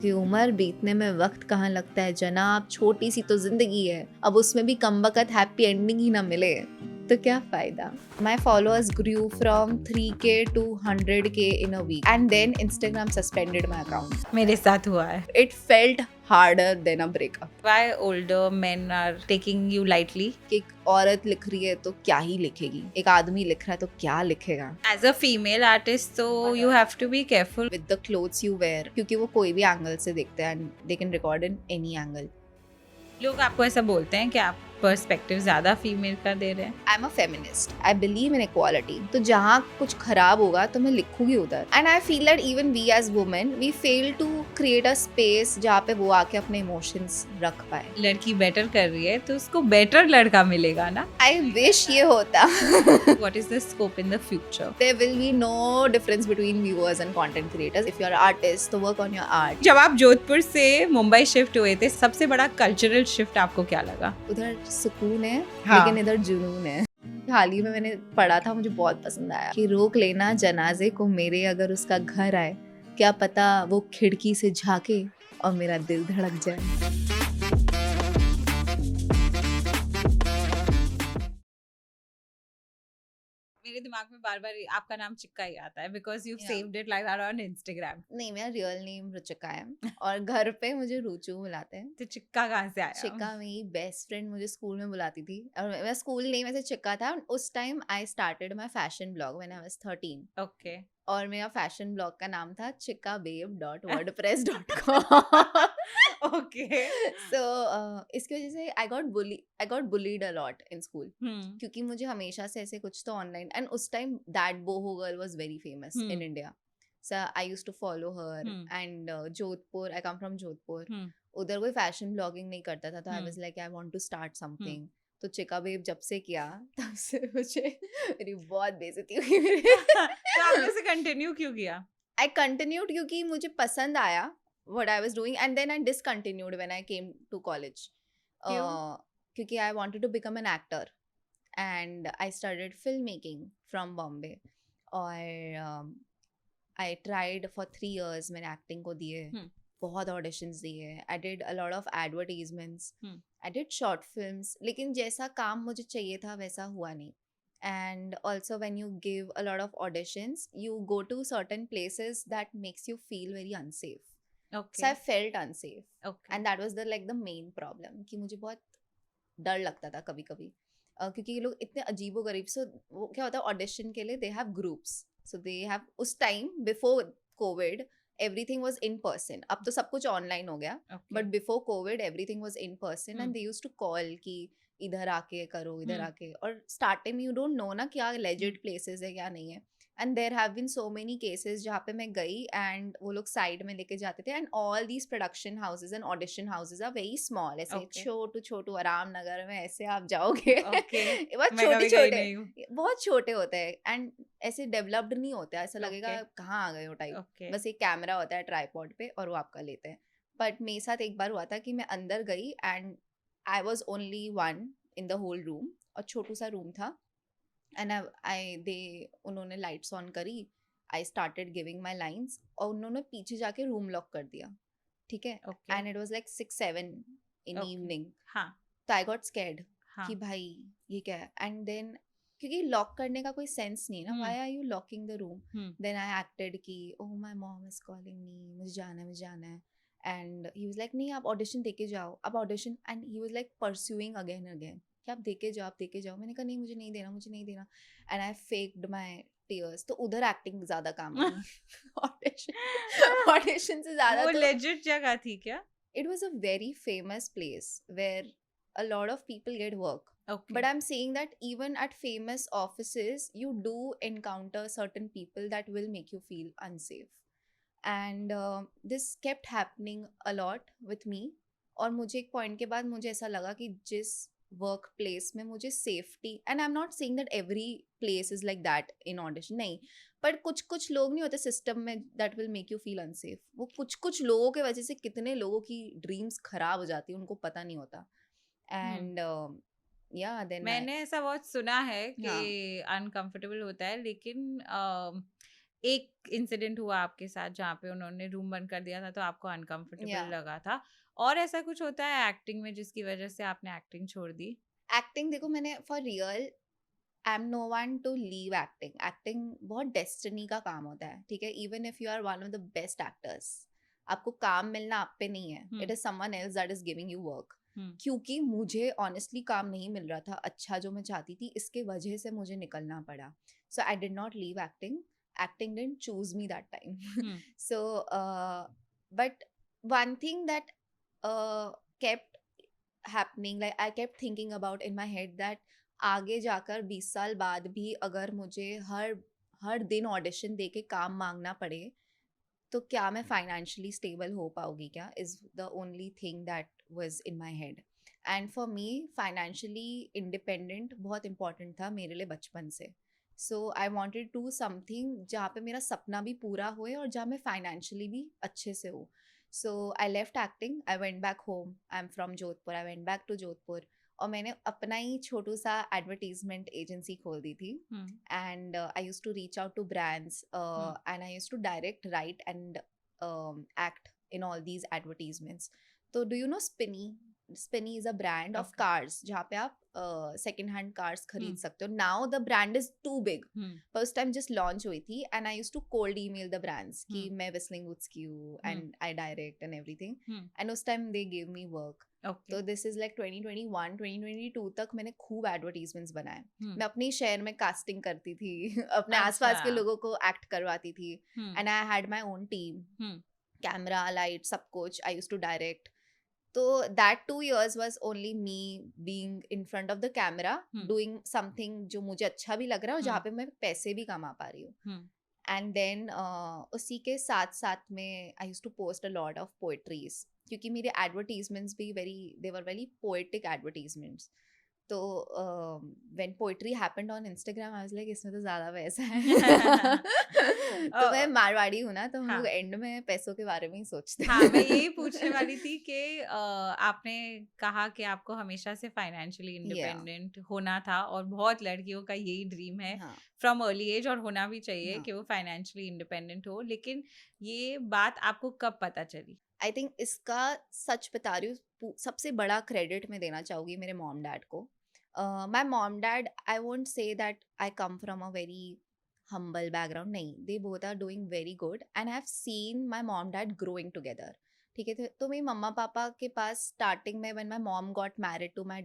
कि उम्र बीतने में वक्त कहाँ लगता है जनाब, छोटी सी तो जिंदगी है, अब उसमें भी कमबख्त हैप्पी एंडिंग ही ना मिले तो क्या फायदा। My followers grew from 3K to 100K in a week and then Instagram suspended my account. मेरे साथ हुआ है. It felt harder than a breakup. Why older men are taking you lightly? कि एक औरत लिख रही है तो क्या ही लिखेगी, एक आदमी लिख रहा है तो क्या लिखेगा। As a female artist, so you have to be careful. With the clothes you wear, क्योंकि वो कोई भी एंगल से देखते हैं and they can record in any angle. लोग आपको ऐसा बोलते हैं कि आप पर्सपेक्टिव ज्यादा फीमेल का दे रहे हैं. I am a feminist, I believe in equality, तो जहाँ कुछ खराब होगा तो मैं लिखूंगी उधर। And I feel that even we as women we fail to create a space जहाँ पे वो आके अपने इमोशंस रख पाए। लड़की बेटर कर रही है तो उसको बेटर लड़का मिलेगा ना. आई विश ये होता। What is the scope in the future? There will be no difference between viewers and content creators. If you are an artist, so work on your art. जब आप जोधपुर से मुंबई शिफ्ट हुए थे, सबसे बड़ा कल्चरल शिफ्ट आपको क्या लगा? उधर सुकून है, हाँ. लेकिन इधर जुनून है। हाल ही में मैंने पढ़ा था, मुझे बहुत पसंद आया कि रोक लेना जनाजे को मेरे, अगर उसका घर आए, क्या पता वो खिड़की से झांके और मेरा दिल धड़क जाए। मेरे दिमाग में बार बार आपका नाम चिक्का ही आता है because you Yeah. Saved it like on Instagram. नहीं, मेरा रियल नेम रुचिका है और घर पे मुझे रुचु बुलाते हैं। तो चिक्का कहाँ से आया? चिक्का मेरी बेस्ट फ्रेंड मुझे स्कूल में बुलाती थी और मेरा स्कूल नेम ऐसे चिक्का था। उस time I started my fashion blog when I was 13 okay. और मेरा फैशन ब्लॉग का नाम था chikkababe.wordpress.com. ओके. सो इसकी वजह से I got bullied a lot in school, क्योंकि मुझे हमेशा से ऐसे कुछ तो ऑनलाइन, एंड उस time that boho girl was very famous in India, so I used to follow her. And Jodhpur, I come from Jodhpur, उधर कोई फैशन ब्लॉगिंग नहीं करता था, तो I was like I want to start something. तो चिका babe जब से किया तब से मुझे मेरी बहुत बेइज्जती हुई मेरी। तो आपने उसे कंटिन्यू क्यों किया? आई कंटिन्यूड क्योंकि मुझे पसंद आया what I was doing, and then I discontinued when I came to college. क्योंकि I wanted to become an actor and I started filmmaking from Bombay और I tried for 3 years, मैंने acting को दिए, बहुत auditions दिए, I did a lot of advertisements, I did short films, लेकिन जैसा काम मुझे चाहिए था वैसा हुआ नहीं। And also when you give a lot of auditions, you go to certain places that makes you feel very unsafe. Okay. So I felt unsafe. Okay. And that was the main problem कि मुझे बहुत डर लगता था कभी कभी, क्योंकि ये लोग इतने अजीबो गरीब। सो वो क्या होता है, ऑडिशन के लिए they have groups, so they have, उस time before Covid everything was in person, अब तो सब कुछ ऑनलाइन हो गया, but before Covid everything was in person and they used to call कि इधर आके करो, इधर आके। और स्टार्टिंग में यू डोंट नो ना क्या लेजिट प्लेसेस है क्या नहीं है, and there have been so many cases जहाँ पे मैं गई एंड वो लोग साइड में लेके जाते थे, and all these production houses and audition houses are very small, ऐसे छोटू छोटू आराम नगर में ऐसे आप जाओगे। बहुत छोटे छोटे, बहुत छोटे होते हैं एंड ऐसे डेवलप्ड नहीं होते, ऐसा लगेगा कहाँ आ गए हो टाइप। बस एक कैमरा होता है ट्राईपॉड पे और वो आपका लेते हैं। बट मेरे साथ एक बार हुआ था कि मैं अंदर गई and I was only one in the whole room, और छोटू सा रूम था, एंड उन्होंने लाइट्स ऑन करी, I started giving my lines और उन्होंने पीछे जाके रूम लॉक कर दिया, ठीक है, and it was like 6-7 in evening. तो आई गॉट स्कैर्ड कि भाई ये क्या है, एंड देन क्योंकि लॉक करने का कोई सेंस नहीं है ना, why are you locking the room. Then I acted कि oh my mom is calling me, मुझे जाना है, एंड ही वाज लाइक नहीं आप ऑडिशन देके जाओ, अब audition, and he was like pursuing again again कि आप देके जाओ। मैंने कहा नहीं मुझे नहीं देना, and I faked my tears. तो उधर एक्टिंग ज्यादा काम आई। ऑडिशन से ज्यादा वो तो लेजिट जगह थी क्या? It was a very famous place where a lot of people get work. Okay. But I'm saying that even at famous offices you do encounter certain people that will make you feel unsafe, and this kept happening a lot with me. और मुझे एक point के बाद मुझे ऐसा लगा कि जिस वर्क प्लेस में मुझे safety, and I am not saying that every place is like that in audition, नहीं, बट कुछ लोग नहीं होते सिस्टम में that will make you feel unsafe. वो कुछ लोगों के वजह से कितने लोगों की ड्रीम्स खराब हो जाती है, उनको पता नहीं होता। एंड या देन मैंने ऐसा बहुत सुना है कि अनकंफर्टेबल होता है, लेकिन एक इंसिडेंट हुआ आपके साथ जहाँ पे उन्होंने रूम बंद कर दिया था तो आपको अनकंफर्टेबल या लगा था, और ऐसा कुछ होता है एक्टिंग में जिसकी वजह से आपने एक्टिंग छोड़ दी? एक्टिंग देखो, मैंने for real I am no one to leave acting. Acting बहुत डेस्टिनी का काम होता है, ठीक है। Even if you are one of the best actors, आपको काम मिलना आप पे नहीं है, it is someone else that is giving you work. क्योंकि मुझे ऑनेस्टली काम नहीं मिल रहा था अच्छा जो मैं चाहती थी, इसके वजह से मुझे निकलना पड़ा। So I did not leave acting, acting didn't choose me that time. So but one thing that kept happening, like I kept thinking about in my head that आगे जाकर 20 साल बाद भी अगर मुझे हर हर दिन ऑडिशन दे के काम मांगना पड़े, तो क्या मैं फाइनेंशियली स्टेबल हो पाऊंगी क्या, is the only thing that was in my head. And for me financially independent बहुत इंपॉर्टेंट था मेरे लिए बचपन से। सो आई वांटेड टू समथिंग जहाँ पे मेरा सपना भी पूरा होए और जहाँ मैं फाइनेंशियली भी अच्छे से हो। So I left acting, I went back home, I am from Jodhpur, I went back to Jodhpur, और मैंने अपना ही छोटू सा एडवर्टीजमेंट एजेंसी खोल दी थी। And I used to reach out to brands, and I used to direct, write, and act in all these advertisements. So do you know Spinny? Spinny is a brand of Okay. cars जहाँ पे आप second hand cars खरीद सकते हो. Now the brand is too big. First time just launch हुई थी, and I used to cold email the brands कि मैं Whistling Woods की हूँ and I direct and everything. And उस time they gave me work. Okay. तो this is like 2021 2022 तक मैंने खूब एडवर्टीजमेंट्स बनाए। मैं अपनी शहर में कास्टिंग करती थी, अपने आसपास के लोगों को एक्ट करवाती थी, and I had my own team, camera, light, सब कुछ। I used to direct. तो that 2 years was only me being in front of the camera, doing something जो मुझे अच्छा भी लग रहा है और जहाँ पे मैं पैसे भी कमा पा रही हूँ। एंड देन उसी के साथ साथ में I used to post a lot of poetries, क्योंकि मेरे एडवर्टीजमेंट्स भी they were very poetic advertisements. तो when poetry happened on Instagram, I was like इसमें तो ज़्यादा पैसा है। तो मैं मारवाड़ी हूँ ना, तो हम लोग एंड में पैसों के बारे में ही सोचते हैं। हाँ, मैं यही पूछने वाली थी कि आपने कहा कि आपको हमेशा से फाइनेंशियली इंडिपेंडेंट होना था और बहुत लड़कियों का यही ड्रीम है फ्रॉम अर्ली एज, और होना भी चाहिए कि वो फाइनेंशियली इंडिपेंडेंट हो। लेकिन ये बात आपको कब पता चली? आई थिंक इसका सच बता रही हूँ, सबसे बड़ा क्रेडिट मैं देना चाहूँगी मेरे मॉम डैड को। माई mom dad, I won't say that I come from a very humble background, नहीं, they both are doing very good and I have seen my mom dad growing together. ठीक है, तो मेरी मम्मा पापा के पास स्टार्टिंग में when my mom got married to my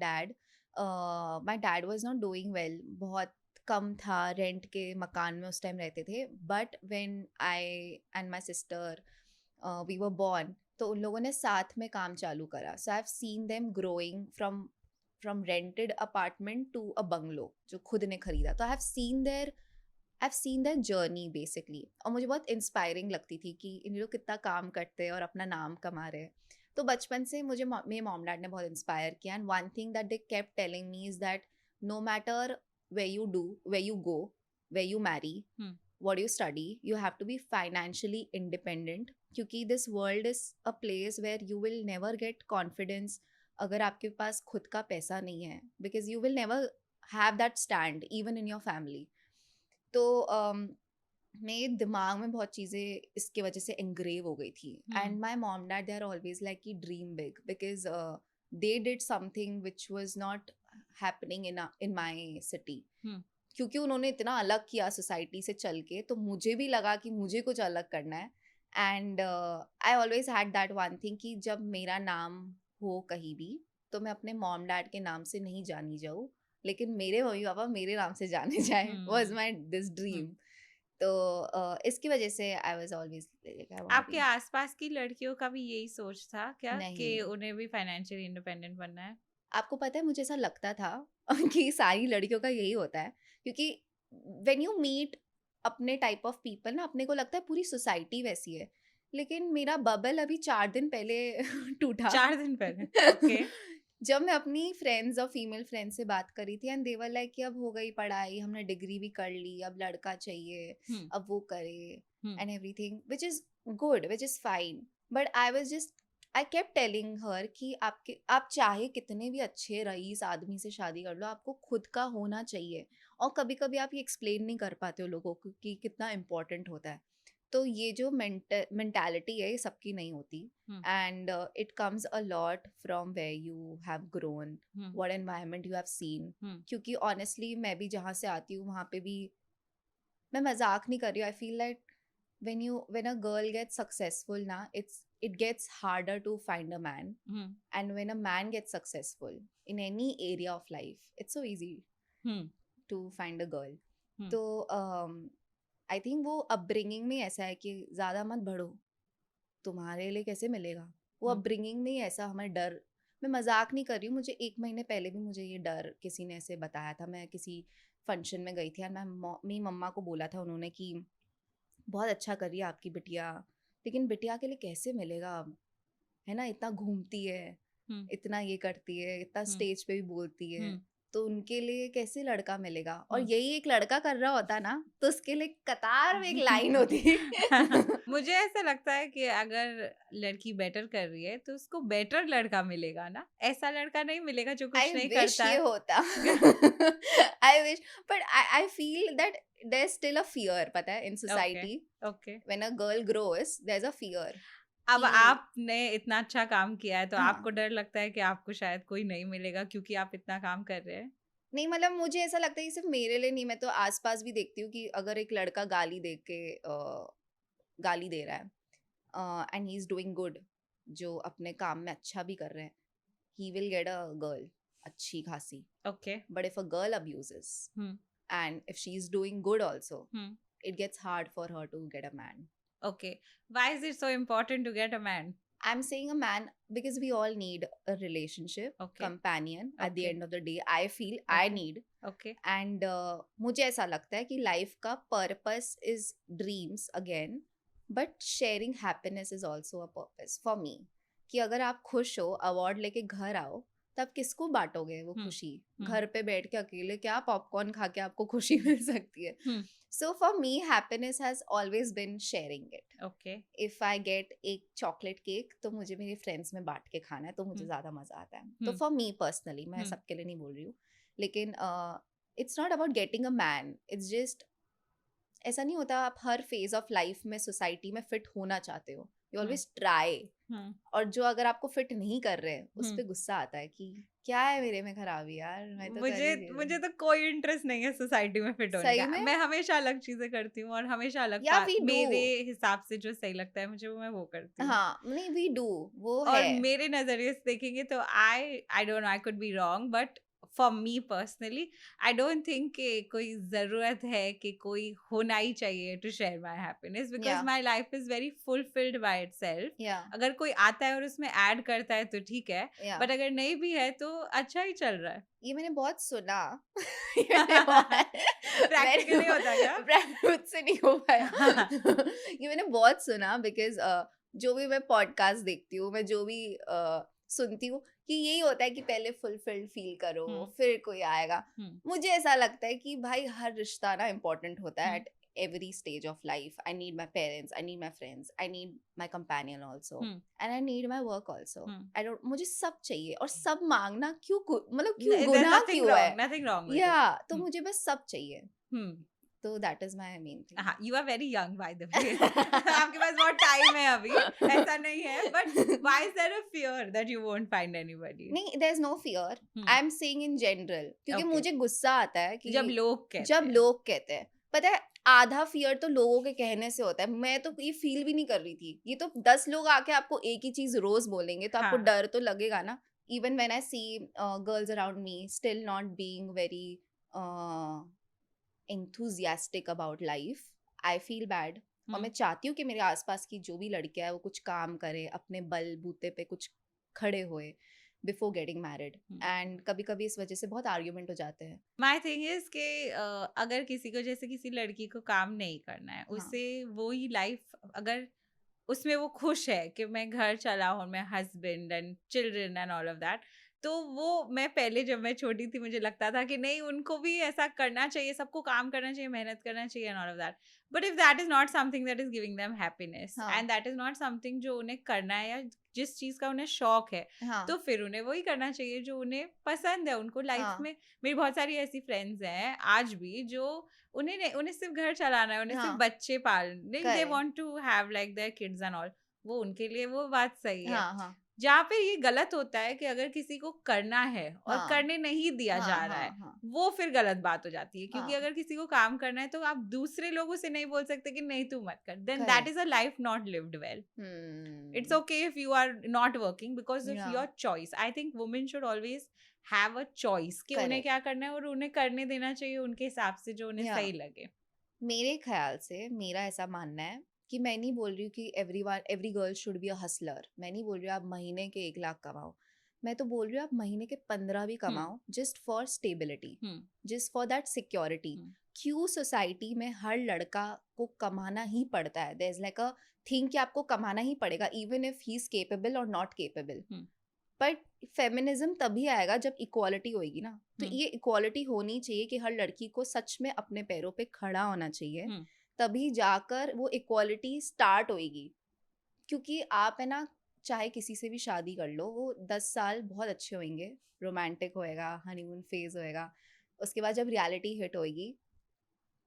dad was not doing well, बहुत कम था, रेंट के मकान में उस टाइम रहते थे। But when I and my sister we were born, तो उन लोगों ने साथ में काम चालू करा। So I've seen them growing from rented apartment to a bungalow जो खुद ने खरीदा। तो I've seen their journey basically, और मुझे बहुत इंस्पायरिंग लगती थी कि इन लोग कितना काम करते हैं और अपना नाम कमा रहे हैं। तो बचपन से मुझे मेरे मॉम डैड ने बहुत इंस्पायर किया। And one thing that they kept telling me is that no matter where you do, where you go, where you marry, what you study, you have to be financially independent, क्योंकि this world is a place where you will never get confidence अगर आपके पास खुद का पैसा नहीं है, because you will never have that stand even in your family. तो मेरे दिमाग में बहुत चीज़ें इसके वजह से एंग्रेव हो गई थी। And my mom dad, they are always like कि dream big, because they did something which was not happening in my city. क्योंकि उन्होंने इतना अलग किया सोसाइटी से चल के, तो मुझे भी लगा कि मुझे कुछ अलग करना है। And I always had that one thing कि जब मेरा नाम हो कहीं भी, तो मैं अपने मॉम डैड के नाम से नहीं जानी जाऊँ, लेकिन मेरे मम्मी पापा मेरे नाम से जाने जाए। Was my this dream. तो इसकी वजह से आई वाज ऑलवेज। आपके आसपास की लड़कियों का भी यही सोच था क्या कि उन्हें भी फाइनेंशियली इंडिपेंडेंट बनना है? आपको पता है, मुझे ऐसा लगता था कि सारी लड़कियों का यही होता है, क्योंकि व्हेन यू मीट अपने टाइप ऑफ पीपल ना, अपने को लगता है पूरी सोसाइटी वैसी है। लेकिन मेरा बबल अभी 4 दिन पहले टूटा। 4 दिन पहले? ओके। जब मैं अपनी फ्रेंड्स और फीमेल फ्रेंड्स से बात करी थी, एंड दे वर लाइक कि अब हो गई पढ़ाई, हमने डिग्री भी कर ली, अब लड़का चाहिए, अब वो करे and everything, which is good, which is fine. But I kept telling her कि आप चाहे कितने भी अच्छे रईस आदमी से शादी कर लो, आपको खुद का होना चाहिए। और कभी कभी आप ये एक्सप्लेन नहीं कर पाते हो लोगों को कि कितना इम्पोर्टेंट होता है. तो ये जो मेंटालिटी है ये सबकी नहीं होती. And it comes a lot from where you have grown, what environment you have seen. क्योंकि ऑनेस्टली मैं भी जहाँ से आती हूँ वहाँ पे भी, मैं मजाक नहीं कर रही हूँ, I feel like when a girl gets successful na, it gets harder to find a man. And when a man gets successful in any area of life, it's so easy to find a girl. तो I think वो upbringing में ऐसा है कि ज़्यादा मत बढ़ो, तुम्हारे लिए कैसे मिलेगा. वो अपब्रिंगिंग में ही ऐसा हमें डर, मैं मजाक नहीं कर रही हूँ, मुझे 1 महीने पहले भी मुझे ये डर किसी ने ऐसे बताया था. मैं किसी फंक्शन में गई थी और मैं मेरी मम्मा को बोला था उन्होंने कि बहुत अच्छा कर रही है आपकी बिटिया, लेकिन बिटिया के लिए कैसे मिलेगा अब, है ना, इतना घूमती है, इतना ये करती है, इतना स्टेज पे भी बोलती है, तो उनके लिए कैसे लड़का मिलेगा. और यही एक लड़का कर रहा होता ना तो उसके लिए कतार में एक लाइन होती. मुझे ऐसा लगता है कि अगर लड़की बेटर कर रही है तो उसको बेटर लड़का मिलेगा ना, ऐसा लड़का नहीं मिलेगा जो कुछ नहीं करता है. होता. I wish, but I feel that there's still a fear, पता है, in society. Okay. When a girl grows, there's a fear. अब आपने इतना अच्छा काम किया है तो आपको डर लगता है कि आपको शायद कोई नहीं मिलेगा क्योंकि आप इतना काम कर रहे हैं? नहीं, मतलब मुझे ऐसा लगता है कि सिर्फ मेरे लिए नहीं, मैं तो आसपास भी देखती हूँ कि अगर एक लड़का गाली दे के गाली दे रहा है and he is doing good, जो अपने काम में अच्छा भी कर रहे हैं, he will get a girl अच्छी खासी. Okay. But if a girl abuses and if she is doing good also, it gets hard for her to get a man. Okay. Why is it so important to get a man? I'm saying a man because we all need a relationship, companion. At the end of the day, I feel I need. Okay. And मुझे ऐसा लगता है कि life का purpose is dreams again, but sharing happiness is also a purpose for me. कि अगर आप खुश हो, award लेके घर आओ, तब किसको बांटोगे वो खुशी? घर पे बैठ के अकेले क्या पॉपकॉर्न खा के आपको खुशी मिल सकती है? So for me, happiness has always been sharing it. Okay. If I get एक chocolate cake, तो मुझे मेरे friends में बांट के खाना है, तो मुझे ज़्यादा मज़ा आता है. तो for me personally, मैं सबके लिए नहीं बोल रही हूँ, लेकिन it's not about getting a man. It's just ऐसा नहीं होता आप हर phase of life में society में fit होना चाहते हो. You always try. और जो अगर आपको फिट नहीं कर रहे हैं उस पे गुस्सा आता है कि क्या है मेरे में खराबी यार, मैं तो मुझे तो कोई इंटरेस्ट नहीं है सोसाइटी में फिट होने का. मैं हमेशा अलग चीजें करती हूँ और हमेशा अलग मेरे हिसाब से जो सही लगता है मुझे मैं वो करती हूँ. हाँ, नहीं वी डू वो और है. मेरे नजरिए से देखेंगे तो I don't know, I could be wrong, but for me personally I don't think कि कोई जरूरत है कि कोई होना ही चाहिए to share my happiness, because my life is very fulfilled by itself. अगर कोई आता है और उसमें ऐड करता है तो ठीक है, बट अगर नहीं भी है तो अच्छा ही चल रहा है. ये मैंने बहुत सुना. प्रैक्टिकली होता क्या? मुझसे नहीं हो पाया. ये मैंने बहुत सुना बिकॉज जो भी मैं पॉडकास्ट देखती हूँ, मैं जो भी सुनती हूँ, कि यही होता है कि पहले फुलफिल्ड फील करो फिर कोई आएगा. मुझे ऐसा लगता है कि भाई हर रिश्ता ना इम्पोर्टेंट होता है. At every stage of life, I need my parents, I need my friends, I need my companion also, and I need my work also. I don't, मुझे सब चाहिए और सब मांगना क्यों, मतलब क्यों गुनाह क्यों है? Nothing wrong with it. तो मुझे बस सब चाहिए. तो that is my main thing. You are very young by the way. आपके पास बहुत टाइम है अभी, ऐसा नहीं है. But why is there a fear that you won't find anybody? नहीं, there is no fear. I am saying in general, क्योंकि मुझे गुस्सा आता है कि जब लोग कहते हैं, पता है आधा फियर तो लोगों के कहने से होता है. मैं तो ये फील भी नहीं कर रही थी. ये तो 10 लोग आके आपको एक ही चीज रोज बोलेंगे तो आपको डर तो लगेगा ना. Even when I see girls around me still not being very enthusiastic about life, I feel bad. और मैं चाहती हूँ कि मेरे आसपास की जो भी लड़कियां है वो कुछ काम करे, अपने बल बूते पे कुछ खड़े होए before getting married. And कभी कभी इस वजह से बहुत आर्ग्यूमेंट हो जाते हैं. My thing is कि अगर किसी को, जैसे किसी लड़की को काम नहीं करना है, उसे वो ही लाइफ, अगर उसमें वो खुश है कि मैं घर चला हूँ, मैं husband and children and all of that, तो वो मैं पहले जब मैं छोटी थी मुझे लगता था कि नहीं उनको भी ऐसा करना चाहिए, सबको काम करना चाहिए, मेहनत करना चाहिए and all of that, but if that is not something that is giving them happiness and that is not something जो उन्हें करना है या जिस चीज का उन्हें शौक है, तो फिर उन्हें वही करना चाहिए जो उन्हें पसंद है। उनको लाइफ में, मेरी बहुत सारी ऐसी फ्रेंड्स हैं आज भी जो उन्हें सिर्फ घर चलाना है, उन्हें सिर्फ बच्चे पालने, they want to have like their kids and all, वो उनके लिए वो बात सही है। जहाँ पे ये गलत होता है कि अगर किसी को करना है और करने नहीं दिया जा रहा है, वो फिर गलत बात हो जाती है, क्योंकि अगर किसी को काम करना है तो आप दूसरे लोगों से नहीं बोल सकते कि नहीं तू मत कर, then that is a life not lived well. It's okay if you are not working because of your choice. I think women should always have a choice कि उन्हें क्या करना है और उन्हें करने देना चाहिए उनके हिसाब से जो उन्हें सही लगे। मेरे ख्याल से मेरा ऐसा मानना है कि मैं नहीं बोल रही हूँ कि every girl should be a Hustler. मैं नहीं बोल रही हूँ आप महीने के 1 लाख कमाओ, मैं तो बोल रही हूँ आप महीने के 15 भी कमाओ, just for stability, just for that security. क्यों सोसाइटी में हर लड़का को कमाना ही पड़ता है? There is like a thing कि आपको कमाना ही पड़ेगा even if he is capable और नॉट केपेबल। बट फेमिनिज्म तभी आएगा जब इक्वालिटी होएगी ना। तो ये इक्वालिटी होनी चाहिए कि हर लड़की को सच में अपने पैरों पे खड़ा होना चाहिए, तभी जाकर वो इक्वालिटी स्टार्ट होएगी। क्योंकि आप है ना, चाहे किसी से भी शादी कर लो, वो 10 साल बहुत अच्छे होंगे, रोमांटिक होएगा, हनीमून फेज होएगा, उसके बाद जब रियलिटी हिट होएगी,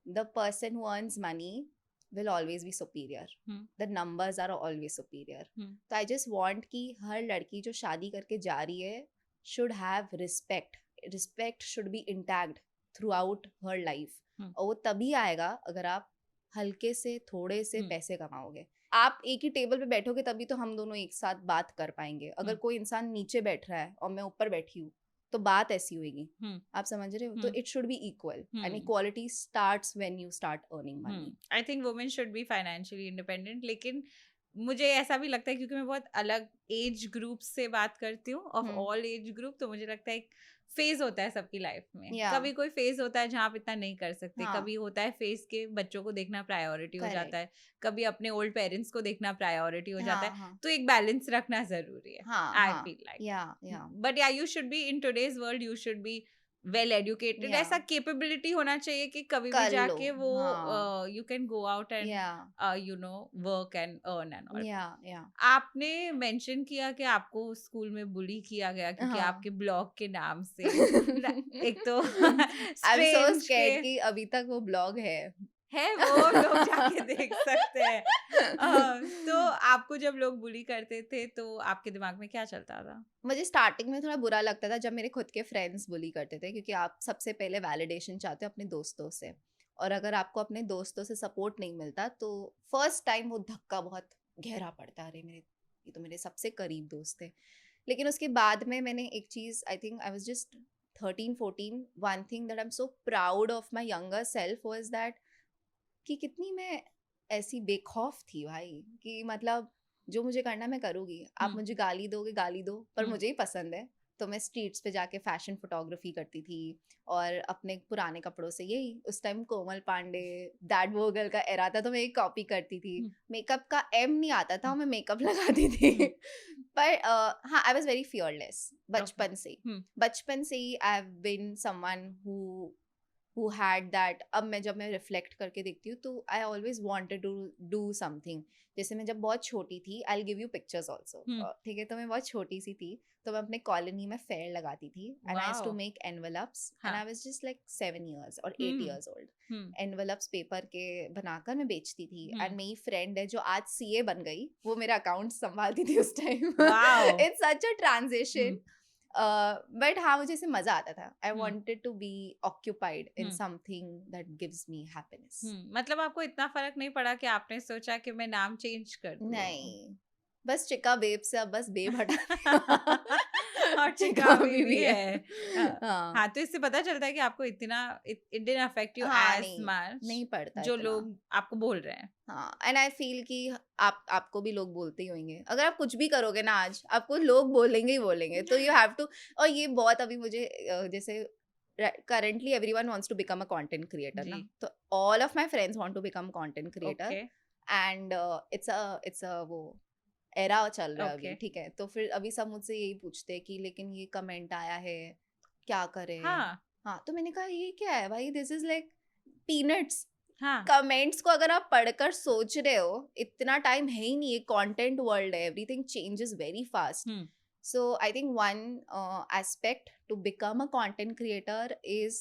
the person who earns money will always be superior. The numbers are always superior. तो I just want कि हर लड़की जो शादी करके जा रही है should have respect. Respect should be intact throughout her life. और वो तभी आएगा अगर आप हल्के से थोड़े से पैसे कमाओगे। आप एक ही टेबल पे बैठोगे तभी तो हम दोनों एक साथ बात कर पाएंगे। अगर कोई इंसान नीचे बैठ रहा है और मैं ऊपर बैठी हूँ तो बात ऐसी होगी, आप समझ रहे हो? तो it should be equal and equality starts when you start earning money. I think women should be financially independent, लेकिन मुझे ऐसा भी लगता है क्योंकि मैं बहुत अलग एज ग्रुप से बात करती हूँ, ऑफ ऑल एज ग्रुप, तो मुझे लगता है फेज होता है सबकी लाइफ में। कभी कोई फेज होता है जहाँ आप इतना नहीं कर सकते, कभी होता है फेज के बच्चों को देखना प्रायोरिटी हो जाता है, कभी अपने ओल्ड पेरेंट्स को देखना प्रायोरिटी हो जाता है, तो एक बैलेंस रखना जरूरी है। आई फील लाइक, बट या you should be in today's world, you should be well educated, ऐसा कैपेबिलिटी होना चाहिए कि कभी भी जाके वो you can go out and you know work and earn and all. आपने मेंशन किया कि आपको स्कूल में बुली किया गया क्योंकि आपके ब्लॉग के नाम से। एक तो आई एम सो स्कैर्ड कि अभी तक वो ब्लॉग है वो लोग जाके देख सकते हैं। तो आपको जब लोग बुली करते थे तो आपके दिमाग में क्या चलता था? मुझे स्टार्टिंग में थोड़ा बुरा लगता था जब मेरे खुद के फ्रेंड्स बुली करते थे, क्योंकि आप सबसे पहले वैलिडेशन चाहते हो अपने दोस्तों से, और अगर आपको अपने दोस्तों से सपोर्ट नहीं मिलता तो फर्स्ट टाइम वो धक्का बहुत गहरा पड़ता है। अरे ये तो मेरे सबसे करीब दोस्त थे। लेकिन उसके बाद में मैंने एक चीज़, I think I was just 13-14, one thing that I am so proud of my younger self was that कि कितनी मैं ऐसी बेखौफ थी भाई, कि मतलब जो मुझे करना मैं करूँगी, आप मुझे गाली दोगे गाली दो, पर मुझे ही पसंद है। तो मैं स्ट्रीट्स पे जाके फैशन फोटोग्राफी करती थी और अपने पुराने कपड़ों से, यही उस टाइम कोमल पांडे, दैट वोगल का एरा था, तो मैं एक कॉपी करती थी। मेकअप का एम नहीं आता था, मैं मेकअप लगाती थी। पर हाँ, आई वॉज वेरी फियरलेस बचपन से ही। I have been someone who had that। अब मैं जब मैं रिफ्लेक्ट करके देखती हूँ तो I always wanted to do something. जैसे मैं जब बहुत छोटी थी, I will give you pictures also, ठीक है? तो मैं बहुत छोटी सी थी तो मैं अपने कॉलोनी में फेयर लगाती थी and I used to make envelopes and I was just like 7 years और 8 years old। एनवेलप्स पेपर के बनाकर मैं बेचती थी एंड मेरी फ्रेंड है जो आज सीए बन गई, वो मेरा अकाउंट संभालती थी उस time. It's such a transition. But हाँ, मुझे इससे मजा आता था। I wanted to be occupied in something that gives me happiness. मतलब आपको इतना फर्क नहीं पड़ा कि आपने सोचा कि मैं नाम चेंज कर दूं? नहीं, बस चिका बेब से अब बस बेब हटा और चिका भी है। हाँ, तो इससे पता चलता है कि आपको इतना it didn't affect you as much, नहीं पड़ता जो लोग आपको बोल रहे हैं। हाँ, एंड आई फील कि आपको भी लोग बोलते ही होंगे। अगर आप कुछ भी करोगे ना आज, आपको लोग बोलेंगे ही बोलेंगे, तो यू हैव टू। और ये बहुत अभी मुझे जैसे currently everyone wants to become a content creator ना, तो all of my friends want to become content creator, and it's a वो एरा चल रहा है Okay. अभी, ठीक है, तो फिर अभी सब मुझसे यही पूछते हैं कि लेकिन ये कमेंट आया है, क्या करें। हाँ हाँ, तो मैंने कहा ये क्या है भाई, दिस इज लाइक पीनट्स। हाँ कमेंट्स को अगर आप पढ़कर सोच रहे हो, इतना टाइम है ही नहीं, ये कंटेंट वर्ल्ड है, everything changes very fast. So I think one aspect to become a content creator is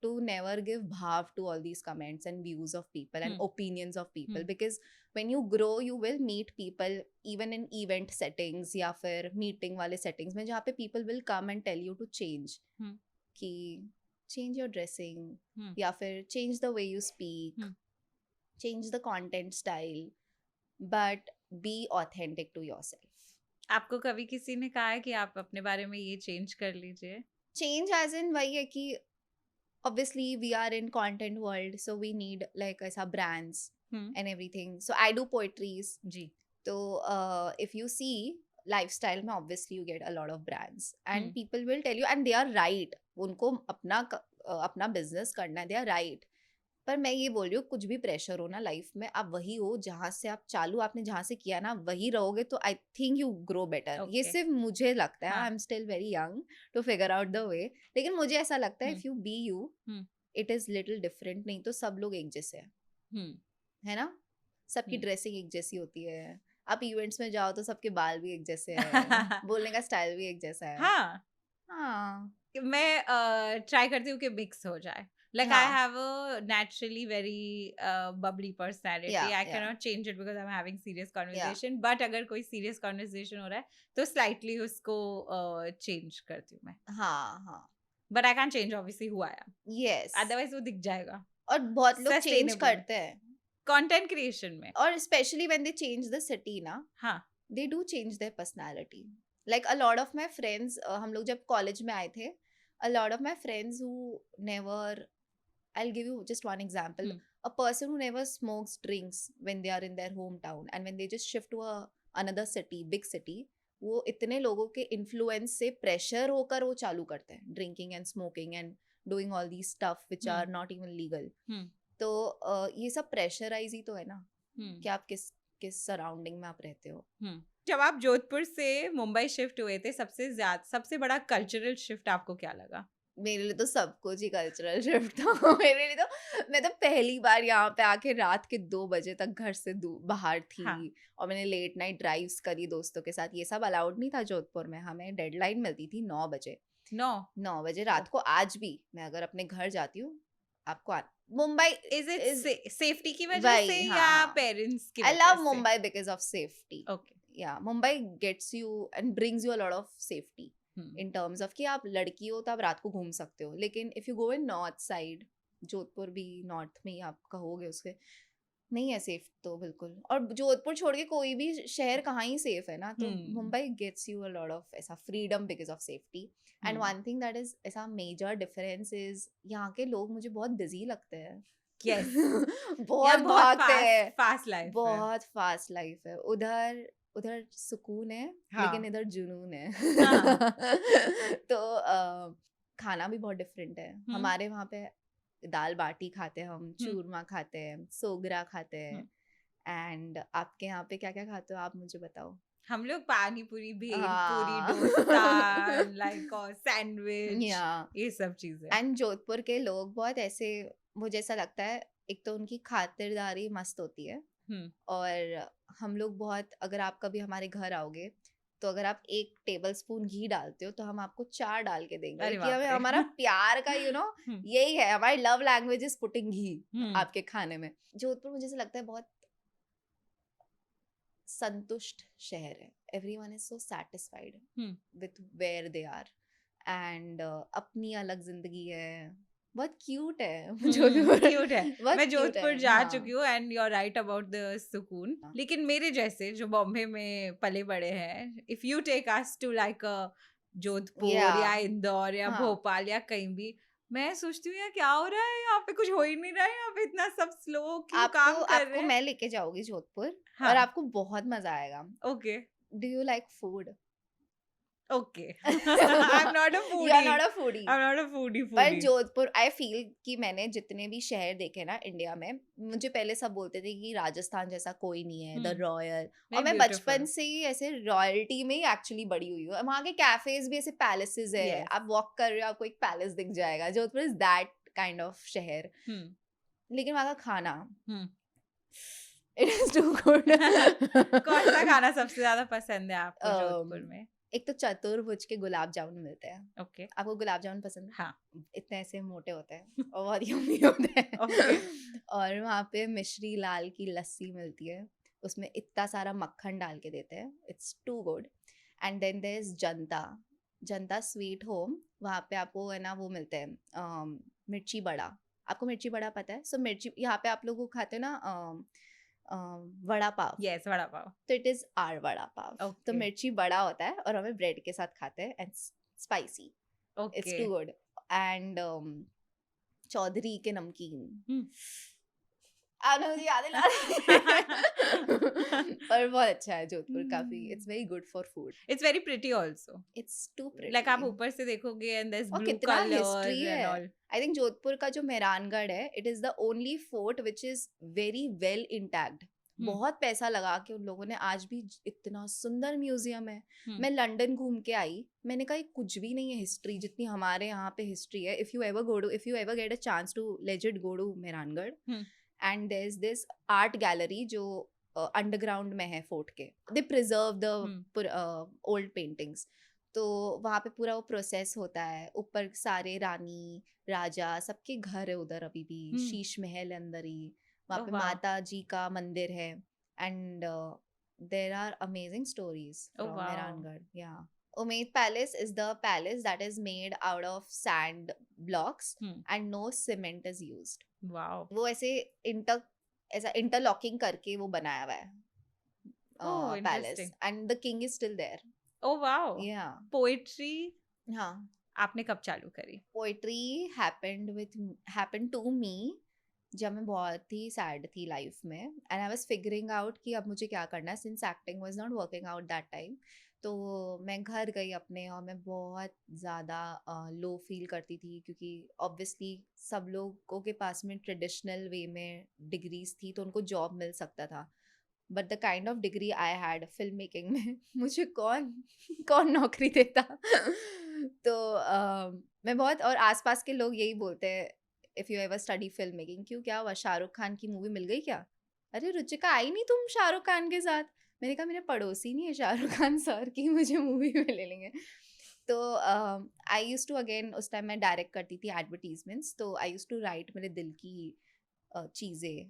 to never give bhav to all these comments and views of people and opinions of people, because when you grow you will meet people even in event settings या फिर meeting वाले settings में जहाँ पे people will come and tell you to change, कि change your dressing या फिर change the way you speak, change the content style, but be authentic to yourself. आपको कभी किसी ने कहा है कि आप अपने बारे में ये चेंज कर लीजिए? चेंज एज इन वही है कि obviously we are in content world, so we need like ऐसा brands and everything. So I do poetries जी. तो if you see lifestyle में obviously you get a lot of brands and people will tell you and they are right, उनको अपना business करना है, they are right. पर मैं ये बोल रही हूँ, कुछ भी प्रेशर हो ना लाइफ में, आप वही हो जहाँ से आप चालू आपने जहाँ से किया ना, वही रहोगे तो I think you grow better. ये सिर्फ मुझे लगता है, I am still very young to figure out the way, लेकिन मुझे ऐसा लगता है if you be you it is little different. नहीं तो सब लोग एक जैसे हैं, है ना, सबकी ड्रेसिंग एक जैसी होती है, आप इवेंट्स में जाओ तो सबके बाल भी एक जैसे हैं, बोलने का स्टाइल भी एक जैसा है. हाँ, मैं ट्राई करती हूँ कि मिक्स हो जाए. Like I have a naturally very bubbly personality. I cannot change it because I'm having serious conversation. But अगर कोई serious conversation हो रहा है तो slightly उसको change करती हूँ मैं. हाँ. But I can't change obviously who I am. Yes. Otherwise वो दिख जाएगा. और बहुत लोग change करते हैं. Content creation में. और especially when they change the city ना. हाँ. They do change their personality. Like a lot of my friends, हम लोग जब college में आए थे, a lot of my friends who never, I'll give you just one example. A person who never smokes drinks when they are in their hometown and when they just shift to another city, big city, वो इतने लोगों के influence से pressure होकर वो चालू करते हैं drinking and smoking and doing all these stuff which are not even legal. तो ये सब pressurize ही तो है ना, कि आप किस सराउंडिंग में आप रहते हो. जब आप जोधपुर से मुंबई शिफ्ट हुए थे, सबसे बड़ा कल्चरल शिफ्ट आपको क्या लगा? मेरे लिए तो सब कुछ ही कल्चरल शिफ्ट था. मेरे लिए तो, मैं तो पहली बार यहाँ पे आके रात के 2 बजे तक घर से बाहर थी. और मैंने लेट नाइट ड्राइव्स करी दोस्तों के साथ. ये सब अलाउड नहीं था जोधपुर में. हमें डेडलाइन मिलती थी 9 बजे. 9 बजे रात को. आज भी मैं अगर अपने घर जाती हूँ, आपको मुंबई इज इट सेफ्टी की वजह से या पेरेंट्स की वजह से? I love Mumbai because of safety. Okay. Yeah Mumbai gets you and brings you a lot of safety in terms of कि आप लड़की हो तो आप रात को घूम सकते हो. लेकिन if you go in north side, Jodhpur भी नॉर्थ में ही आप कहोगे, उसके नहीं है सेफ तो बिल्कुल. और जोधपुर छोड़ के कोई भी शहर कहाँ ही सेफ है ना. तो Mumbai gets you a lot of ऐसा freedom because of safety. And one thing that is ऐसा मेजर डिफरेंस इज यहाँ के लोग मुझे बहुत बिजी लगते हैं. Yes. बहुत भागते हैं. फास्ट लाइफ, बहुत फास्ट लाइफ है. उधर सुकून है. लेकिन इधर जुनून है. तो खाना भी बहुत डिफरेंट है. हमारे वहाँ पे दाल बाटी खाते हैं हम, चूरमा खाते हैं, सोगरा खाते हैं. एंड आपके यहाँ पे क्या क्या खाते हो आप मुझे बताओ. हम लोग पानी पूरी, भेल पूरी, डोसा, लाइक सैंडविच, ये सब चीजें. एंड जोधपुर के लोग बहुत ऐसे, मुझे ऐसा लगता है, एक तो उनकी खातिरदारी मस्त होती है. और हम लोग बहुत, अगर आप कभी हमारे घर आओगे तो अगर आप 1 टेबल स्पून घी डालते हो तो हम आपको 4 डाल के देंगे. कि हमें हमारा प्यार का यही है, हमारी लव लैंग्वेज इज पुटिंग घी आपके खाने में. जोधपुर मुझे ऐसा लगता है बहुत संतुष्ट शहर है. Everyone is so satisfied with where they are. And अपनी अलग जिंदगी है. बहुत क्यूट है. क्यूट है. मैं जोधपुर जा चुकी हूँ and you are right about the सुकून. लेकिन मेरे जैसे जो बॉम्बे में पले बड़े हैं, if you take us to like Jodhpur या इंदौर या भोपाल या कहीं भी, मैं सोचती हूँ यार क्या हो रहा है यहाँ पे, कुछ हो ही नहीं रहा है यहाँ पे, इतना सब स्लो क्यों काम कर रहे हैं. मैं लेके जाऊंगी जोधपुर और आपको बहुत मजा आएगा. Okay. Do you like food? Okay I am not a you foodie are not a foodie. I am not a foodie पर फूडी जोधपुर आई फील कि मैंने जितने भी शहर देखे ना इंडिया में, मुझे पहले सब बोलते थे कि राजस्थान जैसा कोई नहीं है, द रॉयल. और वेरी मैं ब्यूटीफुल बचपन से ही ऐसे रॉयल्टी में ही एक्चुअली बड़ी हुई हूँ. वहाँ के कैफेज भी ऐसे पैलेसेस है, यस आप वॉक कर रहे हो आपको एक पैलेस दिख जाएगा. Jodhpur is that kind of शहर. लेकिन वहाँ का खाना इट इज टू गुड. कौन सा खाना सबसे ज्यादा पसंद है आपको जोधपुर में? एक तो चतुर्भुज के गुलाब जामुन मिलते हैं. ओके आपको गुलाब जामुन पसंद है? हाँ इतने ऐसे मोटे होते हैं और बहुत यम्मी होते हैं. ओके और वहाँ पे मिश्री लाल की लस्सी मिलती है, उसमें इतना सारा मक्खन डाल के देते हैं. It's too good. And then there is Janta sweet home. वहाँ पे आपको है ना वो मिलते हैं मिर्ची बड़ा. आपको मिर्ची बड़ा पता है? सो मिर्ची यहाँ पे आप लोग वो खाते हो ना वड़ा पाव. यस वड़ा पाव. तो it is are vada pav. तो Okay. मिर्ची बड़ा होता है और हमें ब्रेड के साथ खाते हैं and spicy. It's okay too good. And Chaudhary के नमकीन आपने मुझे याद दिला दी. पर बहुत अच्छा है जोधपुर काफी. It's very good for food. It's very pretty also. It's too pretty. Like आप ऊपर से देखोगे एंड देयर इज और ब्लू कितना कलर हिस्ट्री एंड है. ऑल. आई थिंक जोधपुर का जो मेहरानगढ़ है, it is the only fort which is very well intact. बहुत पैसा लगा के उन लोगों ने, आज भी इतना सुंदर म्यूजियम है. मैं लंदन घूम के आई, मैंने कहा कुछ भी नहीं है हिस्ट्री जितनी हमारे यहाँ पे हिस्ट्री है. If you ever get a chance to legit go to Mehrangarh, and there is this art gallery जो अंडरग्राउंड में है फोर्ट के. They preserve the old paintings. तो वहाँ पे पूरा वो प्रोसेस होता है. ऊपर सारे रानी राजा सबके घर है उधर अभी भी. शीश महल अंदर ही. वहाँ पे माता जी का मंदिर है. And there are amazing stories from Mehrangarh. या Umaid Palace is the palace that is made out of sand blocks and no cement is used. Wow. वो ऐसे इंटरलॉकिंग करके वो बनाया हुआ है palace. And the king is still there. Oh wow. या poetry हाँ आपने कब चालू करी? पोएट्री हैपेंड टू मी जब मैं बहुत ही सैड थी लाइफ में. And I was figuring out कि अब मुझे क्या करना है, since acting was not working out that time. तो मैं घर गई अपने और मैं बहुत ज़्यादा लो फील करती थी, क्योंकि ऑब्वियसली सब लोगों के पास में ट्रेडिशनल वे में डिग्रीज थी तो उनको जॉब मिल सकता था. But the kind of degree I had film making में मुझे कौन नौकरी देता. तो मैं बहुत, और आसपास के लोग यही बोलते हैं if you ever study film making, क्यों क्या हुआ, शाहरुख खान की मूवी मिल गई क्या? अरे रुचिका आई नहीं तुम शाहरुख खान के साथ? मैंने कहा मेरे पड़ोसी नहीं है शाहरुख खान सर की मुझे मूवी में ले लेंगे. तो आई यूज टू अगेन, उस टाइम मैं डायरेक्ट करती थी एडवर्टीजमेंट्स. तो आई यूज टू राइट मेरे दिल की चीज़ें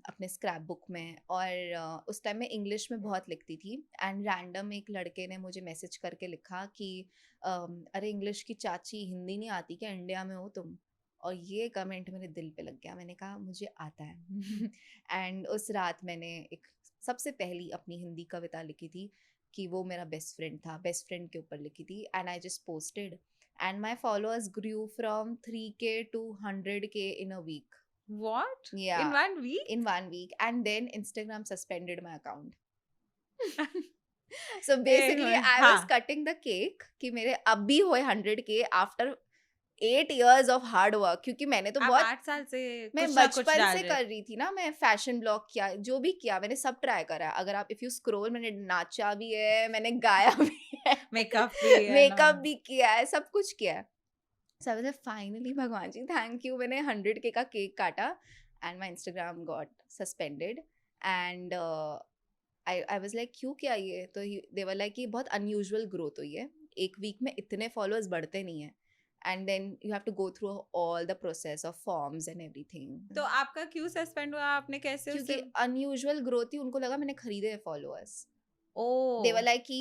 अपने स्क्रैप बुक में. और उस टाइम मैं इंग्लिश में बहुत लिखती थी. एंड रैंडम एक लड़के ने मुझे मैसेज करके लिखा कि अरे इंग्लिश की चाची, हिंदी नहीं आती क्या, इंडिया में हो तुम? और ये कमेंट मेरे दिल पे लग गया. मैंने कहा मुझे आता है. एंड उस रात मैंने एक सबसे पहली अपनी हिंदी कविता लिखी थी कि वो मेरा बेस्ट फ्रेंड था, बेस्ट फ्रेंड के ऊपर लिखी थी. And I just posted and my followers grew from 3K to 100K in a week. What? Yeah. In 1 week? In 1 week. And then Instagram suspended my account. So basically I was cutting the cake कि मेरे अब भी हुए 100K after 8 years of hard work. क्योंकि मैंने तो बहुत 8 साल से मैं बचपन से कर रही थी ना. मैं फैशन ब्लॉग किया, जो भी किया मैंने सब ट्राई करा. अगर आप इफ यू स्क्रॉल, मैंने नाचा भी है, मैंने गाया भी है, मेकअप भी किया है, सब कुछ किया है. So I was like, finally भगवान जी थैंक यू. मैंने 100K का केक काटा and my Instagram got suspended. And I was like क्यों क्या ये? तो दे वर लाइक कि बहुत अनयूजुअल ग्रोथ हुई है, एक वीक में इतने फॉलोअर्स बढ़ते नहीं है. And then you have to go through all the process of forms and everything. तो आपका क्यों सस्पेंड हुआ? आपने कैसे? क्योंकि अनयूजुअल ग्रोथ थी, उनको लगा मैंने खरीदे followers. Oh. They were like कि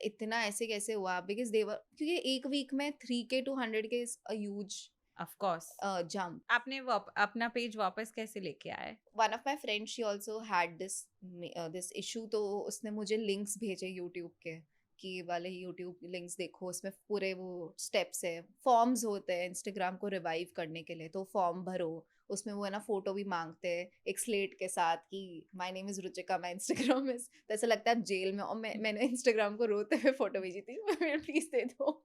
इतना ऐसे कैसे हुआ, because they were, क्योंकि एक वीक में 3K to 100K is a huge of course jump. आपने अपना पेज वापस कैसे लेके आए? One of my friends, she also had this issue. तो उसने मुझे लिंक्स भेजे YouTube के कि वाले YouTube लिंक्स देखो, उसमें पूरे वो स्टेप्स है, फॉर्म्स होते हैं इंस्टाग्राम को रिवाइव करने के लिए. तो फॉर्म भरो, उसमें वो है ना फोटो भी मांगते हैं एक स्लेट के साथ कि my name is Ruchika, my Instagram is, तो ऐसा लगता है आप जेल में। और मैंने इंस्टाग्राम को रोते हुए फोटो भेजी थी, प्लीज दे दो।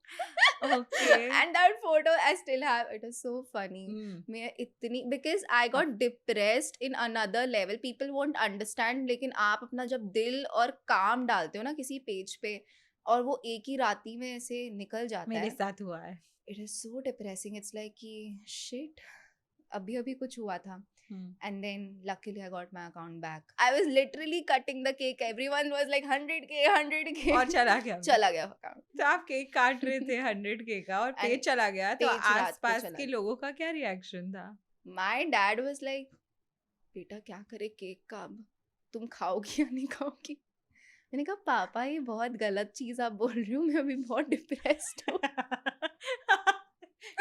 Okay. And that photo I still have. It was so funny. मैं इतनी, because I got depressed in another level. People won't understand, लेकिन आप अपना जब दिल और काम डालते हो ना किसी पेज पे और वो एक ही राती में ऐसे निकल जाता मेरे है, साथ हुआ है। It is so depressing. It's like कि shit, अभी अभी कुछ हुआ था. And then luckily I got my account back. I was literally cutting the cake. Everyone was like 100K. और चला गया account. तो आप केक काट रहे थे 100K का और पेज चला गया, तो आसपास के लोगों का क्या रिएक्शन था? My dad was like, बेटा क्या करे केक का, अब तुम खाओगी या नहीं खाओगी? मैंने कहा पापा ये बहुत गलत चीज आप बोल रही हो, मैं अभी बहुत डिप्रेस्ड हूँ।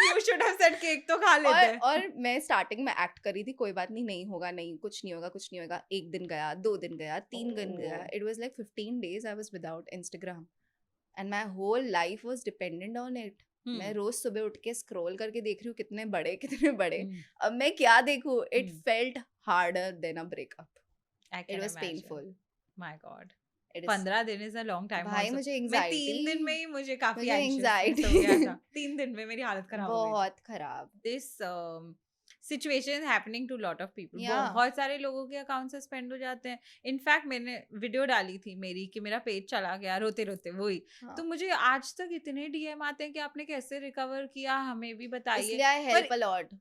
You should have said cake तो खा लेते। और मैं स्टार्टिंग में एक्ट करी थी, कोई बात नहीं, नहीं होगा, नहीं कुछ नहीं होगा, कुछ नहीं होगा। 1 दिन गया, 2 दिन गया, 3 दिन गया। It was like 15 days I was without Instagram and my whole life was dependent on it. मैं रोज सुबह उठ के स्क्रॉल करके देख रही हूँ कितने बड़े। अब मैं क्या देखूँ? It felt harder than a breakup. It was painful. My God. 15 दिन is a long time. भाई मुझे एंग्जाइटी, 3 दिन में ही मुझे काफी एंग्जाइटी हो गया था। 3 दिन में मेरी हालत खराब हो गई, बहुत खराब। This situation happening to lot of people. बहुत सारे लोगों के अकाउंट सस्पेंड हो जाते हैं। इनफैक्ट मैंने वीडियो डाली थी मेरी कि मेरा पेज चला गया रोते रोते, वही। तो मुझे आज तक इतने डीएम आते हैं कि आपने कैसे रिकवर किया, हमें भी बताइए।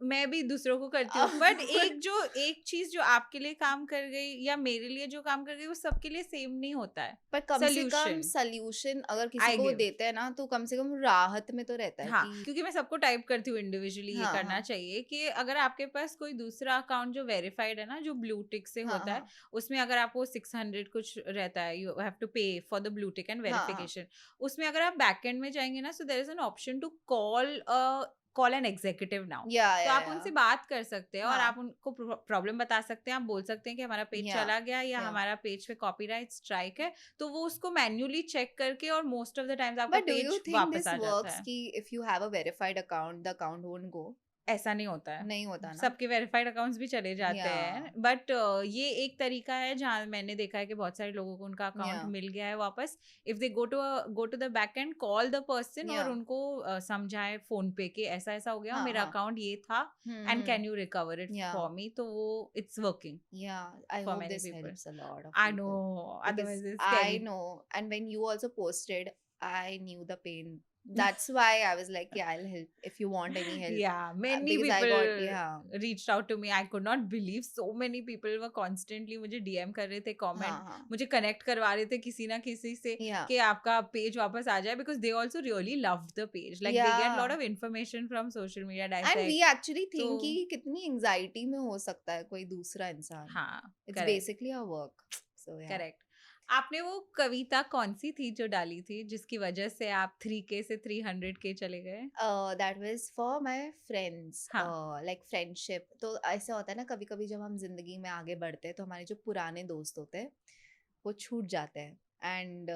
मैं भी दूसरों को करती हूँ, बट एक चीज जो आपके लिए काम कर गई या मेरे लिए जो काम कर गई, वो सबके लिए सेम नहीं होता है। पर कम से कम सॉल्यूशन अगर किसी को देते हैं ना, तो कम से कम राहत में तो रहता है। हाँ, क्योंकि मैं सबको टाइप करती हूँ इंडिविजुअली, ये करना चाहिए कि अगर आपके पास कोई दूसरा अकाउंट जो वेरीफाइड है ना, जो ब्लू टिक से होता है, उसमें अगर आपको 600 कुछ रहता है, you have to pay for the blue tick and verification. उसमें अगर आप बैकएंड में जाएंगे ना, so there is an option to call an executive now, तो आप उनसे बात कर सकते हैं और आप उनको प्रॉब्लम बता सकते हैं। आप बोल सकते हैं कि हमारा पेज चला गया या हमारा पेज पे कॉपीराइट स्ट्राइक है, तो वो उसको मैन्युअली चेक करके और मोस्ट ऑफ द टाइम्स आपका पेज वापस आ जाता है। कि if you have a verified account, the account won't go? ऐसा नहीं होता है, नहीं होता ना, सबके वेरीफाइड अकाउंट्स भी चले जाते हैं। बट ये एक तरीका है जहाँ मैंने देखा है कि बहुत सारे लोगों को उनका अकाउंट मिल गया है वापस। If they go to the back end, call the person और उनको समझाए फोन पे कि ऐसा ऐसा हो गया, मेरा अकाउंट ये था and can you recover it for me, तो वो it's working. I hope this helps a lot of people. I know, otherwise it's scary. I know, and when you also posted, I knew the pain. That's why I was like, yeah, I'll help if you want any help. Yeah, many people reached out to me. I could not believe so many people were constantly मुझे DM कर रहे थे, comment मुझे connect करवा रहे थे किसी ना किसी से कि आपका पेज वापस आ जाए, because they also really loved the page. Like they get a lot of information from social media. And we actually think कि कितनी anxiety में हो सकता है कोई दूसरा इंसान. हाँ, it's basically our work. So yeah. Correct. आपने वो कविता कौन सी थी जो डाली थी जिसकी वजह से आप 3K से 300K चले गए? That was for my friends, like friendship. तो ऐसे होता है ना, कभी कभी जब हम जिंदगी में आगे बढ़ते हैं तो हमारे जो पुराने दोस्त होते हैं वो छूट जाते हैं, and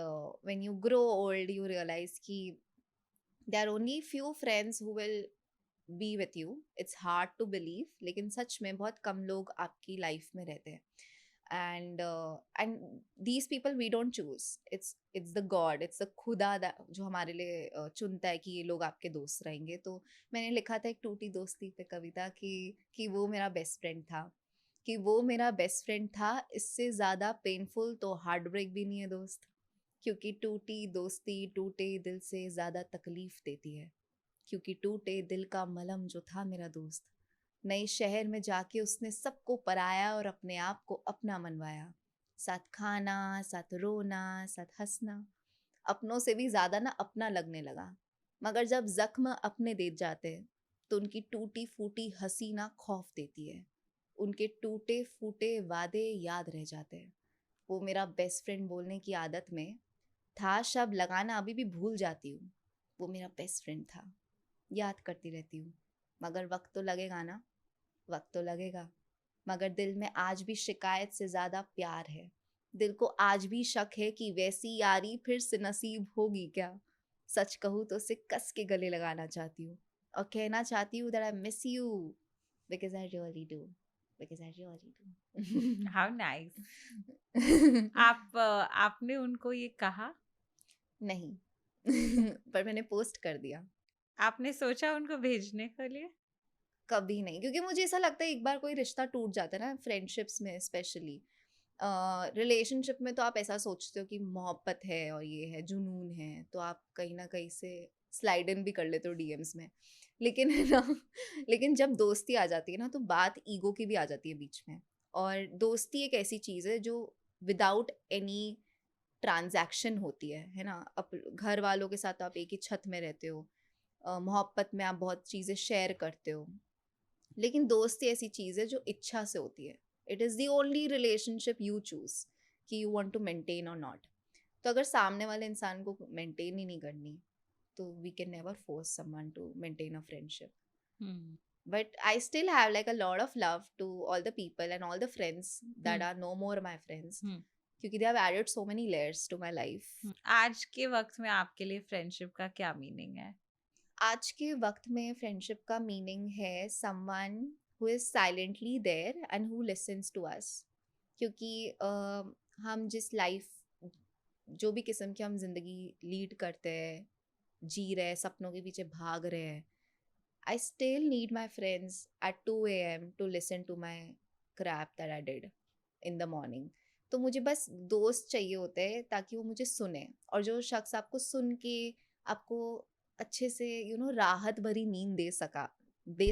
when you grow old you realize कि there are only few friends who will be with you. It's hard to believe, लेकिन सच में बहुत कम लोग आपकी लाइफ में रहते हैं. And these people we don't choose. It's the God, it's the खुदा जो हमारे लिए चुनता है कि ये लोग आपके दोस्त रहेंगे. तो मैंने लिखा था एक टूटी दोस्ती पे कविता कि वो मेरा बेस्ट फ्रेंड था, कि वो मेरा बेस्ट फ्रेंड था. इससे ज़्यादा पेनफुल तो हार्ट ब्रेक भी नहीं है दोस्त, क्योंकि टूटी दोस्ती टूटे दिल से ज़्यादा तकलीफ देती है. क्योंकि टूटे दिल का मलहम जो था मेरा दोस्त, नए शहर में जाके उसने सबको पराया और अपने आप को अपना मनवाया. साथ खाना, साथ रोना, साथ हंसना, अपनों से भी ज़्यादा ना अपना लगने लगा. मगर जब जख्म अपने दे जाते हैं तो उनकी टूटी फूटी हंसी ना खौफ देती है. उनके टूटे फूटे वादे याद रह जाते हैं. वो मेरा बेस्ट फ्रेंड बोलने की आदत में था शब्द लगाना अभी भी भूल जाती हूँ. वो मेरा बेस्ट फ्रेंड था, याद करती रहती हूँ. मगर वक्त तो लगेगा ना, वक्त तो लगेगा. मगर दिल में आज भी शिकायत से ज़्यादा प्यार है. दिल को आज भी शक है कि वैसी यारी फिर से नसीब होगी क्या. सच कहूँ तो उसे कस के गले लगाना चाहती हूँ और कहना चाहती हूँ that I miss you. because I really do. Because I really do. How nice. आपने उनको ये कहा? नहीं. पर मैंने पोस्ट कर दिया. आपने सोचा उनको भेजने के लिए? कभी नहीं, क्योंकि मुझे ऐसा लगता है एक बार कोई रिश्ता टूट जाता है ना, फ्रेंडशिप्स में स्पेशली, रिलेशनशिप में तो आप ऐसा सोचते हो कि मोहब्बत है और ये है, जुनून है, तो आप कहीं ना कहीं से स्लाइड इन भी कर लेते हो डीएम्स में. लेकिन है ना, लेकिन जब दोस्ती आ जाती है ना, तो बात ईगो की भी आ जाती है बीच में. और दोस्ती एक ऐसी चीज़ है जो विदाउट एनी ट्रांजैक्शन होती है ना. घर वालों के साथ आप एक ही छत में रहते हो, मोहब्बत में आप बहुत चीज़ें शेयर करते हो. लेकिन दोस्ती ऐसी चीज़ है जो इच्छा से होती है. It is the only relationship you choose कि यू वांट टू मेंटेन और नॉट. तो अगर सामने वाले इंसान को मेंटेन ही नहीं करनी, तो we can never force someone to maintain a friendship. But I still have like a lot of love to all the people and all the friends that are no more my friends, क्योंकि they have added so many layers to my life. आज के वक्त में आपके लिए friendship का क्या meaning है? आज के वक्त में फ्रेंडशिप का मीनिंग है someone who is silently there and who listens to us. क्योंकि हम जिस लाइफ, जो भी किस्म की हम जिंदगी लीड करते हैं, जी रहे, सपनों के पीछे भाग रहे हैं, I still need my friends at 2 a.m. to listen to my crap that I did in the morning. तो मुझे बस दोस्त चाहिए होते हैं ताकि वो मुझे सुने, और जो शख्स आपको सुन के आपको अच्छे से राहत भरी नींद दे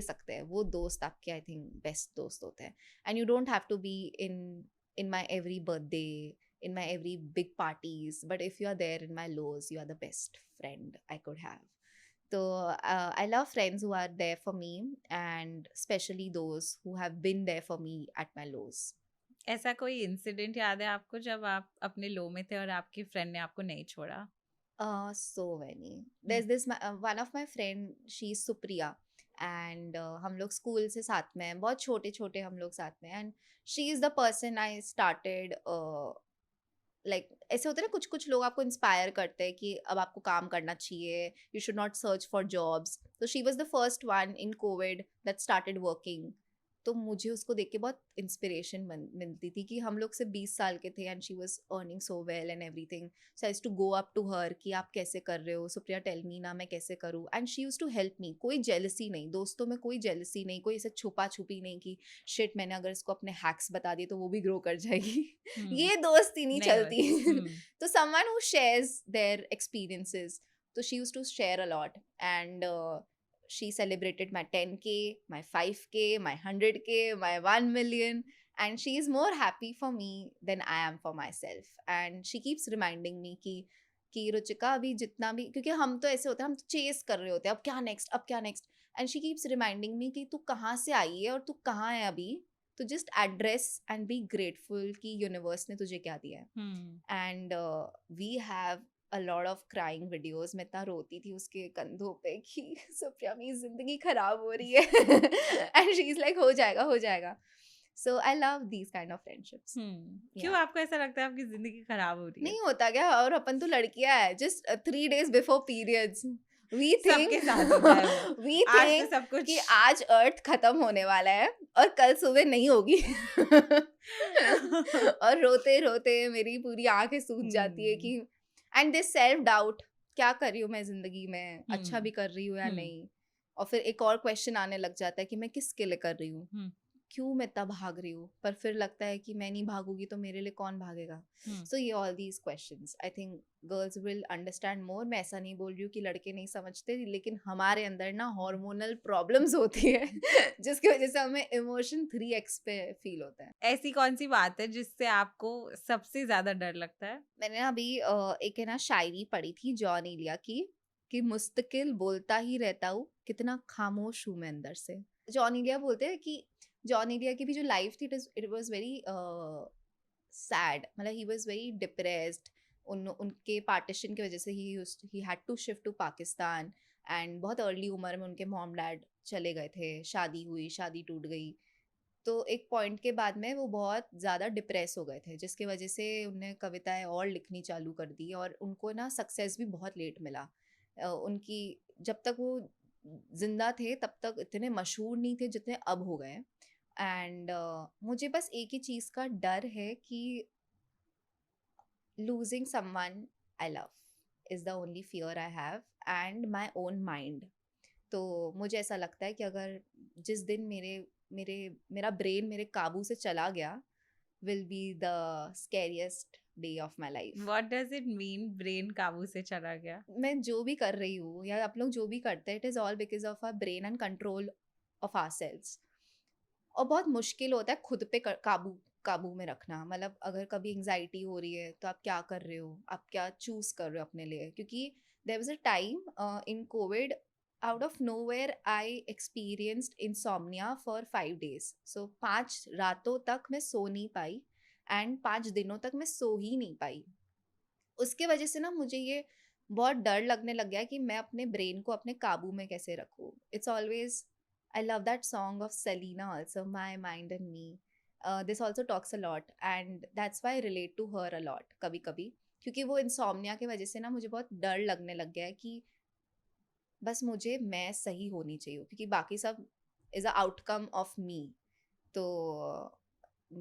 सकते हैं, वो दोस्त आपके आई थिंक बेस्ट दोस्त होते हैं. And you don't have to be in my every birthday, in my every big parties, but if you are there in my lows, you are the best friend I could have. So I love friends who are there for me, and especially those who have been there for me at my lows. ऐसा कोई incident याद है आपको जब आप अपने लो में थे और आपके फ्रेंड ने आपको नहीं छोड़ा? So many. There's this one of my friend, she's Supriya, and हम लोग स्कूल से साथ में हैं, बहुत छोटे छोटे हम लोग साथ में, and she is the person I started like ऐसे होते हैं ना, कुछ कुछ लोग आपको इंस्पायर करते हैं कि अब आपको काम करना चाहिए, you should not search for jobs. तो she was the first one in Covid that started working. तो मुझे उसको देख के बहुत इंस्पिरेशन मिलती थी कि हम लोग से 20 साल के थे and she was earning so well and everything. So I used to go up to her कि आप कैसे कर रहे हो सुप्रिया, टेल मी ना, मैं कैसे करूँ. And she used to help me. कोई जेलसी नहीं, दोस्तों में कोई जेलसी नहीं, कोई ऐसे छुपा छुपी नहीं कि शिट मैंने अगर इसको अपने हैक्स बता दिए तो वो भी ग्रो कर जाएगी. ये दोस्ती नहीं चलती. तो someone who shares their experiences. तो she used to share a lot, and she celebrated my 10K, my 5K, my 100K, my 1 million, and she is more happy for me than I am for myself. And she keeps reminding me कि रुचिका अभी जितना भी, क्योंकि हम तो ऐसे होते हैं, हम तो चेस कर रहे होते हैं, अब क्या नेक्स्ट, अब क्या next. And she keeps reminding me कि तू कहाँ से आई है और तू कहाँ है अभी, तो just address and be grateful कि यूनिवर्स ने तुझे क्या दिया है. And we have a lot of crying videos. मैं इतना रोती थी उसके कंधों पे कि सुप्रिया मेरी जिंदगी खराब हो रही है. and she is like हो जाएगा. So I love these kind of friendships. क्यों आपको ऐसा लगता है आपकी जिंदगी खराब हो रही है? नहीं होता क्या, और अपन तो लड़कियां है, just 3 days before periods we think सबके साथ होता है वो. we आज think तो सब कुछ कि आज अर्थ खत्म होने वाला है और कल सुबह नहीं होगी. और रोते रोते मेरी पूरी आंखें सूज जाती है कि एंड दिस सेल्फ डाउट, क्या कर रही हूँ मैं जिंदगी में, अच्छा भी कर रही हूँ या नहीं. और फिर एक और क्वेश्चन आने लग जाता है कि मैं किसके लिए कर रही हूँ, क्यों मैं इतना भाग रही हूँ. पर फिर लगता है कि मैं नहीं भागूंगी तो मेरे लिए कौन भागेगा. सो ये all these questions I think girls will understand more. मैं ऐसा नहीं बोल रही हूँ कि लड़के नहीं समझते, लेकिन हमारे अंदर ना हार्मोनल प्रॉब्लम्स होती है जिसकी वजह से हमें इमोशन 3x पे फील होता है. ऐसी कौन सी बात है जिससे आपको सबसे ज्यादा डर लगता है? मैंने अभी एक है ना शायरी पढ़ी थी जॉन एलिया की कि मुस्तकिल बोलता ही रहता हूँ, कितना खामोश हूँ मैं अंदर से. जॉन एलिया बोलते हैं कि जॉन एलिया की भी जो लाइफ थी इट वाज वेरी सैड. मतलब ही वाज वेरी डिप्रेस्ड. उनके पार्टीशन की वजह से he had to shift to Pakistan, and बहुत अर्ली उम्र में उनके मॉम डैड चले गए थे, शादी हुई, शादी टूट गई. तो एक पॉइंट के बाद में वो बहुत ज़्यादा डिप्रेस हो गए थे, जिसकी वजह से उन्हें कविताएं और लिखनी चालू कर दी, और उनको ना सक्सेस भी बहुत लेट मिला. उनकी जब तक वो जिंदा थे तब तक इतने मशहूर नहीं थे जितने अब हो गए। एंड मुझे बस एक ही चीज़ का डर है कि losing someone I love is the only fear I have and my own mind। तो मुझे ऐसा लगता है कि अगर जिस दिन मेरे मेरे मेरा ब्रेन मेरे काबू से चला गया will be the scariest day of my life। What does it mean brain काबू से चला गया? मैं जो भी कर रही हूँ या आप लोग जो भी करते हैं, it is all because of our brain and control of ourselves. और बहुत मुश्किल होता है खुद पे काबू काबू में रखना। मतलब अगर कभी एंजाइटी हो रही है तो आप क्या कर रहे हो, आप क्या चूज कर रहे हो अपने लिए। क्योंकि there was a time in COVID, out of nowhere I experienced insomnia for 5 days। So 5 रातों तक मैं सो नहीं पाई एंड 5 दिनों तक मैं सो ही नहीं पाई। उसके वजह से ना मुझे ये बहुत डर लगने लग गया कि मैं अपने ब्रेन को अपने काबू में कैसे रखूँ। It's always, I love that song of Selena also, My Mind and Me। This also talks a lot and that's why I relate to her a lot कभी कभी। क्योंकि वो इंसोम्निया की वजह से ना मुझे बहुत डर लगने लग गया है कि बस मुझे मैं सही होनी चाहिए, क्योंकि बाकी सब is a outcome of me. तो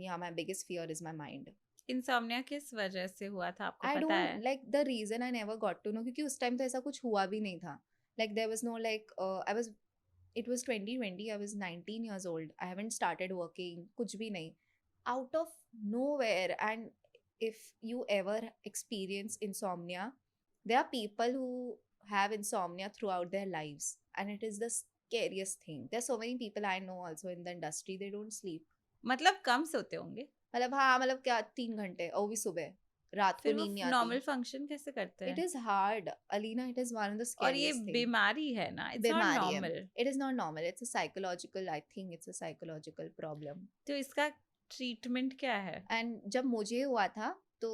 या my biggest fear is my mind. Insomnia किस वजह से हुआ था, आपको आई पता है? Don't like the reason, I never got to know, क्योंकि उस टाइम तो ऐसा कुछ हुआ भी नहीं था। Like there was no like I was, it was 2020, I was 19 years old, I haven't started working, कुछ भी नहीं, out of nowhere। And if you ever experience insomnia, there are people who have insomnia throughout their lives and it is the scariest thing। There are so many people I know also in the industry, they don't sleep। मतलब कम सोते होंगे? मतलब हाँ, मतलब क्या 3 घंटे, और भी सुबह, रात को फिर वो नींद नहीं आती। नॉर्मल फंक्शन कैसे करते It हैं? is hard, Alina, it is one of the और ये scariest thing। बीमारी है ना, इट्स नॉट बीमारी है, normal. it is not normal, it's a psychological, I think it's a psychological problem। तो इसका ट्रीटमेंट क्या है? एंड जब मुझे हुआ था तो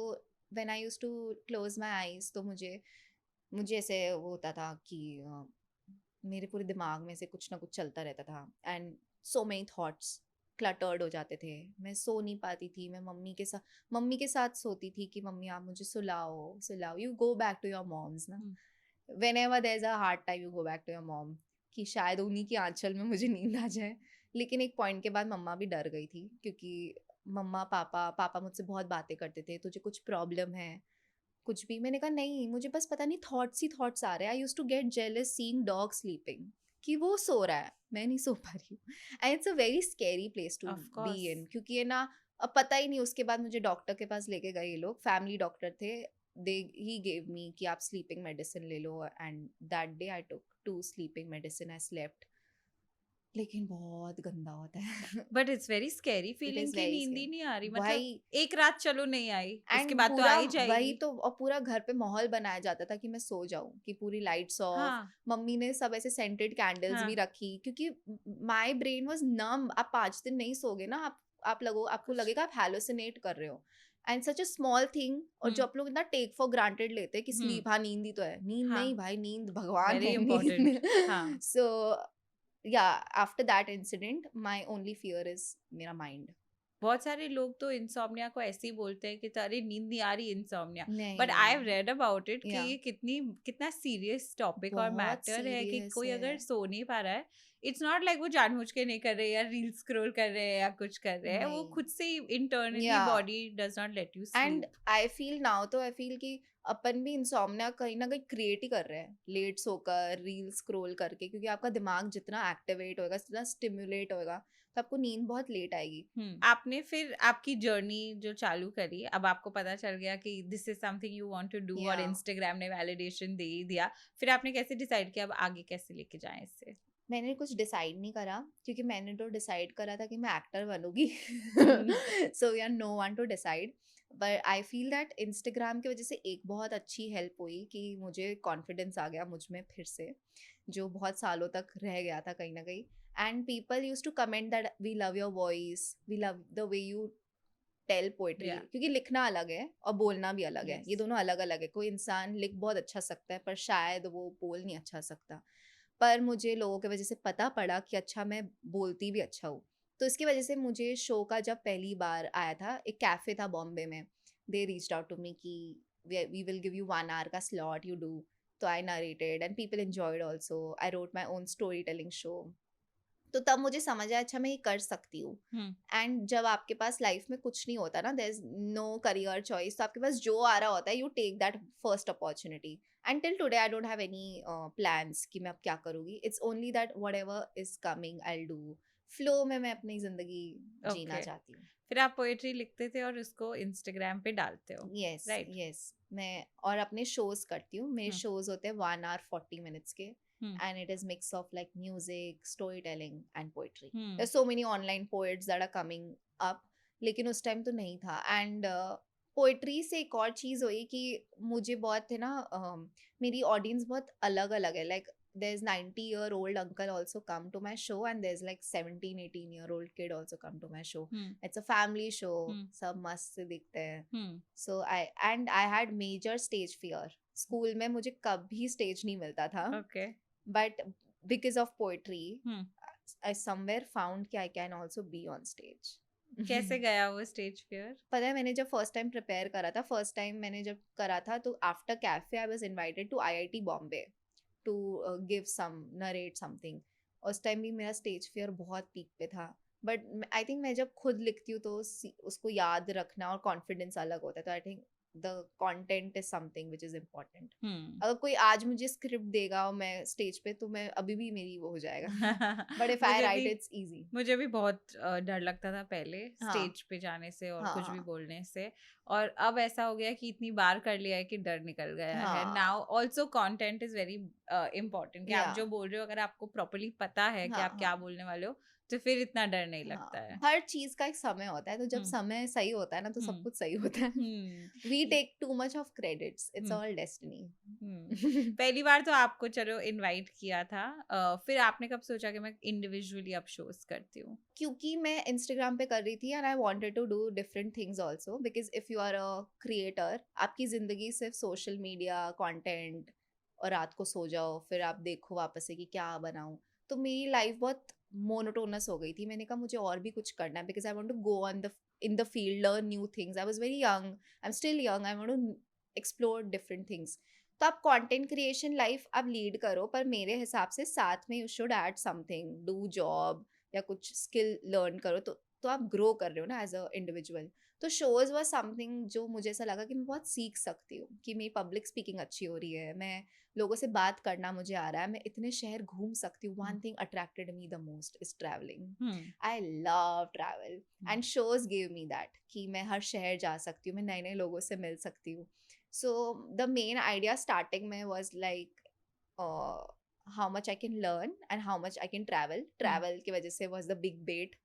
when I used to close my eyes, तो मुझे मुझे ऐसे वो होता था कि मेरे पूरे दिमाग में से कुछ ना कुछ चलता रहता था and so many thoughts cluttered हो जाते थे। मैं सो नहीं पाती थी। मैं मम्मी के साथ सोती थी कि मम्मी आप मुझे सुलाओ सुलाओ। You go back to your mom's ना, whenever there's a hard time you go back to your mom, कि शायद उन्हीं की आंचल में मुझे नींद आ जाए। लेकिन एक पॉइंट के बाद मम्मा भी डर गई थी, क्योंकि पापा मुझसे बहुत बातें करते थे, तुझे कुछ प्रॉब्लम है कुछ भी। मैंने कहा नहीं, मुझे बस पता नहीं थॉट्स ही थॉट्स आ रहे हैं। I used to get jealous seeing dog sleeping, कि वो सो रहा है मैं नहीं सो पा रही हूँ। And it's a very scary place to be in, क्योंकि ये ना अब पता ही नहीं। उसके बाद मुझे डॉक्टर के पास लेके गए ये लोग, फैमिली डॉक्टर थे। he gave me कि आप sleeping medicine ले लो, and that day I took 2 sleeping medicine, I slept। लेकिन बहुत गंदा होता है। But it's very scary It feeling is कि very नींद ही scary। नहीं आ रही। मतलब वही, एक रात चलो नहीं आई, उसके एंड बाद तो आ पूरा ही वही जाएगी। तो, और पूरा घर पे माहौल बनाया जाता था कि मैं सो जाऊं, कि पूरी लाइट्स ऑफ। हाँ मम्मी ने सब ऐसे सेंटेड कैंडल्स भी हाँ। रखी, क्योंकि माय ब्रेन वाज नम। आप 5 दिन नहीं सोगे ना, आपको लगेगा आप हैलुसिनेट कर रहे हो। And such a small thing, और जो आप लोग इतना टेक फॉर ग्रांटेड लेते हैं कि स्लीप, हाँ नींद ही तो है। नींद हाँ, नहीं भाई, नींद भगवान वेरी है इंपॉर्टेंट। नींद। हाँ, सो या after that incident my only fear is मेरा माइंड। बहुत सारे लोग तो इंसोम्निया को ऐसे ही बोलते हैं कि अरे नींद नहीं आ रही इंसोम्निया। बट आई हैव नहीं, रेड अबाउट इट कि या ये कितना सीरियस टॉपिक और बहुत मैटर है कि सीरियस कोई है। अगर सो नहीं पा रहा है, इट्स नॉट लाइक वो जानबूझ के नहीं कर रहे या रील स्क्रॉल कर रहे हैं या कुछ कर रहे हैं, वो नहीं, खुद से इंटरनली या body does not let you and sleep. I feel now, तो आई फील कि अपन भी इंसोम्निया कहीं ना कहीं क्रिएट ही कर रहे हैं, लेट सोकर रील स्क्रॉल करके। क्योंकि आपका दिमाग जितना एक्टिवेट होएगा, जितना स्टिमुलेट होएगा, तो आपको नींद बहुत लेट आएगी। आपने फिर आपकी जर्नी जो चालू करी, अब आपको पता चल गया कि this is something you want to do और या इंस्टाग्राम ने वैलिडेशन दे ही दिया, फिर आपने कैसे डिसाइड किया अब आगे कैसे लेके जाएं इससे? मैंने कुछ डिसाइड नहीं करा, क्योंकि मैंने तो डिसाइड करा था कि मैं एक्टर बनूंगी। सो या no one to decide. But I feel that Instagram की वजह से एक बहुत अच्छी हेल्प हुई कि मुझे कॉन्फिडेंस आ गया मुझ में फिर से, जो बहुत सालों तक रह गया था कहीं ना कहीं। And people use to comment that we love your voice, we love the way you tell poetry. Yeah. क्योंकि लिखना अलग है और बोलना भी अलग है, Yes. ये दोनों अलग अलग है। कोई इंसान लिख बहुत अच्छा सकता है, पर शायद वो बोल नहीं अच्छा सकता। पर मुझे लोगों की वजह से पता पड़ा कि अच्छा मैं बोलती भी अच्छा हूँ। तो इसकी वजह से मुझे शो का जब पहली बार आया था, एक कैफ़े था बॉम्बे में, they reached out to me कि we will give you 1 hour का स्लॉट, यू डू। तो I narrated and people enjoyed also. I wrote my own storytelling show. तो तब मुझे समझ आया अच्छा मैं ये कर सकती हूँ. एंड जब आपके पास लाइफ में कुछ नहीं होता ना, there is no career choice, तो आपके पास जो आ रहा होता है you take that first opportunity. And till today I don't have any plans कि मैं अब क्या करूँगी. It's only that whatever is coming I will do. Flow में मैं अपनी जिंदगी जीना चाहती हूँ. फिर आप पोएट्री लिखते थे और उसको इंस्टाग्राम पे डालते हो? Yes right. यस. मैं और अपने शोज करती हूँ. मेरे शोज होते हैं 1 hour 40 minutes के. And it is mix of like music, storytelling and poetry. There's so many online poets that are coming up. लेकिन उस टाइम तो नहीं था. And पोइट्री से एक और चीज़ हुई कि मुझे बहुत है ना, मेरी ऑडियंस बहुत अलग अलग है. Like there's 90-year-old uncle also come to my show and there's like 17-18-year-old kid also come to my show. It's a family show. सब मस्त से दिखते हैं. So I had major stage fear. School में मुझे कभी स्टेज नहीं मिलता था. Okay. But because of poetry, I somewhere found कि I can also be on stage. कैसे गया वो स्टेज फियर? पता है मैंने जब फर्स्ट टाइम प्रिपेयर करा था, फर्स्ट टाइम मैंने जब करा था तो after cafe I was invited to IIT Bombay to give some narrate something. उस टाइम भी मेरा स्टेज फियर बहुत पीक पे था. बट आई थिंक मैं जब खुद लिखती हूँ तो उसको याद रखना और कॉन्फिडेंस अलग होता है. तो I think the content is something which is important. अगर कोई आज मुझे स्क्रिप्ट देगा और मैं स्टेज पे, तो मैं अभी भी मेरी वो हो जाएगा. But if I right it's easy. मुझे भी बहुत डर लगता था पहले स्टेज पे जाने से और कुछ भी बोलने से. और अब ऐसा हो गया कि इतनी बार कर लिया है कि डर निकल गया है. Now also content is very important कि आप जो बोल रहे हो अगर आपको प्रॉपर्ली पता है कि आप क्या बोलने वाले हो तो फिर इतना डर नहीं लगता है. हर चीज का एक समय होता है. तो जब समय सही होता है ना तो सब कुछ सही होता है. We take too much of credits. It's all destiny. पहली बार तो आपको चलो इनवाइट किया था. फिर आपने कब सोचा कि मैं इंडिविजुअली अब शोज करती हूँ? क्योंकि मैं इंस्टाग्राम पे कर रही थी and I wanted to do different things also. Because if you are a creator, आपकी जिंदगी सिर्फ सोशल मीडिया कंटेंट और रात को सो जाओ फिर आप देखो वापस से कि क्या बनाऊं. तो मेरी लाइफ बहुत मोनोटोनस हो गई थी. मैंने कहा मुझे और भी कुछ करना है. Because I want to go on the in the field, learn new things. I was very young, I am still young. I want to explore different things. तो आप कंटेंट क्रिएशन लाइफ आप लीड करो, पर मेरे हिसाब से साथ में you should add something. Do job या कुछ स्किल लर्न करो. तो आप ग्रो कर रहे हो ना एज अ इंडिविजुअल. तो शोज वाज समथिंग जो मुझे ऐसा लगा कि मैं बहुत सीख सकती हूँ. कि मेरी पब्लिक स्पीकिंग अच्छी हो रही है, मैं लोगों से बात करना मुझे आ रहा है, मैं इतने शहर घूम सकती हूँ. One thing attracted me the most is travelling. I love travel and shows give me that कि मैं हर शहर जा सकती हूँ, मैं नए नए लोगों से मिल सकती हूँ. So the main idea starting में was like how much I can learn and how much I can travel. Travel की वजह से was the big bet.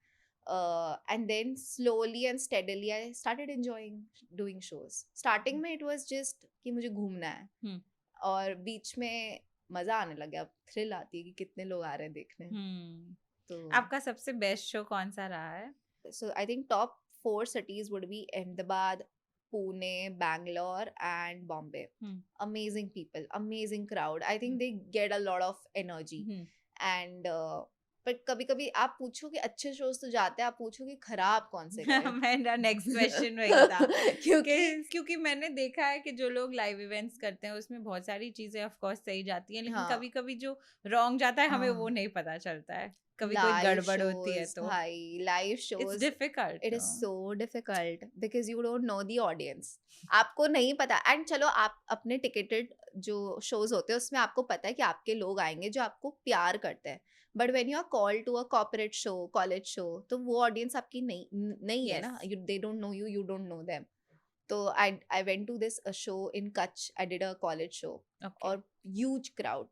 And then slowly and steadily I started enjoying doing shows. Starting में it was just कि मुझे घूमना है. और बीच में मजा आने लग गया. थ्रिल आती है कि कितने लोग आ रहे हैं देखने. तो आपका सबसे बेस्ट शो कौन सा रहा है? So I think top 4 cities would be Ahmedabad, Pune, Bangalore and Bombay. Amazing people, amazing crowd. I think they get a lot of energy. And पर कभी कभी आप पूछो कि अच्छे शोज तो जाते हैं, आप पूछो कि खराब कौन से गए. मेरा नेक्स्ट क्वेश्चन वही था. क्योंकि मैंने देखा है कि जो लोग लाइव इवेंट्स करते हैं उसमें बहुत सारी चीजें ऑफ कोर्स सही जाती हैं, लेकिन कभी कभी जो रॉन्ग जाता है हमें वो नहीं पता चलता है. कभी कोई गड़बड़ होती है तो भाई live shows it's difficult. It is so difficult because you don't know the audience. आपको नहीं पता. एंड चलो आप अपने टिकेटेड जो शोज होते हैं उसमें आपको पता है कि आपके लोग आएंगे जो आपको प्यार करते हैं. But when you are called to a corporate show, college show, तो वो ऑडियंस आपकी नहीं है ना. They don't know you, you don't know them. तो I went to this show in Kutch. I did a college show और huge crowd,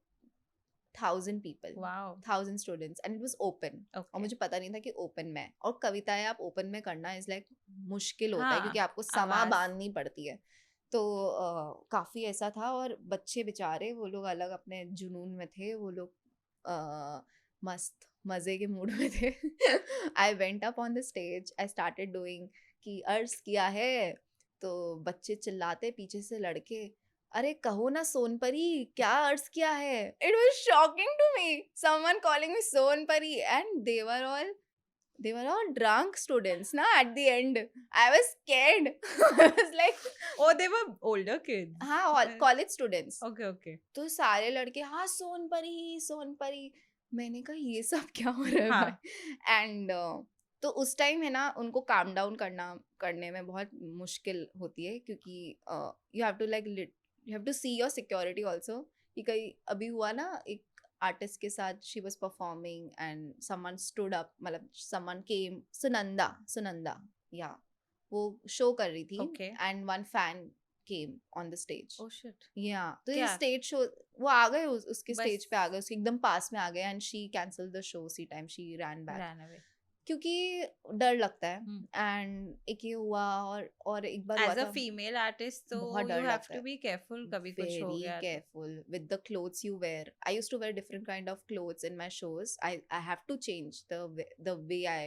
1000 people, wow, 1000 students, and it was open. और मुझे पता नहीं था कि ओपन में. और कविताएं आप ओपन में करना इज लाइक मुश्किल होता है क्योंकि आपको समा बांधनी पड़ती है. तो काफी ऐसा था. और बच्चे बेचारे वो लोग अलग अपने जुनून में थे. वो लोग मस्त मजे के मूड में थे. I went up on the stage. I started doing कि अर्ज किया है. तो बच्चे चिल्लाते पीछे से लड़के, अरे कहो ना सोनपरी, क्या अर्ज किया है. It was shocking to me, someone calling me Sonpari, and they were all They were all drunk students na at the end. I was scared. I was like, oh, they were older kids. हाँ, college students. Okay. तो सारे लड़के हाँ सोनपरी मैंने कहा ये सब क्या हो रहा है भाई. एंड तो उस टाइम है ना उनको काम डाउन करने में बहुत मुश्किल होती है क्योंकि you have to like you have to see your security also. कि कहीं अभी हुआ ना एक आर्टिस्ट के साथ she was performing and someone stood up, मतलब समवन केम, सुनंदा या वो शो कर रही थी and one fan came on the stage. Oh shit. Yeah. तो ये stage show वो आ गए उसके stage पे आ गए, उसके एकदम पास में आ गए and she cancelled the show उसी time she ran away. क्योंकि डर लगता है and एक ये हुआ और एक बार हुआ था. As a female artist तो you have to be careful कभी कुछ हो गया. Very careful with the clothes you wear. I used to wear different kind of clothes in my shows. I have to change the way I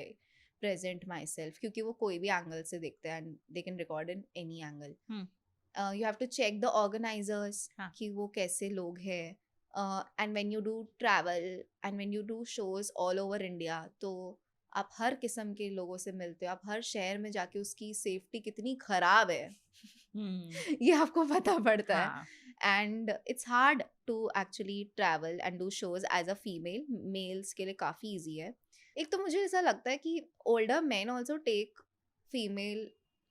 present myself क्योंकि वो कोई भी angle से देखते हैं and they can record in any angle. You have to check the organizers कि वो कैसे लोग हैं. And when you do travel and when you do shows all over India तो आप हर किस्म के लोगों से मिलते हो. आप हर शहर में जाके उसकी सेफ्टी कितनी खराब है ये आपको पता पड़ता है. And it's hard to actually travel and do shows as a female. Males के लिए काफ़ी easy है. एक तो मुझे ऐसा लगता है कि older men also take female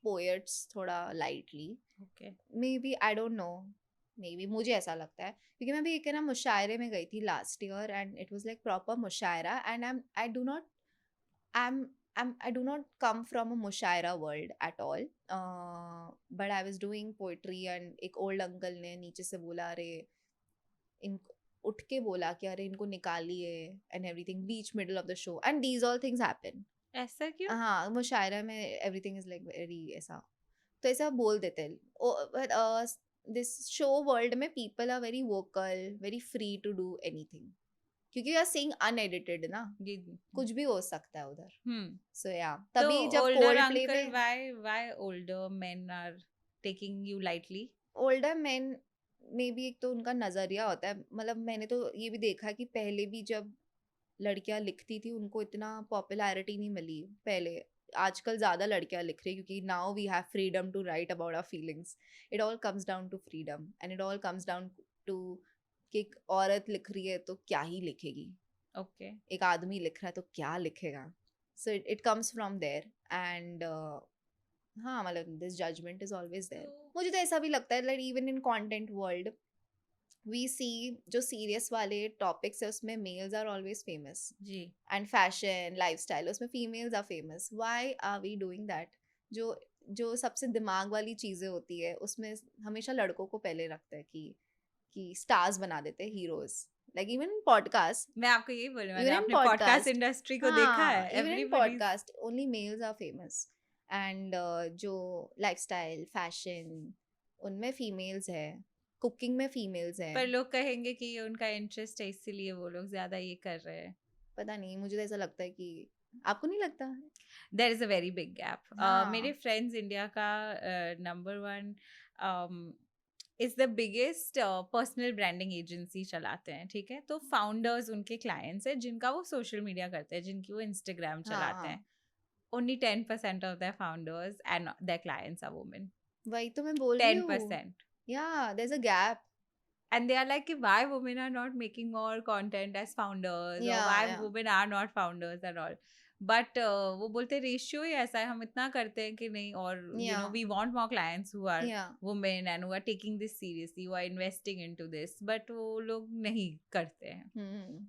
poets थोड़ा lightly. Okay. Maybe I don't know. Maybe मुझे ऐसा लगता है क्योंकि मैं भी एक ना मुशायरे में गई थी last year and it was like proper मुशायरा and I do not come from a मुशायरा world at all. But I was doing poetry and एक old uncle ने नीचे से बोला अरे इनको उठ के बोला कि अरे इनको निकालिए and everything beach middle of the show and these all things happen. ऐसा क्यों? हाँ मुशायरा में everything is like very ऐसा तो ऐसा बोल देते हैं. दिस शो वर्ल्ड में people are very vocal, very free to do anything क्योंकि यू आर सीइंग अनएडिटेड ना, कुछ भी हो सकता है उधर. सो या तभी जब कोल्डप्ले में why older men are taking you lightly. Older men may be एक तो उनका नजरिया होता है. मतलब मैंने तो ये भी देखा कि पहले भी जब लड़कियां लिखती थी उनको इतना पॉपुलैरिटी नहीं मिली पहले. आजकल ज़्यादा लड़कियां लिख रही क्योंकि now we have freedom to write about our feelings. It all comes down to freedom and it all comes down to कि एक औरत लिख रही है तो क्या ही लिखेगी. ओके. एक आदमी लिख रहा है तो क्या लिखेगा. So it comes from there and हाँ मतलब this judgement is always there. मुझे तो ऐसा भी लगता है like even in content world we see जो सीरियस वाले टॉपिक्स है उसमें मेल्स आर ऑलवेज फेमस जी एंड फैशन लाइफस्टाइल उसमें females are famous. Why are we doing that? जो सबसे दिमाग वाली चीज़ें होती है उसमें हमेशा लड़कों को पहले रखता है कि स्टार्स बना देते हैं heroes. Like even in podcast मैं आपको यही बोल रही हूं, आपने पॉडकास्ट इंडस्ट्री को देखा है. Even in podcast only males are famous and जो लाइफस्टाइल फैशन उनमें फीमेल्स है, कुकिंग में फीमेल्स हैं. पर लोग कहेंगे कि ये उनका इंटरेस्ट है इसलिए वो लोग ज्यादा ये कर रहे हैं. पता नहीं मुझे तो ऐसा लगता है कि आपको नहीं लगता? There is a very big gap. मेरे फ्रेंड्स इंडिया का number 1 is the biggest personal branding agency चलाते हैं. ठीक है, तो फाउंडर्स उनके क्लाइंट्स हैं जिनका वो सोशल मीडिया करते हैं, जिनकी वो इंस्टाग्राम चलाते हैं. Only 10% of the founders and the clients are women. वही तो मैं बोल रही हूँ. 10%. Yeah, there's a gap. And they are like, why women are not making more content as founders, or why women are not founders and all. But वो बोलते ratio ही ऐसा है, हम इतना करते हैं कि नहीं. और you know we want more clients who are women and who are taking this seriously, who are investing into this. But वो लोग नहीं करते हैं.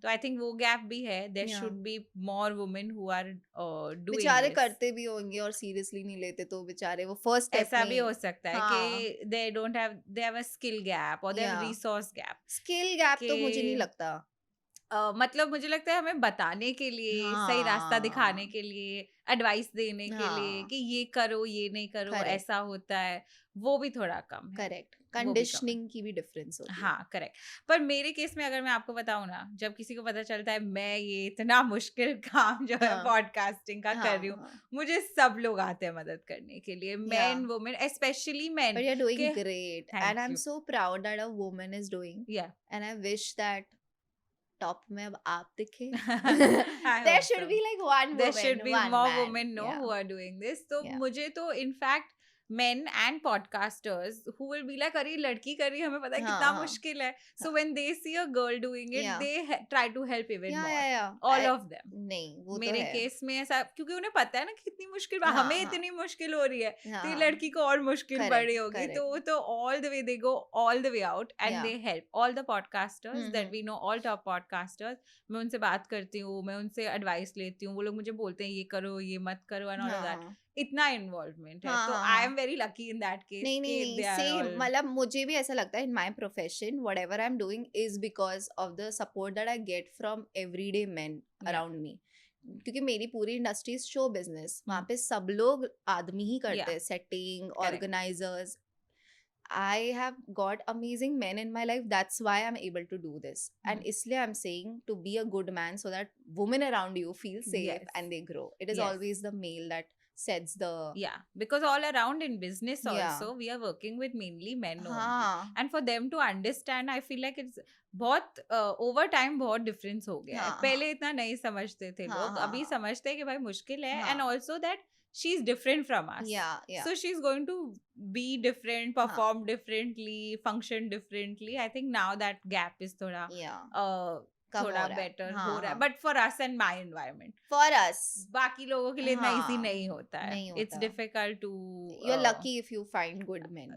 तो I think वो gap भी है. There should be more women who are doing बेचारे करते भी होंगे और seriously नहीं लेते तो बेचारे वो first step ऐसा भी हो सकता है कि they have a skill gap or they have resource gap. Skill gap तो मुझे नहीं लगता. मतलब मुझे लगता है हमें बताने के लिए, सही रास्ता दिखाने के लिए, एडवाइस देने के लिए कि ये करो ये नहीं करो, ऐसा होता है, वो भी थोड़ा कम है. करेक्ट. कंडीशनिंग की भी डिफरेंस होती है. हाँ करेक्ट. पर मेरे केस में अगर मैं आपको बताऊं ना, जब किसी को पता चलता है मैं ये इतना मुश्किल काम जो है पॉडकास्टिंग का कर रही हूँ, मुझे सब लोग आते हैं मदद करने के लिए. Men women specially men. But you are doing great and I am so proud that a woman is doing. Yeah. And I wish that top में अब आप दिखे. I There hope should so. be like one There woman, should be one more man. women no Yeah, who are doing this. तो yeah. मुझे तो in fact men and podcasters who will be like अरे लड़की कर रही है हमें पता है कितना हाँ, मुश्किल है. So when they see a girl doing it, yeah, they try to help even yeah, more. yeah, yeah. All of them. नहीं वो तो मेरे है. केस में ऐसा क्योंकि उन्हें पता है ना कि कितनी मुश्किल हाँ, हमें हाँ, इतनी मुश्किल हो रही है तो ये हाँ, लड़की को और मुश्किल पड़ correct, रही होगी तो correct. वो तो all the way they go all the way out and Yeah. They help all the podcasters that hmm. We know all top podcasters. मैं उनसे बात करती हूँ मैं उनसे एडवाइस लेती हूँ वो लोग मुझे बोलते हैं ये करो ये मत करो एंड ऑल ऑफ दैट. हाँ, इतना इन्वॉल्वमेंट है हाँ, तो हाँ, आई हाँ. Am very lucky in that case नहीं नहीं कि नहीं दे आर सेम ऑल. मतलब मुझे भी ऐसा लगता है in my profession whatever I am doing is because of the support that I get from everyday main around me. क्योंकि मेरी पूरी इंडस्ट्री शो बिजनेस वहाँ पे सब लोग आदमी ही करते हैं setting organisers. I have got amazing men in my life. That's why I'm able to do this. And isliye I'm saying to be a good man so that women around you feel safe and they grow. It is always the male that sets the because all around in business Yeah. also we are working with mainly men only. हाँ And for them to understand I feel like it's बहुत over time बहुत difference हो गया है. हाँ पहले इतना नहीं समझते थे हाँ लोग अभी हाँ समझते हैं कि भाई मुश्किल है हाँ and also that she is different from us. yeah So she's going to be different, perform differently, function differently. I think now that gap is thoda yeah कम थोड़ा हो रहा है. बेटर हाँ, हो रहा है हाँ. But for us and my environment For us बाकी लोगों के लिए इतना हाँ, इजी नहीं होता है. नहीं इट्स होता. Difficult to You're lucky if you find good men.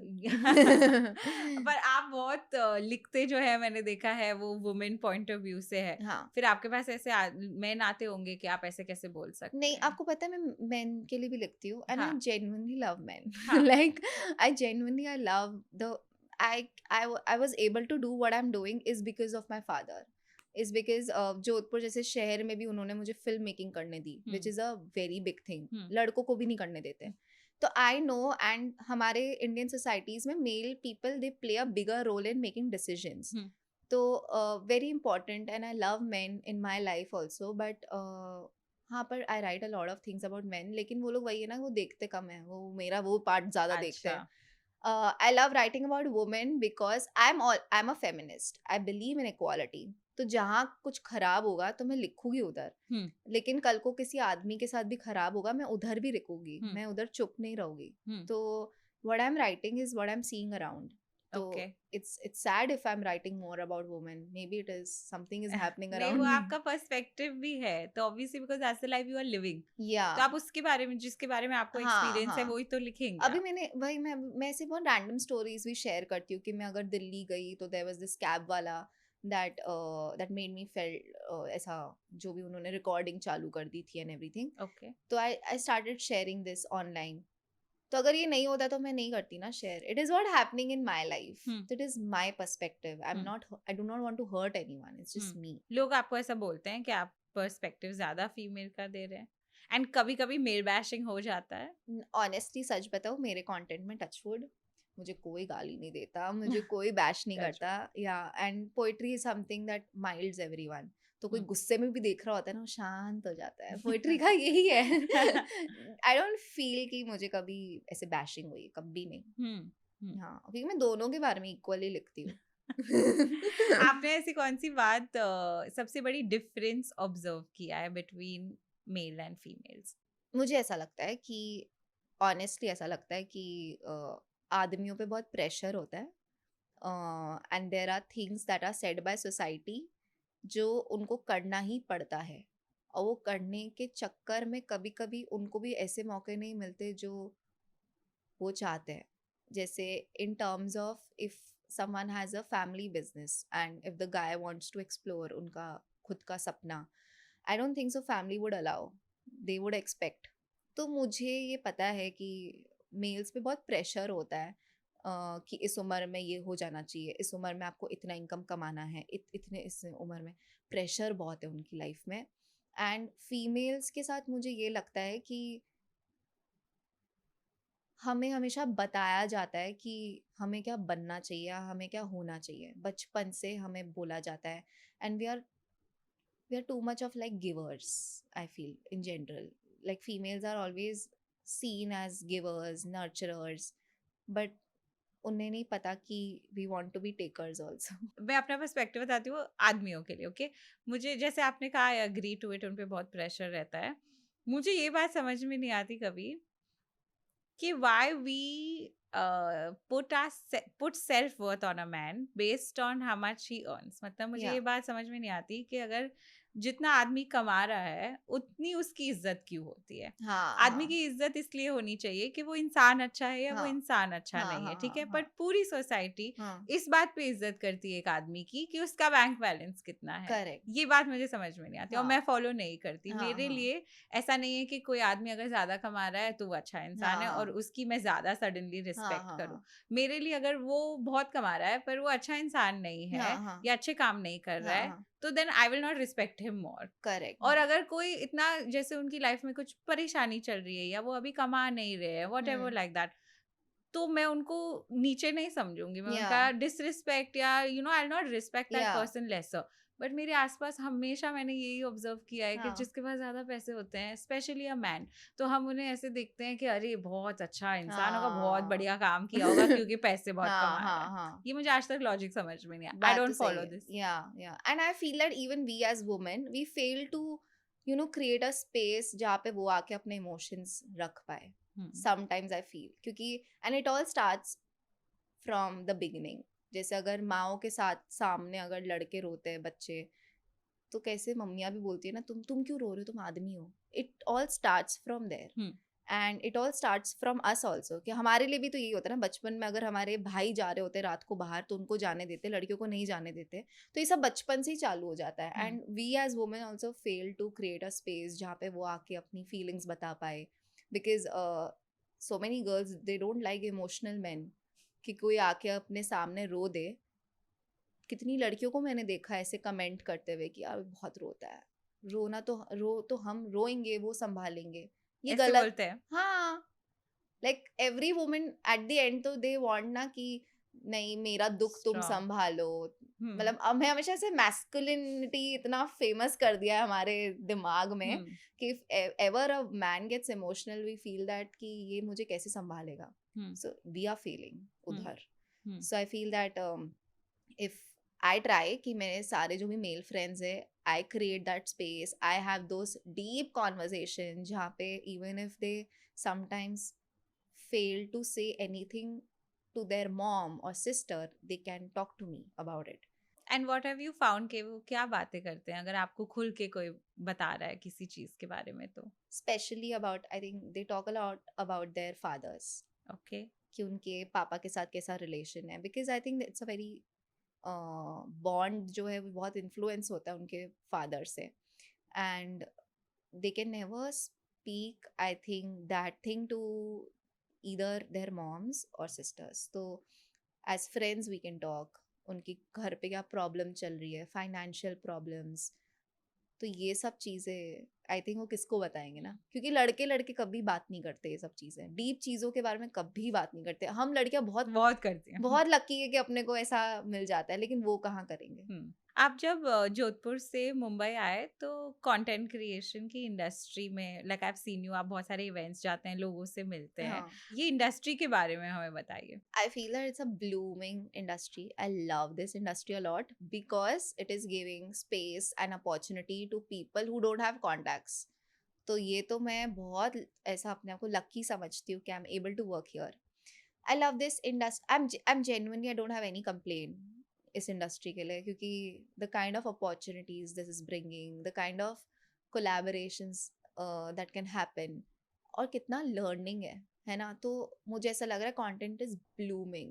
पर आप बहुत लिखते जो है मैंने देखा है वो वुमेन पॉइंट ऑफ व्यू से है. हाँ फिर आपके पास ऐसे मेन आते होंगे कि आप ऐसे कैसे बोल सकते नहीं हैं. आपको पता है मैं मेन के लिए भी लिखती हूँ एंड आई हाँ. Genuinely love men. हाँ. Like I love the I was able to do what I'm doing is because of my father. Is because Jodhpur जैसे शहर में भी उन्होंने मुझे फिल्म मेकिंग करने दी which is a very big thing. लड़कों को भी नहीं करने देते. तो आई नो एंड हमारे इंडियन सोसाइटीज में male people they play a bigger role in making decisions. तो very important and I love man in my life also but हाँ पर I write a lot of things about man लेकिन वो लोग वही है ना वो देखते कम है वो मेरा वो पार्ट ज़्यादा देखते हैं. I love writing about women because I'm a feminist. I believe in equality. तो जहाँ कुछ खराब होगा तो मैं लिखूंगी उधर. लेकिन कल को किसी आदमी के साथ भी खराब होगा मैं उधर भी लिखूंगी. मैं उधर चुप नहीं रहूंगी. तो what I'm writing is what I'm seeing around. So it's sad if I'm writing more about women. Maybe it is something is happening around वो me. आपका पर्सपेक्टिव भी है तो obviously because that's the life you are living. Yeah. तो आप उसके बारे में जिसके बारे में आपको एक्सपीरियंस है वही तो लिखेंगे. अभी मैं ऐसे बहुत रैंडम स्टोरीज भी शेयर करती हूँ कि मैं अगर दिल्ली गई तो देयर वाज दिस कैब वाला that made me felt ऐसा जो भी उन्होंने रिकॉर्डिंग चालू कर दी थी एंड एवरीथिंग. तो I started sharing this online. तो अगर ये नहीं होता तो मैं नहीं करती ना share. It is what happening in my life. It is my perspective. I do not want to hurt anyone. It's just me. लोग आपको ऐसा बोलते हैं कि आप पर्सपेक्टिव ज्यादा फीमेल का दे रहे हैं एंड कभी कभी मेल बैशिंग हो जाता है. ऑनेस्टली सच बताओ मेरे कंटेंट में टचवुड मुझे कोई गाली नहीं देता मुझे कोई बैश नहीं करता. Yeah and poetry is something that milds everyone. तो कोई गुस्से में भी देख रहा होता है ना वो शांत हो जाता है. पोएट्री का यही है. आई डोंट फील कि मुझे कभी ऐसे बैशिंग हुई कभी नहीं. हाँ क्योंकि मैं दोनों के बारे में इक्वली लिखती हूँ. आपने ऐसी कौन सी बात सबसे बड़ी डिफरेंस ऑब्जर्व किया है बिटवीन मेल एंड फीमेल्स? मुझे ऐसा लगता है कि ऑनेस्टली ऐसा लगता है कि आदमियों पे बहुत प्रेशर होता है and there are things that are said by society जो उनको करना ही पड़ता है और वो करने के चक्कर में कभी कभी उनको भी ऐसे मौके नहीं मिलते जो वो चाहते हैं. जैसे in terms of if someone has a family business and if the guy wants to explore उनका खुद का सपना I don't think so family would allow. They would expect. तो मुझे ये पता है कि मेल्स पे बहुत प्रेशर होता है कि इस उम्र में ये हो जाना चाहिए. इस उम्र में आपको इतना इनकम कमाना है. इतने इस उम्र में प्रेशर बहुत है उनकी लाइफ में. एंड फीमेल्स के साथ मुझे ये लगता है कि हमें हमेशा बताया जाता है कि हमें क्या बनना चाहिए हमें क्या होना चाहिए. बचपन से हमें बोला जाता है and we are too much of like givers. I feel in general like females are always seen as givers, nurturers, but उन्हें नहीं पता कि we want to be takers also. मैं अपना पर्सपेक्टिव बताती हूँ आदमियों के लिए. ओके, मुझे जैसे आपने कहा आई एग्री टू इट, उन पे बहुत प्रेशर रहता है. मुझे ये बात समझ में नहीं आती कभी कि why we put self worth on a man based on how much he earns. मतलब मुझे Yeah. ये बात समझ में नहीं आती कि अगर जितना आदमी कमा रहा है उतनी उसकी इज्जत क्यों होती है. हाँ, आदमी हाँ, की इज्जत इसलिए होनी चाहिए कि वो इंसान अच्छा है या वो हाँ, इंसान अच्छा हाँ, नहीं है, हाँ, ठीक है. हाँ, बट पूरी सोसाइटी हाँ, इस बात पे इज्जत करती है एक आदमी की कि उसका बैंक बैलेंस कितना है. करेक्ट. ये बात मुझे समझ में नहीं आती और हाँ, मैं फॉलो नहीं करती. हाँ, मेरे हाँ, लिए ऐसा नहीं है कि कोई आदमी अगर ज्यादा कमा रहा है तो वो अच्छा इंसान है और हाँ, उसकी मैं ज्यादा सडनली हाँ, रिस्पेक्ट हाँ, करूं. हाँ, मेरे लिए अगर वो बहुत कमा रहा है पर वो अच्छा इंसान नहीं है हाँ, हाँ, या अच्छे काम नहीं कर रहा हाँ, है हाँ, तो then I will not respect him more. Correct. और हाँ. अगर कोई इतना जैसे उनकी लाइफ में कुछ परेशानी चल रही है या वो अभी कमा नहीं रहे हैं वॉट एवर लाइक दैट, तो मैं उनको नीचे नहीं समझूंगी. मैं या उनका डिसरिस्पेक्ट या आई नॉट रिस्पेक्ट दैट या पर्सन लेसर. बट मेरे आसपास हमेशा मैंने यही ऑब्जर्व किया है कि हाँ, जिसके पास ज्यादा पैसे होते हैं स्पेशली अ मैन, तो हम उन्हें ऐसे देखते हैं कि अरे बहुत अच्छा इंसान होगा, बहुत हाँ. बढ़िया काम किया होगा क्योंकि पैसे बहुत हाँ, कमा रहा हाँ, है. हाँ. ये मुझे आज तक लॉजिक समझ में नहीं आया. आई बात तो डोंट सही फॉलो है. दिस. या and I feel that even we as women we fail to create a space जहाँ पे वो आके अपने इमोशंस रख पाए. समटाइम्स आई फील क्योंकि and it all starts from the beginning. जैसे अगर माओ के साथ सामने अगर लड़के रोते हैं बच्चे, तो कैसे मम्मियाँ भी बोलती है ना, तुम क्यों रो रहे हो, तुम आदमी हो. It all starts from there and it all starts from us also. कि हमारे लिए भी तो यही होता है ना, बचपन में अगर हमारे भाई जा रहे होते रात को बाहर तो उनको जाने देते, लड़कियों को नहीं जाने देते. तो ये सब बचपन से ही चालू हो जाता है. And we as women also fail to create a space जहाँ पे वो आके अपनी फीलिंग्स बता पाए. Because so many girls they don't like emotional man, कि कोई आके अपने सामने रो दे. कितनी लड़कियों को मैंने देखा ऐसे कमेंट करते हुए कि यार बहुत रोता है. रोना तो हम रोएंगे, वो संभालेंगे. ये ऐसे गलत. बोलते हैं. हाँ. Like every woman at the end तो दे वांट ना कि नहीं मेरा दुख तुम Strong. संभालो. मतलब हमें हमेशा से मैस्कुलिनिटी इतना फेमस कर दिया है हमारे दिमाग में कि ever a man gets emotional we feel that कि ये मुझे कैसे संभालेगा. सो वी आर फेलिंग उधर. So I feel that if I try कि मेरे सारे जो भी मेल फ्रेंड्स है, I create that space, I have those deep conversation जहाँ पे even if they sometimes fail to say anything to their mom or sister, they can talk to me about it. And what have you found कि वो क्या बातें करते हैं अगर आपको खुल के कोई बता रहा है किसी चीज के बारे में तो? Especially about, I think they talk a lot about their fathers. Okay. कि उनके पापा के साथ कैसा रिलेशन है. Because I think it's a very bond जो है वो बहुत इन्फ्लुएंस होता है उनके फादर से. And they can never speak I think that thing to either their moms or sisters. तो as friends we can talk. उनकी घर पे क्या प्रॉब्लम चल रही है, फाइनेंशियल प्रॉब्लम्स. तो ये सब चीज़ें आई थिंक वो किसको बताएंगे ना, क्योंकि लड़के लड़के कभी बात नहीं करते ये सब चीज़ें. डीप चीज़ों के बारे में कभी बात नहीं करते. हम लड़कियां बहुत करती हैं. बहुत लकी है कि अपने को ऐसा मिल जाता है, लेकिन वो कहाँ करेंगे. आप जब जोधपुर से मुंबई आए तो कंटेंट क्रिएशन की इंडस्ट्री में like I have seen you, आप बहुत सारे इवेंट्स जाते हैं, लोगों से मिलते हैं. ये इंडस्ट्री के बारे में हमें बताइए. I feel that it's a blooming industry. I love this industry a lot because it is giving space and opportunity to people who don't have contacts. तो ये तो मैं बहुत ऐसा अपने आप को लकी समझती हूँ कि I'm able to work here. I love this industry. I'm genuinely, I don't have any complaint इस इंडस्ट्री के लिए, क्योंकि the kind of opportunities this is bringing, the kind of collaborations that can happen, और कितना learning है ना. तो मुझे ऐसा लग रहा है content is blooming.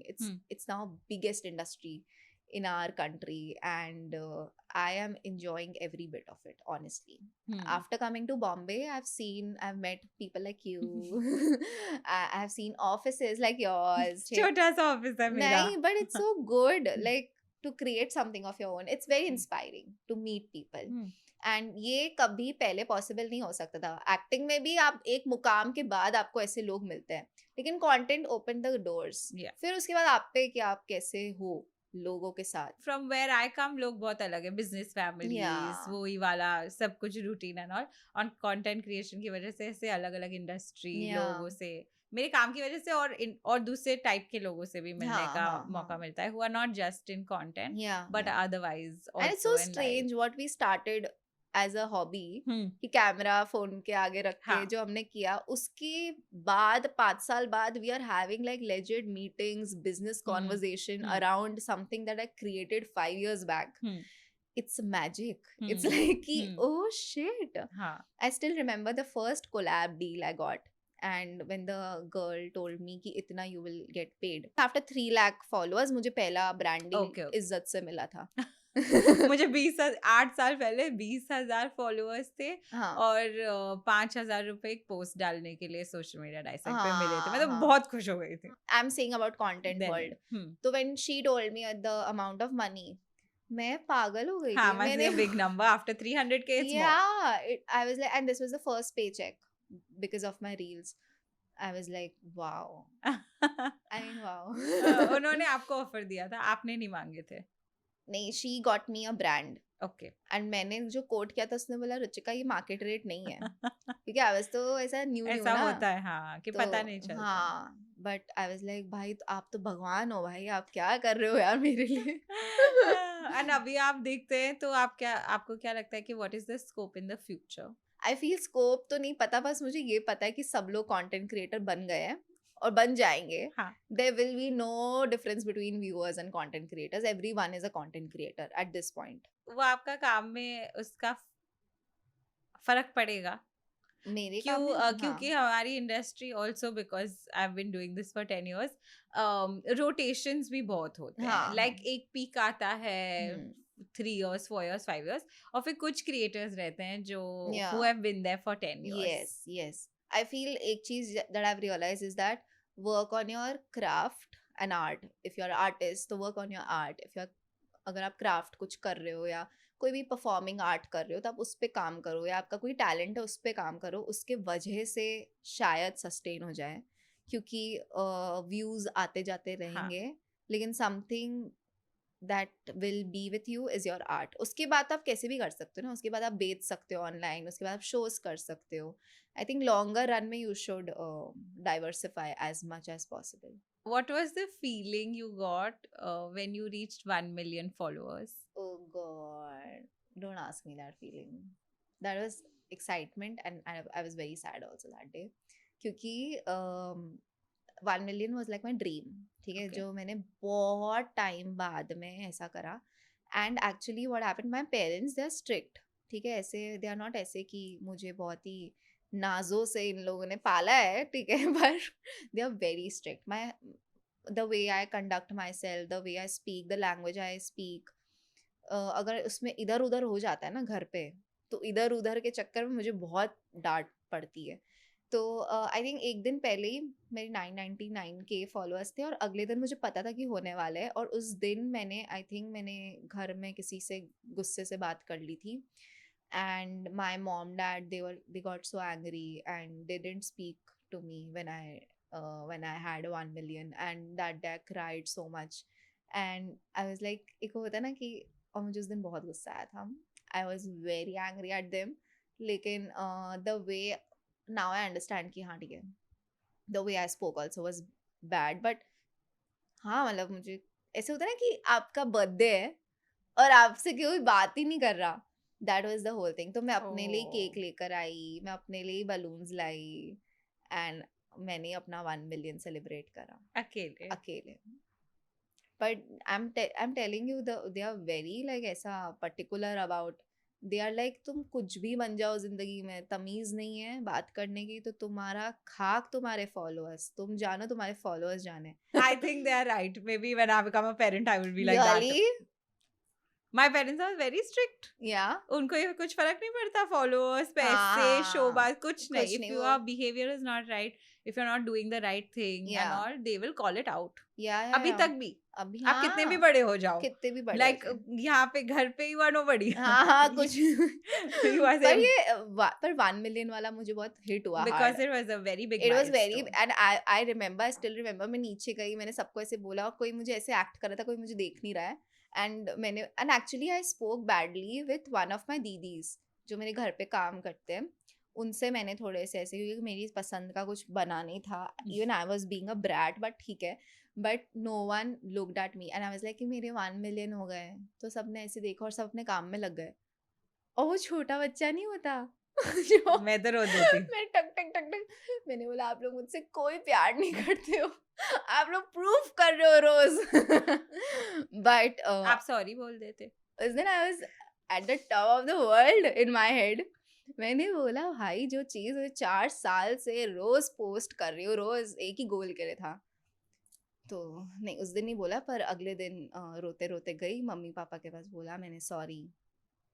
It's now biggest industry in our country and I am enjoying every bit of it, honestly. After coming to Bombay, I've met people like you. I've seen offices like yours. छोटा सा office है मेरा. नहीं, but it's so good, like to create something of your own. It's very inspiring to meet people. And ये कभी पहले possible नहीं हो सकता था. एक्टिंग में भी आप एक मुकाम के बाद आपको ऐसे लोग मिलते हैं, लेकिन कंटेंट ओपन द डोर्स. फिर उसके बाद आप पे कि आप कैसे हो लोगों के साथ. फ्रॉम वेयर आई कम लोग बहुत अलग है, बिजनेस फैमिलीज, वो ही वाला सब कुछ रूटीन एंड ऑल. और कंटेंट क्रिएशन की वजह से ऐसे अलग अलग इंडस्ट्री लोगों से मेरे काम की वजह से और दूसरे टाइप के लोगों से भी मिलने का मौका मिलता है, who are not just in content but otherwise also. And it's so strange what we started as a hobby कि कैमरा फोन के आगे रख के जो हमने किया, उसके बाद 5 साल बाद we are having like legit meetings, business conversation around something that I created 5 years back. It's magic. It's like कि oh shit. I still remember the first collab deal I got. And when the girl told me कि इतना you will get paid. After 3 lakh followers मुझे पहला branding इज्जत से मिला था. मुझे 8 साल पहले 20,000 फॉलोअर्स थे और 5,000 रुपए एक पोस्ट डालने के लिए सोशल मीडिया डायसेक्ट पे मिले थे. मैं तो बहुत खुश हो गई थी. I am saying about content world. तो when she told me the amount of money, मैं पागल हो गई थी. मैंने big number after 300k. I was like, and this was the first paycheck because of my reels. I was like, wow. I mean, wow. उन्होंने आपको offer दिया था, आपने नहीं मांगे थे? नहीं, she got me a brand. Okay. And मैंने जो कोट किया था उसने बोला रुचिका ये मार्केट रेट नहीं है क्योंकि I was तो ऐसा न्यू ऐसा होता है हाँ कि पता नहीं चलता. हाँ, but I was like भाई आप तो भगवान हो भाई, आप क्या कर रहे हो यार मेरे लिए. And अभी आप देखते हैं तो आपको क्या लगता है कि what is the scope in the future? I feel scope तो नहीं पता, बस मुझे ये पता है कि सब लोग कंटेंट क्रिएटर बन गए हैं और बन जाएंगे. There will be no difference between viewers and content creators. Everyone is a content creator at this point. वो आपका काम में उसका फर्क पड़ेगा मेरे काम में क्योंकि हमारी industry also because I have been doing this for 10 years rotations भी बहुत होते हैं. लाइक एक पीक आता है 3 years, 4 years, 5 years और फिर कुछ क्रिएटर्स रहते हैं जो who have been there for 10 years. Yes. I feel एक चीज that I've realized is that work on your craft and art. If you're an artist, तो work on your art. अगर आप क्राफ्ट कुछ कर रहे हो या कोई भी परफॉर्मिंग आर्ट कर रहे हो तो आप उस पर काम करो, या आपका कोई टैलेंट है उस पर काम करो. उसके वजह से शायद सस्टेन हो जाए क्योंकि व्यूज आते जाते रहेंगे. लेकिन something that will be with you is your art. उसके बाद आप कैसे भी कर सकते हो ना, उसके बाद आप बेच सकते हो ऑनलाइन, उसके बाद आप शोज कर सकते हो. आई थिंक लॉन्गर रन में you should diversify as much as possible. What was the feeling you got when you reached 1 million followers? Oh God, don't ask me that feeling. That was excitement and I was very sad also that day. क्योंकि 1 million was like my dream. ठीक है, जो मैंने बहुत time बाद में ऐसा करा. And actually what happened, my parents they are strict. ठीक है, ऐसे they are not ऐसे कि मुझे बहुत ही नाजों से इन लोगों ने पाला है, ठीक है, पर they are very strict. My the way I conduct myself, the way I speak, the language I speak, अगर उसमें इधर उधर हो जाता है ना घर पे, तो इधर उधर के चक्कर में मुझे बहुत डांट पड़ती है. तो आई थिंक एक दिन पहले ही मेरे 999k फॉलोअर्स थे और अगले दिन मुझे पता था कि होने वाला है. और उस दिन मैंने घर में किसी से गुस्से से बात कर ली थी. And my mom, dad, they got so angry and they didn't speak to me when I had 1 million, and that day I cried so much. And I was like, एक होता है ना कि, और मुझे उस दिन बहुत गुस्सा आया था. I was very angry at them. लेकिन the way now I understand कि हाँ ठीक है, the way I spoke also was bad. But हाँ मतलब मुझे ऐसे होता है ना कि आपका बर्थडे है और आपसे कोई बात ही नहीं कर रहा. That was the whole thing. तो मैं अपने लिए केक लेकर आई, मैं अपने लिए बलून्स लाई and मैंने अपना 1 million सेलिब्रेट करा अकेले. But I'm telling you, they are very like ऐसा particular about. They are like तुम कुछ भी बन जाओ जिंदगी में, तमीज नहीं है बात करने की, तो तुम्हारा खाक तुम्हारे फॉलोअर्स, तुम जानो तुम्हारे फॉलोअर्स जाने. I think they are right. Maybe when I become a parent, I will be like that. My parents are very strict. Yeah. उनको ये कुछ फर्क नहीं पड़ता फॉलोअर्स, पैसे, शोबाज, कुछ नहीं. If your behavior is not right, if you're not doing the right thing and all, they will call it out. Yeah. अभी तक भी. आप कितने भी बड़े हो जाओ. कितने भी बड़े. Like यहाँ पे घर पे you are nobody. हाँ कुछ. पर 1 million वाला मुझे बहुत हिट हुआ. Because it was a very big. It was very, and I remember, I still remember, मैं नीचे गई, मैंने सबको ऐसे बोला और कोई मुझे ऐसे एक्ट कर रहा था, कोई मुझे देख नहीं रहा है. And actually I spoke badly with one of my didis जो मेरे घर पे काम करते हैं. उनसे मैंने थोड़े से ऐसे, क्योंकि मेरी पसंद का कुछ बना नहीं था, even I was being a brat, but ठीक है, but no one looked at me and I was like कि मेरे 1 मिलियन हो गए, तो सबने ऐसे देखा और सब अपने काम में लग गए, और वो छोटा बच्चा नहीं होता जो मैं तो रो देती। मैं टक टक टक टक, मैंने बोला आप लोग मुझसे कोई प्यार नहीं करते हो, आप लोग प्रूफ कर रहे हो रोज बट आप सॉरी बोल देते। उस दिन I was at the top of the world in my head. मैंने बोला भाई जो चीज 4 साल से रोज पोस्ट कर रही हूँ, रोज एक ही गोल के लिए था, तो नहीं उस दिन नहीं बोला, पर अगले दिन रोते रोते गई मम्मी पापा के पास, बोला मैंने सॉरी।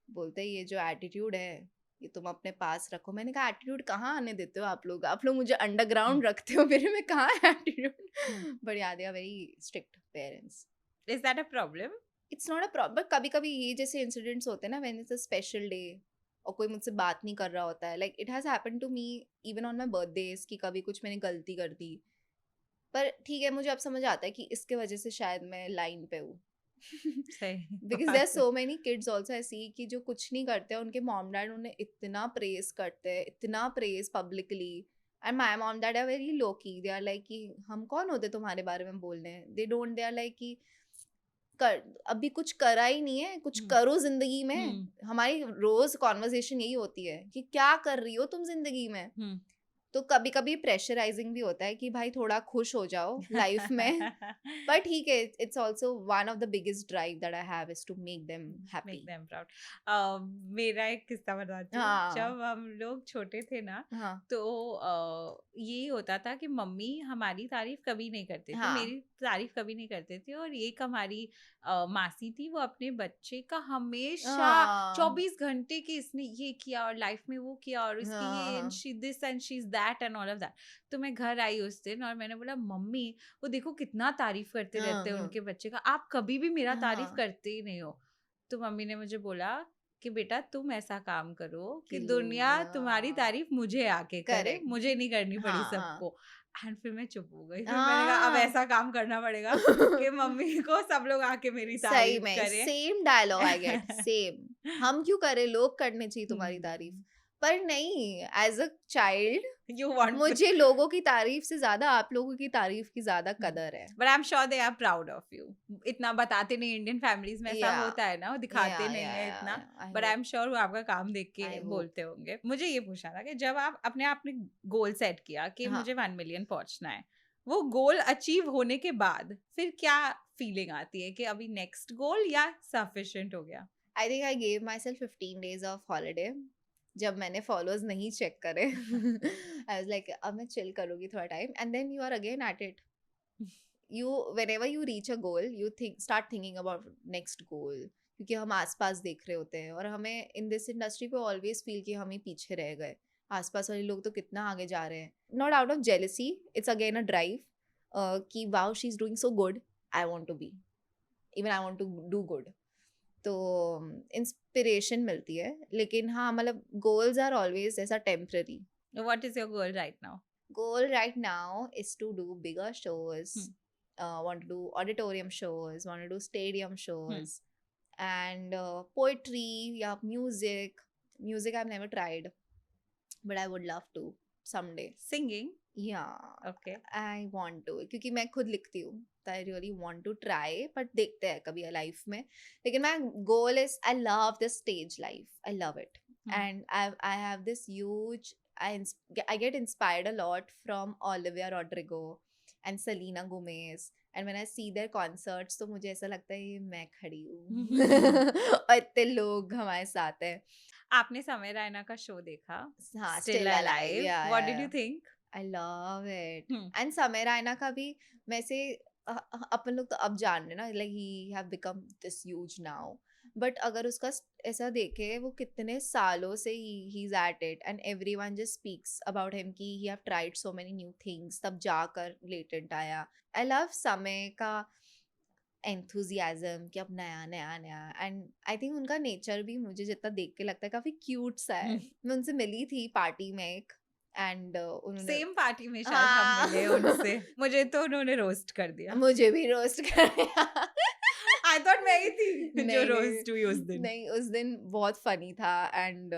बोलते ये जो एटीट्यूड है ये तुम अपने पास रखो। मैंने कहा एटीट्यूड कहाँ आने देते हो आप लोग मुझे अंडरग्राउंड रखते हो, मेरे में कहाँ एटीट्यूड। बट याद है very strict parents. Is that a problem? It's not a problem, कभी कभी ये जैसे इंसिडेंट्स होते हैं ना, when it's a special day और कोई मुझसे बात नहीं कर रहा होता है, like it has happened to me even on my birthdays कि कभी कुछ मैंने गलती कर दी, पर ठीक है मुझे अब समझ आता है कि इसके वजह से शायद मैं लाइन पे हूँ। Because there so many kids also ऐसी कि जो कुछ नहीं करते हैं, उनके मॉम डैड उन्हें इतना प्रेज करते हैं, इतना praise publicly, and my mom dad are very low key, they are like कि हम कौन होते तुम्हारे बारे में बोलने, दे आर लाइक कि कर अभी कुछ करा ही नहीं है, कुछ करो जिंदगी में। हमारी रोज कॉन्वर्सेशन यही होती है कि क्या कर रही हो तुम जिंदगी में। तो कभी कभी प्रेशराइजिंग भी होता है कि भाई थोड़ा खुश हो जाओ लाइफ में, बट ठीक है, it's also one of the biggest drive that I have is to make them happy, make them proud. मेरा एक किस्सा बताती हूँ। हाँ जब हम लोग छोटे थे ना, हाँ तो ये होता था कि मम्मी हमारी तारीफ कभी नहीं करती थी, हाँ मेरी तारीफ कभी नहीं करती थी, और एक हमारी मासी थी, वो अपने बच्चे का हमेशा 24 घंटे की इसने ये किया और लाइफ में वो किया और इसकी ये and she this and she is that and all of that. तो मैं घर आई उस दिन और मैंने बोला मम्मी वो देखो कितना तारीफ करते रहते हैं उनके बच्चे का, आप कभी भी मेरा तारीफ करते ही नहीं हो। तो मम्मी ने मुझे बोला कि बेटा तुम ऐसा काम करो कि दुनिया तुम्हारी तारीफ मुझे आके करे, मुझे नहीं करनी पड़ी सबको। एंड फिर मैं चुप हो गई, फिर मैंने कहा अब ऐसा काम करना पड़ेगा कि मम्मी को सब लोग आके मेरी तारीफ करें। Same dialogue I get, same. हम क्यों करें, लोग करने चाहिए तुम्हारी तारीफ, पर नहीं, as a child You want मुझे लोगों की तारीफ से ज्यादा आप लोगों की तारीफ की ज्यादा कदर है। But I'm sure they are proud of you. इतना बताते नहीं, इंडियन फैमिलीज में ऐसा होता है ना, दिखाते नहीं है इतना, but I'm sure वो आपका काम देख के बोलते होंगे। मुझे ये पूछना था कि जब आप अपने आप ने गोल सेट किया कि मुझे 1 मिलियन पहुंचना है, वो गोल अचीव होने के बाद फिर क्या फीलिंग आती है कि अभी नेक्स्ट गोल या सफिशिएंट हो गया? I think I gave myself 15 days of holiday. जब मैंने फॉलोअर्स नहीं चेक करे आई वाज लाइक अब मैं चिल करूंगी थोड़ा time, and then you are again at it. You whenever you reach a goal you start thinking about next goal, क्योंकि हम आसपास देख रहे होते हैं और हमें इन दिस इंडस्ट्री पे ऑलवेज फील कि हम ही पीछे रह गए, आसपास वाले लोग तो कितना आगे जा रहे हैं। Not out of jealousy, it's again a drive कि wow she is doing so good, I want to be, even I want to do good. तो इंस्पिरेशन मिलती है, लेकिन हाँ मतलब गोल्स आर ऑलवेज ऐसा temporary. What is your goal right now? Goal right now is to do bigger shows, want to do auditorium shows, want to do stadium shows, and poetry, yeah, music I've never tried, but I would love to someday. Singing? Yeah, okay, I want to, क्योंकि मैं खुद लिखती हूँ, तो I really want to try, but देखते हैं कभी life में। लेकिन my goal is I love the stage life, I love it, and I have this huge, I get inspired a lot from Olivia Rodrigo and Selena Gomez, and when I see their concerts तो मुझे ऐसा लगता है ये मैं खड़ी हूँ और इतने लोग हमारे साथ हैं। आपने समय रैना का शो देखा? हाँ, Still Alive, yeah, what did you think? I love it. And समय रैना का भी वैसे अपन लोग तो अब जान रहे ना, like he have become this huge now, but अगर उसका ऐसा देखे वो कितने सालों से he's at it and everyone just speaks about him कि he have tried so many new things, तब जाकर latent आया। I love समय का enthusiasm कि अब नया नया नया, and I think उनका नेचर भी मुझे जितना देख के लगता है काफी क्यूट सा है। मैं उनसे मिली थी पार्टी में एक, एंड सेम पार्टी में शायद हम मिले उनसे। मुझे तो उन्होंने रोस्ट कर दिया। मुझे भी रोस्ट कर दिया। I thought मैं ही थी जो रोस्ट हुई उस दिन। नहीं, उस दिन बहुत फनी था, एंड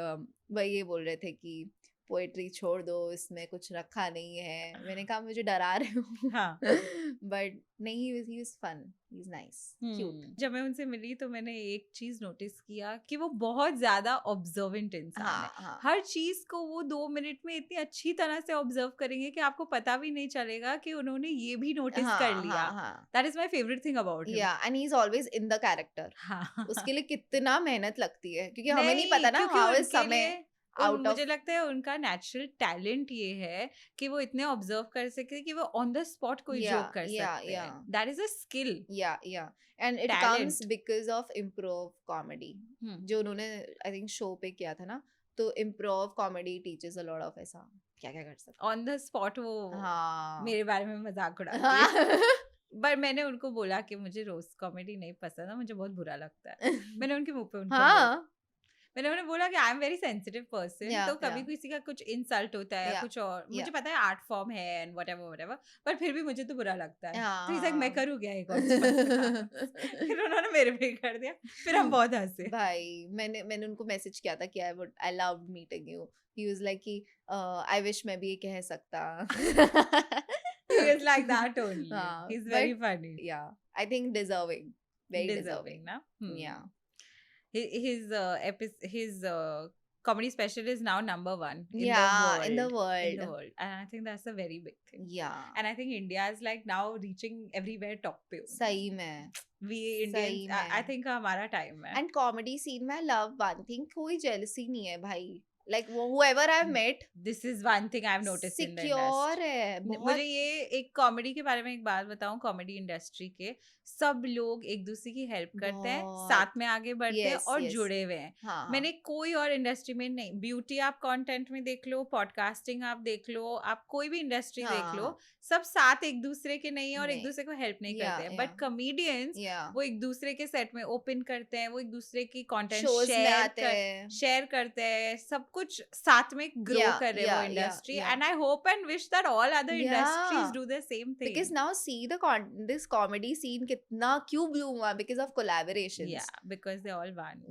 वही ये बोल रहे थे कि पोएट्री छोड़ दो, इसमें कुछ रखा नहीं है। मैंने कहा मुझे डरा रहे हो। हाँ। बट नहीं, he was fun, he is nice, cute. जब मैं उनसे मिली तो मैंने एक चीज नोटिस किया कि वो बहुत ज्यादा ऑब्जर्वेंट इंसान है। हाँ। हर चीज को वो 2 मिनट में इतनी अच्छी तरह से ऑब्जर्व करेंगे कि आपको पता भी नहीं चलेगा कि उन्होंने ये भी नोटिस कर लिया। That is my favourite thing about him. Yeah and he is always in the character. हाँ। उसके लिए कितना मेहनत लगती है, क्योंकि हमें नहीं पता ना हाउ इज समय आउट ऑफ। मुझे लगता है उनका नेचुरल टैलेंट ये है कि वो इतने ऑब्जर्व कर सके कि वो ऑन द स्पॉट कोई जोक कर सकते हैं। That is a skill. Yeah and it comes because of improv comedy, जो उन्होंने आई थिंक शो पे किया था ना, तो improv comedy teachers a lot of ऐसा क्या क्या कर सकते ऑन द स्पॉट। वो हाँ मेरे बारे में मजाक उड़ाती है। पर मैंने उनको बोला कि मुझे रोस्ट कॉमेडी नहीं पसंद है, मुझे बहुत बुरा लगता है। मैंने उनके मुंह पे उनको मैंने उन्हें बोला कि I am very sensitive person, तो कभी किसी का कुछ इंसल्ट होता है या कुछ और, मुझे पता है आर्ट फॉर्म है एंड व्हाटएवर, पर फिर भी मुझे तो बुरा लगता है। तो इस मैं करूँ क्या एक और फिर उन्होंने मेरे पे कर दिया, फिर हम बहुत हंसे। भाई मैंने उनको मैसेज किया था कि I loved meeting you. He was like कि आई विश मैं भी ये कह सकता। He is like that only. He's very funny. Yeah, I think deserving, very deserving na? Yeah. His comedy special is now #1 in in the world, and I think that's a very big thing. Yeah, and I think India is like now reaching everywhere top पे. सही में we Indians, I think हमारा time है. And comedy scene में I love one thing, कोई jealousy नहीं है भाई। Like whoever I've met, this is one thing I've noticed in the industry. है मुझे ये एक कॉमेडी के बारे में एक बात बताऊं, कॉमेडी इंडस्ट्री के सब लोग एक दूसरे की हेल्प करते हैं, साथ में आगे बढ़ते हैं और जुड़े हुए हैं। मैंने कोई और इंडस्ट्री में नहीं, ब्यूटी आप कंटेंट में देख लो, पॉडकास्टिंग आप देख लो, आप कोई भी इंडस्ट्री देख लो, सब साथ एक दूसरे के नहीं है और एक दूसरे को हेल्प नहीं करते हैं। बट कॉमेडियंस वो एक दूसरे के सेट में ओपन करते हैं, वो एक दूसरे की कंटेंट शेयर करते हैं, सब कुछ साथ में ग्रो कर रहे हैं वो industry. And I hope and wish that all other industries do the same thing, because now see this comedy scene कितना क्यों ब्लूम हुआ, because of collaborations, because they all one.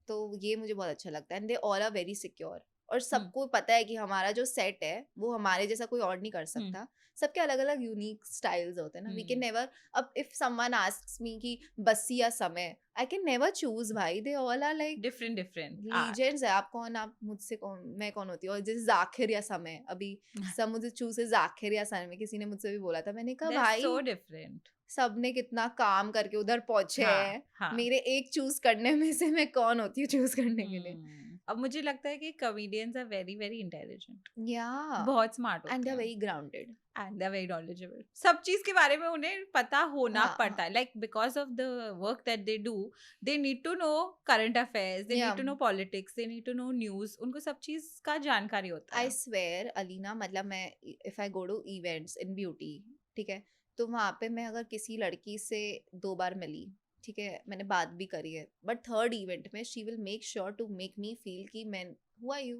तो ये मुझे बहुत अच्छा लगता है। And they all are very secure, और सबको पता है कि हमारा जो सेट है वो हमारे जैसा कोई और नहीं कर सकता। सबके अलग अलग यूनिक स्टाइल्स होते हैं ना। वी कैन नेवर, अब इफ समवन आस्क्स मी कि बस्सी या Samay, I can never choose भाई। They all are like different legends है। आप कौन, आप मुझसे कौन, मैं कौन होती हूँ। और जैसे जाकिर या समय, अभी सब मुझे चूज है जाकिर या समय, किसी ने मुझसे भी बोला था। मैंने कहा भाई सो डिफरेंट, सबने कितना काम करके उधर पहुंचे हैं। मेरे एक चूज करने में से मैं कौन होती हूँ चूज करने के लिए। अब मुझे लगता है कि comedians are very very intelligent, या बहुत स्मार्ट होते हैं, and they are very grounded and they are very knowledgeable. सब चीज के बारे में उन्हें पता होना पड़ता है, like because of the work that they do, they need to know current affairs, they need to know politics, they need to know news, उनको सब चीज का जानकारी होता है। आई स्वेयर अलीना, मतलब मैं if I go to events in beauty, ठीक है, तो वहाँ पे मैं अगर किसी लड़की से 2 बार मिली, ठीक है, मैंने बात भी करी है, बट थर्ड इवेंट में she will make sure to make me feel कि मैं हु आर यू,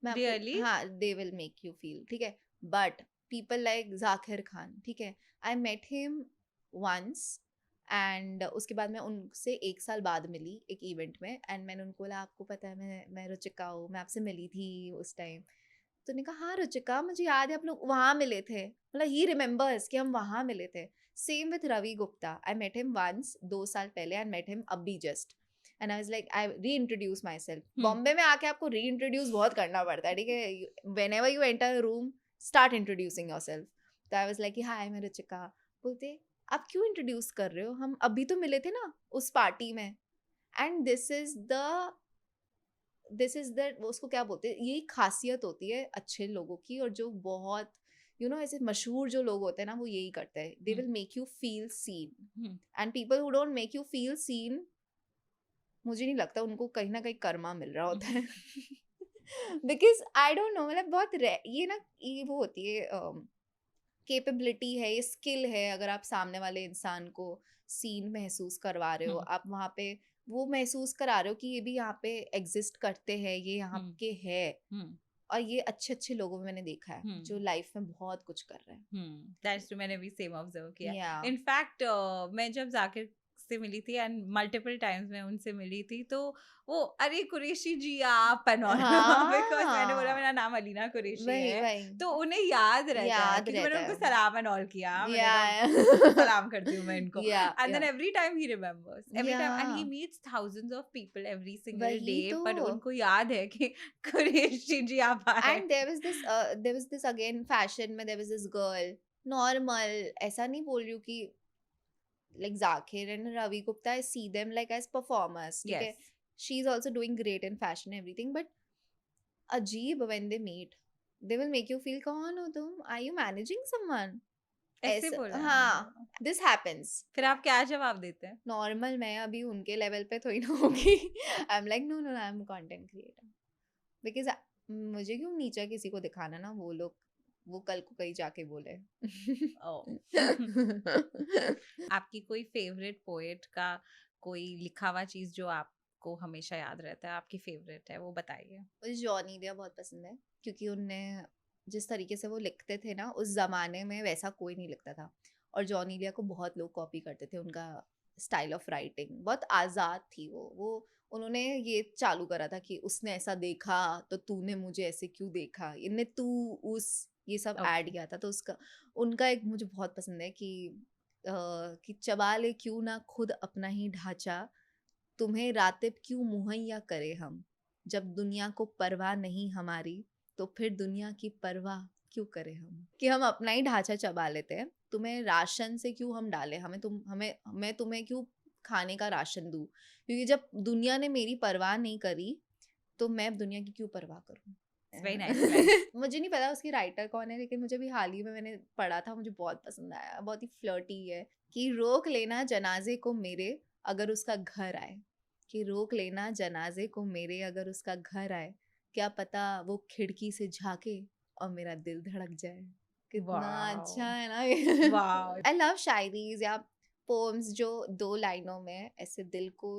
Really? हाँ, they will make you feel, ठीक है। But people like Zakir Khan, ठीक है, I met him once and उसके बाद मैं उनसे 1 साल बाद मिली एक इवेंट में, एंड मैंने उनको बोला आपको पता है मैं रुचिका हूँ, मैं आपसे मिली थी उस टाइम। तो उन्होंने कहा हाँ रुचिका, मुझे याद है आप लोग वहाँ मिले थे, मतलब ही रिमेम्बर्स कि हम वहाँ मिले थे। Same with Ravi Gupta, I met him once 2 साल पहले, एंड मेट हिम अभी just, and I was like I reintroduce myself. Bombay में आके आपको रीइंट्रोड्यूस बहुत करना पड़ता है, ठीक है, whenever you enter a room start introducing yourself. तो आई वाज लाइक हाय मैं रुचिका। बोलते आप क्यों इंट्रोड्यूस कर रहे हो, हम अभी तो मिले थे ना उस पार्टी में। एंड दिस इज द उसको क्या बोलते हैं, यही खासियत होती है अच्छे लोगों की, और जो बहुत ऐसे मशहूर जो लोग होते हैं ना, वो यही करते हैं, दे will make you feel seen. And people who don't make you feel seen, मुझे नहीं लगता उनको कहीं ना कहीं कर्मा मिल रहा होता है। बिकॉज आई डोंट नो, मतलब बहुत ये ना, ये वो होती है कैपेबिलिटी है, ये स्किल है। अगर आप सामने वाले इंसान को सीन महसूस करवा रहे हो, आप वहाँ पे वो महसूस करा रहे हो कि ये भी यहाँ पे एग्जिस्ट करते हैं, ये यहाँ के है। और ये अच्छे अच्छे लोगों में मैंने देखा है जो लाइफ में बहुत कुछ कर रहे हैं। दैट्स ट्रू, मैंने भी सेम ऑब्जर्व किया। इनफैक्ट मैं जब जाकिर से मिली थी एंड मल्टीपल टाइम्स मैं उनसे मिली थी, तो वो अरे कुरैशी जी आप एंड ऑल, बिकॉज मैंने बोला मेरा नाम अलीना कुरैशी है, तो उन्हें याद रहता है क्योंकि मैंने उनको सलाम एंड ऑल किया, मैंने सलाम करती हूँ मैं इनको, and then every time he remembers, every time, and he meets thousands of people every single day, पर उनको याद है कि कुरैशी जी आप आए. And there was this again fashion में there was this girl, normal, ऐसा नहीं बोल रही हूँ कि like Zakir and Ravi Gupta, I see them like as performers. Yes. Okay? She's also doing great in fashion and everything, but अजीब when they meet, they will make you feel कौन हो तुम? Are you managing someone? ऐसे बोला. हाँ, this happens. फिर आप क्या जवाब देते हैं? Normal, मैं अभी उनके लेवल पे थोड़ी ना होगी. I'm like no, I'm a content creator. Because मुझे क्यों नीचा किसी को दिखाना ना, वो कल को कहीं जाके बोले. आपकी कोई फेवरेट पोएट का कोई लिखा हुआ चीज जो आपको हमेशा याद रहता है, आपकी फेवरेट है, वो बताइए. मुझे जॉनी लिया बहुत पसंद है, क्योंकि उनने जिस तरीके से वो लिखते थे ना, उस जमाने में वैसा कोई नहीं लिखता था, और जॉनी लिया को बहुत लोग कॉपी करते थे. उनका स्टाइल ऑफ राइटिंग बहुत आज़ाद थी. वो उन्होंने ये चालू करा था कि उसने ऐसा देखा तो तूने मुझे ऐसे क्यों देखा, इनने तू उस ये सब ऐड किया था. तो उनका एक मुझे बहुत पसंद है कि चबा ले क्यों ना खुद अपना ही ढांचा, तुम्हें रातिब क्यों मुहैया करे हम, जब दुनिया को परवाह नहीं हमारी तो फिर दुनिया की परवाह क्यों करे हम. कि हम अपना ही ढांचा चबा लेते हैं. तुम्हें राशन से क्यों हम डालें, मैं तुम्हें क्यों खाने का राशन दूं, क्योंकि जब दुनिया ने मेरी परवाह नहीं करी तो मैं दुनिया की क्यों परवाह करूं. Very nice. मुझे नहीं पता उसकी राइटर कौन है, लेकिन मुझे भी हाल ही में मैंने पढ़ा था, मुझे बहुत पसंद आया. बहुत ही फ्लर्टी है कि रोक लेना जनाजे को मेरे अगर उसका घर आए, कि रोक लेना जनाजे को मेरे अगर उसका घर आए, क्या पता वो खिड़की से झांके और मेरा दिल धड़क जाए. कितना अच्छा है ना ये. आई लव शायरीज या पोम्स जो 2 लाइनों में ऐसे दिल को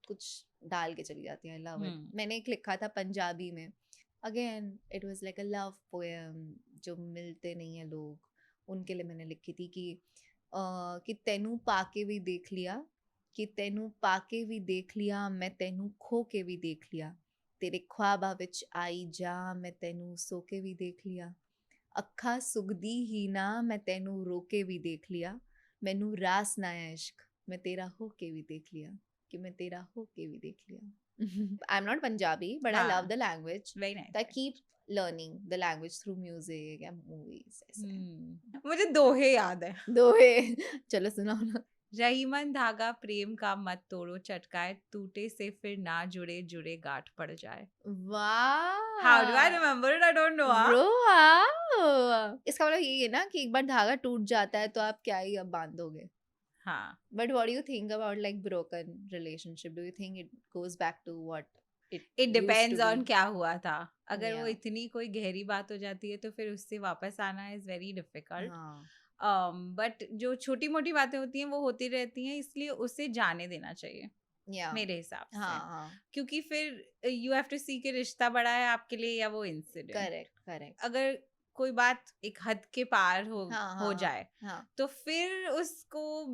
कुछ डाल के चली जाती है. I love it. मैंने एक लिखा था पंजाबी में, again it was like a love poem, जो मिलते नहीं है लोग, उनके लिए मैंने लिखी थी कि तैनू पाके भी देख लिया, कि तैनू पाके भी देख लिया, मैं तैनू खो के भी देख लिया, तेरे ख्वाबा विच आई जा, मैं तैनू सो के भी देख लिया, अखा सुगदी ही ना, मैं तैनू रोके भी देख लिया, मैनू रास ना इश्क, मैं तेरा हो के भी देख लिया, कि मैं तेरा हो के भी देख लिया. I'm not Punjabi, but I love the language. Very nice. So I keep learning the language through music and movies. मुझे दोहे याद है. दोहे चलो सुनाओ ना. रहीमन धागा प्रेम का मत तोड़ो चटकाए, टूटे से फिर ना जुड़े जुड़े गांठ पड़ जाए. वाह. How do I remember it? I don't know. Bro, wow. इसका मतलब यही है ना कि एक बार धागा टूट जाता है तो आप क्या ही अब बांधोगे. हाँ. But what do you think about like broken relationship? Do you think it goes back to what it depends on क्या हुआ था. अगर वो इतनी कोई गहरी बात हो जाती है तो फिर उससे वापस आना is very difficult. बट जो छोटी मोटी बातें होती हैं वो होती रहती हैं, इसलिए उसे जाने देना चाहिए. मेरे हिसाब से. क्योंकि फिर यू हैव टू सी कि रिश्ता बड़ा है आपके लिए या वो इंसिडेंट. करेक्ट. अगर कोई बात एक हद के पार हो जाए तो फिर उसको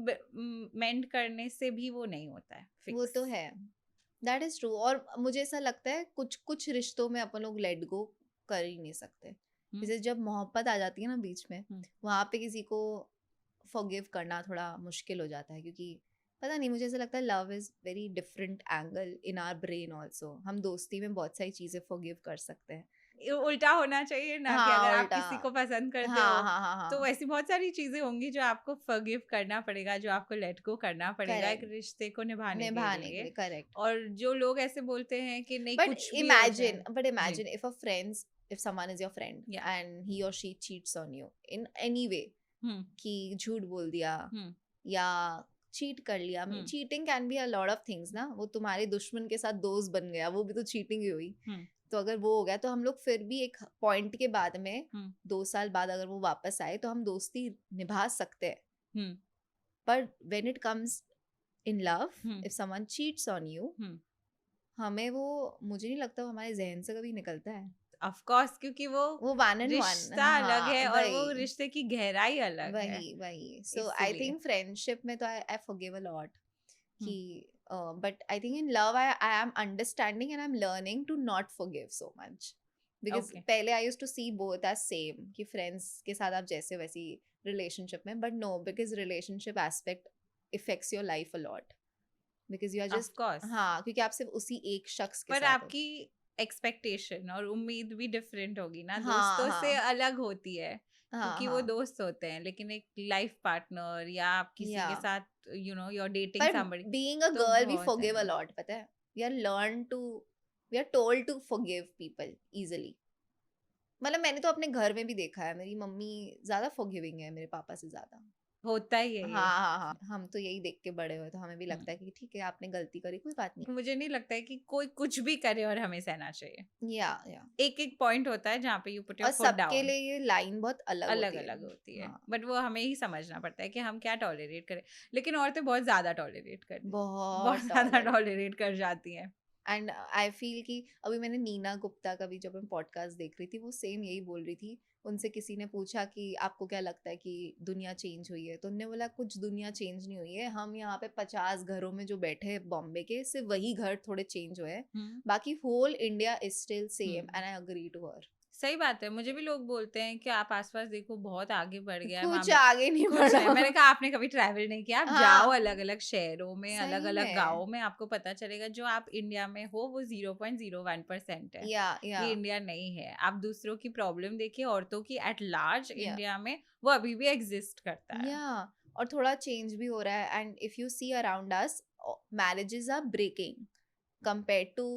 मेंड करने से भी वो नहीं होता है. वो तो है. That is true. और मुझे ऐसा लगता है कुछ रिश्तों में अपन लोग लेट गो कर ही नहीं सकते. जैसे जब मोहब्बत आ जाती है ना बीच में, वहाँ पे किसी को फॉरगिव करना थोड़ा मुश्किल हो जाता है, क्योंकि पता नहीं, मुझे ऐसा लगता है love is very different angle in our brain also. हम दोस्ती में बहुत सारी चीजें फॉरगिव कर सकते हैं. उल्टा होना चाहिए ना. कि अगर आप किसी को पसंद करते हो तो ऐसी बहुत सारी चीजें होंगी जो आपको फॉरगिव करना पड़ेगा, जो आपको लेट गो करना पड़ेगा एक रिश्ते को निभाने के लिए. करेक्ट. और जो लोग ऐसे बोलते हैं कि नहीं कुछ भी imagine if someone is your friend and he or she cheats on you in any way, कि झूठ बोल दिया या चीट कर लिया. Cheating can be a lot of things ना. वो तुम्हारे दुश्मन के साथ दोस्त बन गया, वो भी तो चीटिंग ही हुई. तो अगर वो हो गया तो हम लोग फिर भी एक पॉइंट के बाद में 2 साल बाद अगर वो वापस आए तो हम दोस्ती निभा सकते हैं. पर when it comes in love, if someone cheats on you, हमें वो, मुझे नहीं लगता वो हमारे जहन से कभी निकलता है. ऑफ कोर्स, क्योंकि वो रिश्ता अलग है और वो रिश्ते की गहराई अलग है. वही. सो आई थिंक फ्रेंडशिप में तो आई फॉरगिव अ लॉट, कि but I think in love I am understanding and I'm learning to not forgive so much because Okay. पहले I used to see both as same कि friends के साथ आप जैसे वैसी relationship में, but no, because relationship aspect affects your life a lot because you are Of just course. हाँ, क्योंकि आप सिर्फ उसी एक शख्स के पर साथ हो. आपकी एक्सपेक्टेशन और उम्मीद भी डिफरेंट होगी ना, हाँ दोस्तों से हाँ अलग होती है हाँ क्योंकि वो हाँ दोस्त होते हैं, लेकिन एक लाइफ पार्टनर या आप किसी के yeah. साथ योर डेटिंग पर समबडी being a तो girl we बहुत है forgive a ना. lot, पता है. We are told to forgive people easily. मतलब मैंने तो अपने घर में भी देखा है, मेरी मम्मी ज्यादा फॉरगिविंग है मेरे पापा से ज्यादा. होता ही है ये. हाँ हाँ हाँ, हम तो यही देख के बड़े हुए, तो हमें भी लगता है हम्म. कि ठीक है आपने गलती करी, कोई बात नहीं. मुझे नहीं लगता है कि कोई कुछ भी करे और हमें सहना चाहिए. या एक एक पॉइंट होता है जहाँ पे यू पुट योर और फुट सबके डाउन. लिए ये लाइन बहुत अलग अलग होती है. अलग होती है, हाँ बट वो हमें ही समझना पड़ता है कि हम क्या टॉलरेट करें. लेकिन औरतें बहुत ज्यादा टॉलरेट करती हैं, बहुत बहुत ज्यादा tolerate. टॉलरेट कर जाती हैं. एंड आई फील कि अभी मैंने नीना गुप्ता का भी जब मैं पॉडकास्ट देख रही थी, वो सेम यही बोल रही थी. उनसे किसी ने पूछा कि आपको क्या लगता है कि दुनिया चेंज हुई है, तो उन्होंने बोला कुछ दुनिया चेंज नहीं हुई है, हम यहाँ पे 50 घरों में जो बैठे हैं बॉम्बे के, सिर्फ वही घर थोड़े चेंज हुए हैं, बाकी whole India is still same. And I agree to her. सही बात है. मुझे भी लोग बोलते हैं कि आप आसपास देखो बहुत आगे बढ़ गया है कुछ मामला. आगे नहीं कुछ बढ़ा. नहीं. मैंने कहा आपने कभी ट्रैवल नहीं किया, आप हाँ. जाओ अलग अलग शहरों में, सही अलग अलग में. गाँवों में, आपको पता चलेगा जो आप इंडिया में हो वो 0.01% है. या ये इंडिया नहीं है. आप दूसरों की प्रॉब्लम देखिए, औरतों की एट लार्ज Yeah. इंडिया में वो अभी भी एग्जिस्ट करता है. या और थोड़ा चेंज भी हो रहा है. And if you see around us, marriages are breaking compared to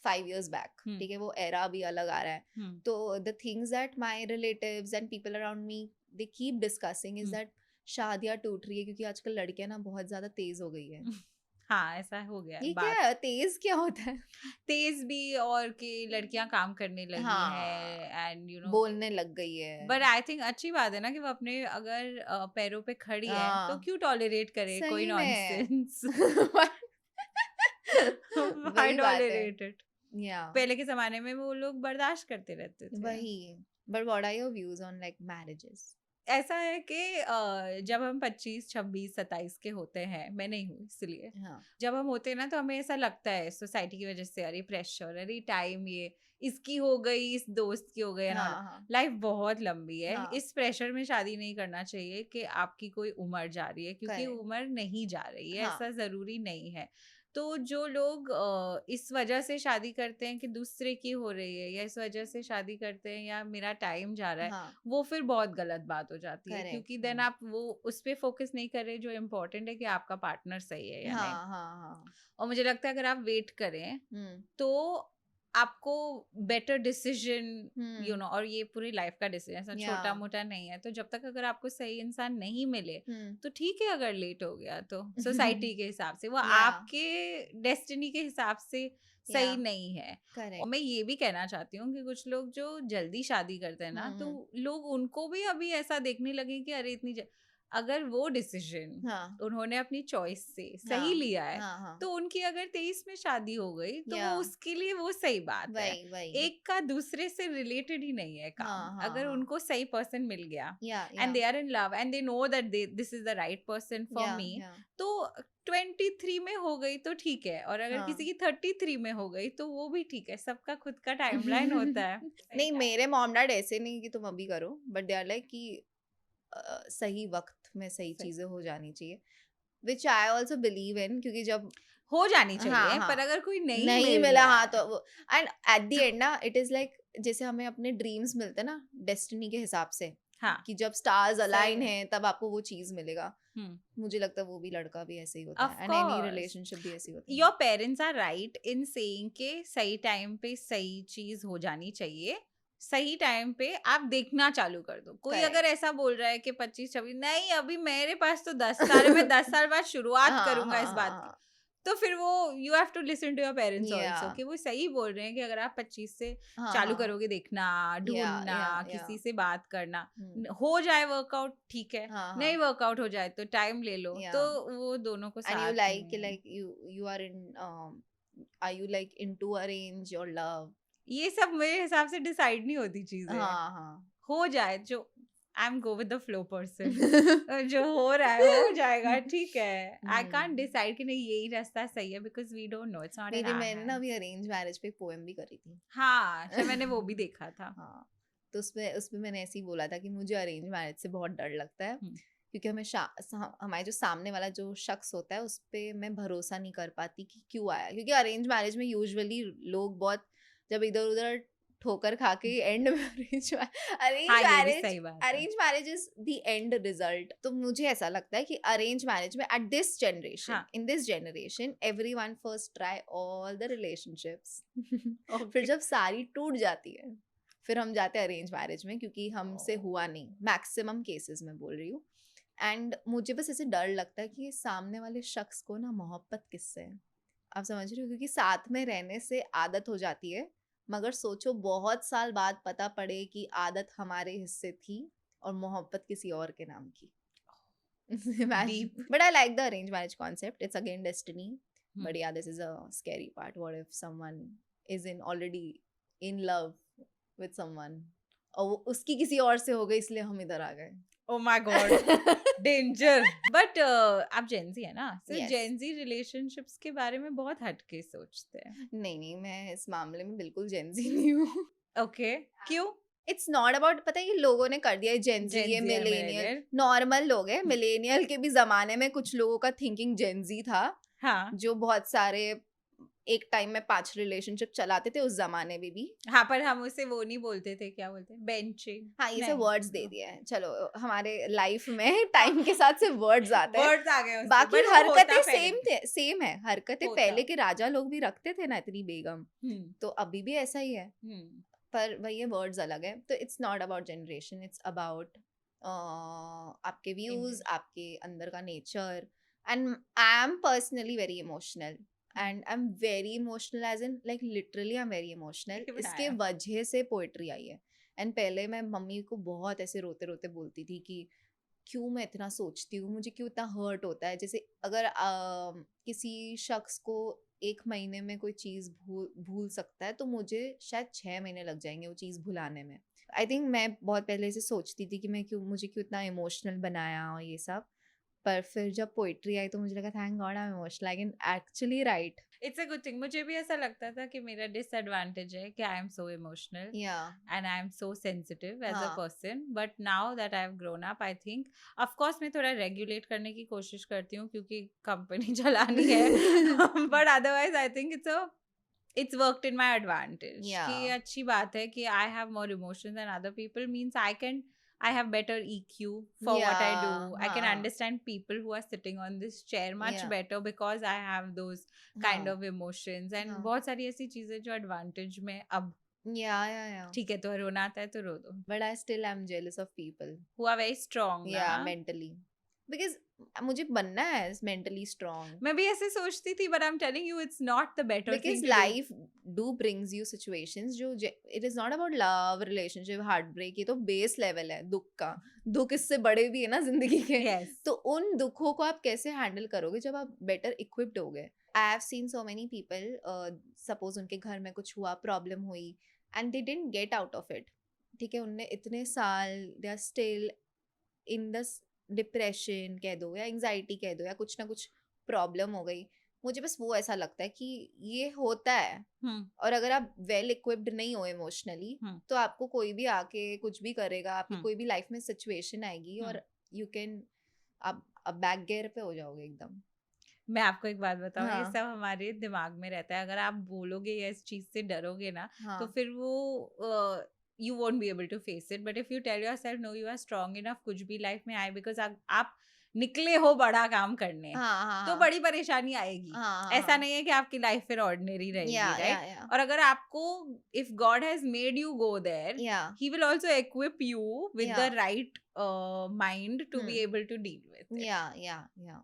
5 years back. ठीक है, वो एरा भी अलग आ रहा है. तो the things that my relatives and people around me they keep discussing is that शादियां टूट रही है क्योंकि आजकल लड़कियां ना बहुत ज्यादा तेज हो गई है. हाँ, ऐसा हो गया ये बात. क्या है? तेज क्या होता है? तेज भी, और कि लड़कियां काम करने लगी हाँ, हैं एंड बोलने लग गई है. बट आई थिंक अच्छी बात है ना कि वो अपने अगर पैरों पे खड़ी है तो हाँ, क्यों टॉलरेट करे कोई सही में. नॉनसेंस. व्हाई वही बात है. Tolerate it. या पहले के जमाने में वो लोग बर्दाश्त करते रहते थे. वही. But what are your views on like marriages? ऐसा है कि जब हम 25, 26, 27 के होते हैं, मैं नहीं हूँ इसलिए, हाँ जब हम होते हैं ना तो हमें ऐसा लगता है सोसाइटी की वजह से, अरे प्रेशर, अरे टाइम, ये इसकी हो गई, इस दोस्त की हो गई. हाँ लाइफ बहुत लंबी है. हाँ. इस प्रेशर में शादी नहीं करना चाहिए कि आपकी कोई उम्र जा रही है, क्योंकि Correct. उम्र नहीं जा रही है. हाँ. ऐसा जरूरी नहीं है. तो जो लोग इस वजह से शादी करते हैं कि दूसरे की हो रही है, या इस वजह से शादी करते हैं या मेरा टाइम जा रहा है, हाँ वो फिर बहुत गलत बात हो जाती है. Correct. क्योंकि देन आप वो उस पे फोकस नहीं कर रहे जो इम्पोर्टेंट है कि आपका पार्टनर सही है या नहीं. हाँ हाँ और मुझे लगता है अगर आप वेट करें हाँ. तो आपको बेटर डिसीजन और ये पूरी लाइफ का डिसीजन, ऐसा Yeah. छोटा मोटा नहीं है. तो जब तक अगर आपको सही इंसान नहीं मिले तो ठीक है अगर लेट हो गया तो सोसाइटी के हिसाब से, वो Yeah. आपके डेस्टिनी के हिसाब से सही Yeah. नहीं है. Correct. और मैं ये भी कहना चाहती हूँ कि कुछ लोग जो जल्दी शादी करते हैं ना, तो लोग उनको भी अभी ऐसा देखने लगे कि अरे इतनी अगर वो डिसीजन हाँ उन्होंने अपनी चॉइस से सही हाँ, लिया है, हाँ तो उनकी अगर 23 में शादी हो गई तो Yeah. वो उसके लिए वो सही बात है. वही वही. एक का दूसरे से रिलेटेड ही नहीं है काम. हाँ, अगर हाँ. उनको सही पर्सन मिल गया Yeah, and yeah. They are in love and they know that this is the right person for Yeah, me, yeah. तो 23 में हो गई तो ठीक है. और अगर हाँ. किसी की 33 में हो गई तो वो भी ठीक है. सबका खुद का टाइमलाइन होता है. नहीं, मेरे मॉम डैड ऐसे नहीं कि तुम अभी करो, बट दे आर लाइक कि सही वक्त में सही चीजें हो जानी चाहिए, विच आई ऑल्सो बिलीव इन, क्योंकि जब हो जानी चाहिए. हाँ. पर अगर कोई नहीं नहीं मिल मिला, रहा हाँ, है, तो वो एंड एट द एंड ना इट इज लाइक जैसे हमें अपने ड्रीम्स मिलते हैं ना डेस्टिनी के हिसाब से, हाँ, कि जब स्टार्स अलाइन है. हैं तब आपको वो चीज मिलेगा. मुझे लगता है वो भी लड़का भी ऐसे ही होता Of है, एंड एनी course. रिलेशनशिप भी ऐसी होती है. Your parents are right in saying के सही टाइम पे सही चीज हो जानी चाहिए. सही टाइम पे आप देखना चालू कर दो. कोई Correct. अगर ऐसा बोल रहा है कि 25-26 नहीं, अभी मेरे पास तो 10 साल है, मैं 10 साल बाद शुरुआत हाँ करूंगा हाँ इस बात हाँ की, तो फिर वो you have to listen to your parents Yeah. Also कि वो सही बोल रहे हैं कि अगर आप 25 से हाँ चालू हाँ. करोगे देखना, ढूंढना, yeah, किसी yeah. से बात करना, हम्म. हो जाए वर्कआउट ठीक है, हाँ नहीं हाँ. वर्कआउट हो जाए तो टाइम ले लो. Yeah. तो वो दोनों को And you साथ like में you are in are you like into arrange or love? ये सब मेरे हिसाब से डिसाइड नहीं होती चीजें. हाँ हाँ. हो जाए जो I'm go with the flow person. जो हो रहा है हो जाएगा, ठीक है. I can't decide कि नहीं यही रास्ता सही है because we don't know. It's not in our मैंने ना hands. अभी अरेंज मैरिज पे पोएम भी करी थी. हाँ, शायद मैंने वो भी देखा था. हाँ, तो उसमें मैंने ऐसे ही बोला था कि मुझे अरेंज मैरिज से बहुत डर लगता है क्योंकि हमारे जो सामने वाला जो शख्स होता है उस पे मैं भरोसा नहीं कर पाती कि क्यों आया, क्योंकि अरेंज मैरिज में यूजुअली लोग बहुत जब इधर उधर ठोकर खा के एंड में arrange marriage is the end result. तो मुझे ऐसा लगता है कि अरेंज मैरिज में at this generation in this generation everyone first try all the relationships. फिर जब सारी टूट जाती है फिर हम जाते हैं अरेंज मैरिज में, क्योंकि हमसे हुआ नहीं, मैक्सिमम केसेस में बोल रही हूँ. एंड मुझे बस ऐसे डर लगता है कि सामने वाले शख्स को ना मोहब्बत किससे है, आप समझ रहे हो, क्योंकि साथ में रहने से आदत हो जाती है, मगर सोचो बहुत साल बाद पता पड़े कि आदत हमारे हिस्से थी और मोहब्बत किसी और के नाम की. But I like the arranged marriage concept. It's again destiny. But yeah, this is a scary part. What if someone is already in love with someone और उसकी किसी और से हो गई इसलिए हम इधर आ गए. Oh my God, danger. But आप Gen Z है ना, so Yes. Gen Z relationships के बारे में बहुत हटके सोचते हैं. नहीं, मैं इस मामले में बिल्कुल Gen Z नहीं हूँ. Okay, क्यों? इट्स नॉट अबाउट, पता है ये लोगों ने कर दिया है Gen Z, ये मिलेनियल नॉर्मल लोग हैं. मिलेनियल के भी जमाने में कुछ लोगों का थिंकिंग Gen Z था. हाँ. जो बहुत सारे एक टाइम में 5 रिलेशनशिप चलाते थे उस जमाने में भी. हाँ, पर हम उसे वो नहीं बोलते थे, क्या बोलते हैं, बेंचिंग. हाँ, ये सब वर्ड्स दे दिया है. चलो हमारे लाइफ में टाइम के साथ से वर्ड्स आते हैं, वर्ड्स आ गए. बाकी हरकतें सेम है. हरकतें पहले के राजा लोग भी रखते थे ना इतनी बेगम, तो अभी भी ऐसा ही है. पर वही ये वर्ड्स अलग है. तो it's not about generation, it's about आपके व्यूज, आपके अंदर का nature. And I am personally very emotional and I'm very emotional, as in like literally I'm very emotional. इसके वजह से पोएट्री आई है. एंड पहले मैं मम्मी को बहुत ऐसे रोते रोते बोलती थी कि क्यों मैं इतना सोचती हूँ, मुझे क्यों इतना हर्ट होता है. जैसे अगर किसी शख्स को 1 महीने में कोई चीज़ भूल सकता है तो मुझे शायद 6 महीने लग जाएंगे वो चीज़ भुलाने में. आई थिंक मैं बहुत पहले से सोचती थी कि मुझे क्यों इतना इमोशनल बनाया और ये सब. पर फिर जब पोइट्री आई तो मुझे लगा thank God I am emotional, I can actually right. It's a good thing. मुझे भी ऐसा लगता था कि मेरा डिसएडवांटेज है कि I am so emotional and I am so sensitive as a person. But now that I have grown up, I think of course मैं थोड़ा रेगुलेट करने की कोशिश करती हूँ क्योंकि कंपनी चलानी है. But otherwise I think it's worked in my advantage. कि अच्छी बात है कि I have more emotions than other people, means I have better EQ for what I do. I can understand people who are sitting on this chair much better because I have those kind of emotions. And बहुत सारी ऐसी चीजें जो advantage में अब ठीक है तो रोना आता है तो रो दो. But I still am jealous of people who are very strong. mentally. Because मुझे बनना है mentally strong. मैं भी ऐसे सोचती थी, but I'm telling you it's not the better because thing. Because life do brings you situations जो it is not about love, relationship, heartbreak. ये तो base level है दुख का. दुख इससे बड़े भी है ना जिंदगी के. तो उन दुखों को आप कैसे handle करोगे जब आप better equipped होगे. I have seen so many people, suppose उनके घर में कुछ हुआ, problem हुई, and they didn't get out of it. ठीक है, उनने इतने साल they are still in the depression कह दो या एंजाइटी कह दो या कुछ ना कुछ प्रॉब्लम हो गई. मुझे बस वो ऐसा लगता है कि ये होता है. और अगर आप वेल इक्विप्ड नहीं हो इमोशनली तो आपको कोई भी आके कुछ भी करेगा. आपकी कोई भी लाइफ में सिचुएशन आएगी और यू कैन आप बैक गियर पे हो जाओगे एकदम. मैं आपको एक बात बताऊं, ये सब हमारे दिमाग में रहता है. अगर आप बोलोगे या इस चीज से डरोगे ना तो फिर वो you won't be able to face it. But if you tell yourself no, you are strong enough, कुछ भी लाइफ में आए, because आप निकले हो बड़ा काम करने, तो बड़ी परेशानी आएगी. ऐसा नहीं है कि आपकी लाइफ फिर ऑर्डिनरी रहेगी, राइट? और अगर आपको if God has made you go there, he will also equip you with the right mind to be able to deal with it.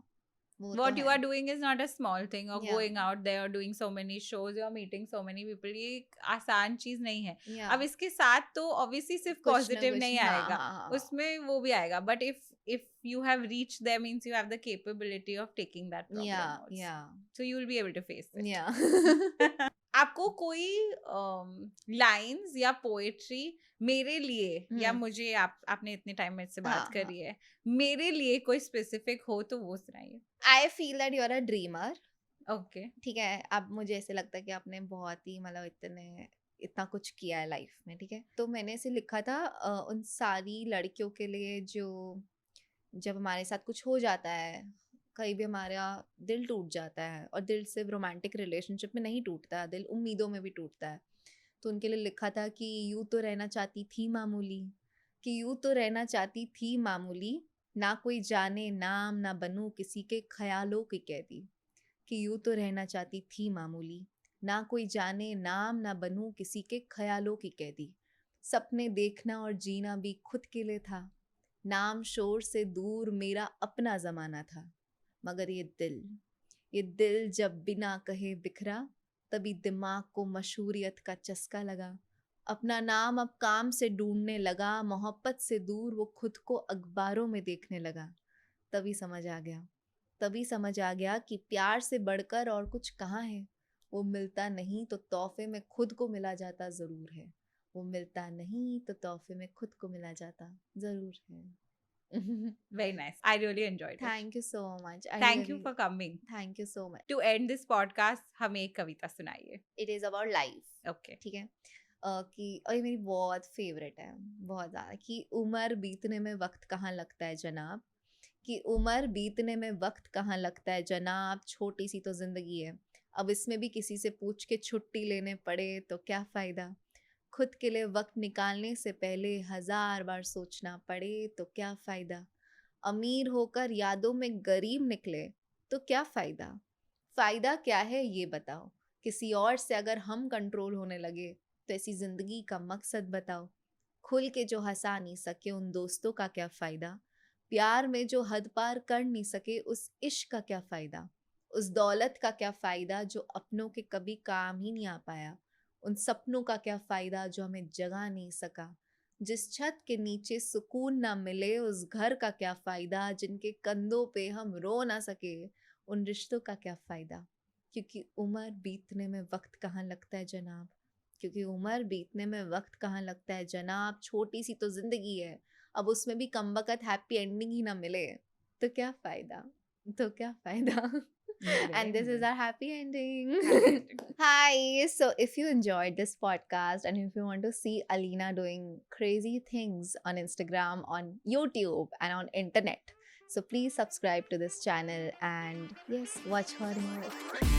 What you are doing is not a small thing, or going out there or doing so many shows, you are meeting so many people. ये आसान चीज नहीं है. अब इसके साथ तो obviously सिर्फ पॉजिटिव नहीं आएगा, उसमें वो भी आएगा. But if you have reached there, means you have the capability of taking that problem also. So you will be able to face it. आपको कोई लाइंस या पोएट्री मेरे लिए या मुझे आपने इतने टाइम में से बात करी है, मेरे लिए कोई स्पेसिफिक हो तो वो सुनाइए. I feel that you are a dreamer. Okay. ठीक है, अब मुझे ऐसे लगता है कि आपने बहुत ही मतलब इतना कुछ किया है लाइफ में. ठीक है, तो मैंने ऐसे लिखा था उन सारी लड़कियों के लिए जो जब हमारे साथ कुछ हो जाता है, कहीं भी हमारा दिल टूट जाता है, और दिल सिर्फ रोमांटिक रिलेशनशिप में नहीं टूटता है, दिल उम्मीदों में भी टूटता है. तो उनके लिए लिखा था कि यूं तो रहना चाहती थी मामूली, कि यूं तो रहना चाहती थी मामूली, ना कोई जाने नाम ना बनूं किसी के ख्यालों की कैदी. कि यूं तो रहना चाहती थी मामूली, ना कोई जाने नाम ना बनूं किसी के ख्यालों की कैदी. सपने देखना और जीना भी खुद के लिए था, नाम शोर से दूर मेरा अपना जमाना था. मगर ये दिल जब बिना कहे बिखरा, तभी दिमाग को मशहूरियत का चस्का लगा. अपना नाम अब काम से ढूंढने लगा, मोहब्बत से दूर वो खुद को अखबारों में देखने लगा. तभी समझ आ गया कि प्यार से बढ़कर और कुछ कहाँ है. वो मिलता नहीं तो तोहफे में खुद को मिला जाता जरूर है. वो मिलता नहीं तो तोहफे में खुद को मिला जाता जरूर है. Very nice. I really enjoyed it. Thank you so much. Thank you for coming. Thank you so much. To end this podcast, हमें एक कविता सुनाइए. It is about life. Okay. ठीक है. कि और ये मेरी बहुत फेवरेट है, बहुत ज़्यादा. कि उम्र बीतने में वक्त कहाँ लगता है जनाब, कि उम्र बीतने में वक्त कहाँ लगता है जनाब, छोटी सी तो जिंदगी है. अब इसमें भी किसी से पूछ के छुट्टी लेने पड़े तो क्या फ़ायदा. खुद के लिए वक्त निकालने से पहले 1000 बार सोचना पड़े तो क्या फ़ायदा. अमीर होकर यादों में गरीब निकले तो क्या फ़ायदा. फ़ायदा क्या है ये बताओ. किसी और से अगर हम कंट्रोल होने लगे तो ऐसी ज़िंदगी का मकसद बताओ. खुल के जो हंसा नहीं सके उन दोस्तों का क्या फ़ायदा. प्यार में जो हद पार कर नहीं सके उस इश्क का क्या फ़ायदा. उस दौलत का क्या फ़ायदा जो अपनों के कभी काम ही नहीं आ पाया. उन सपनों का क्या फ़ायदा जो हमें जगा नहीं सका. जिस छत के नीचे सुकून ना मिले उस घर का क्या फ़ायदा. जिनके कंधों पे हम रो ना सके उन रिश्तों का क्या फ़ायदा. क्योंकि उम्र बीतने में वक्त कहाँ लगता है जनाब, क्योंकि उम्र बीतने में वक्त कहाँ लगता है जनाब, छोटी सी तो जिंदगी है. अब उसमें भी कमबख्त हैप्पी एंडिंग ही ना मिले तो क्या फ़ायदा, तो क्या फ़ायदा. And this is our happy ending. Hi, so if you enjoyed this podcast and if you want to see Alina doing crazy things on Instagram, on YouTube and on internet, so please subscribe to this channel and yes, watch her more.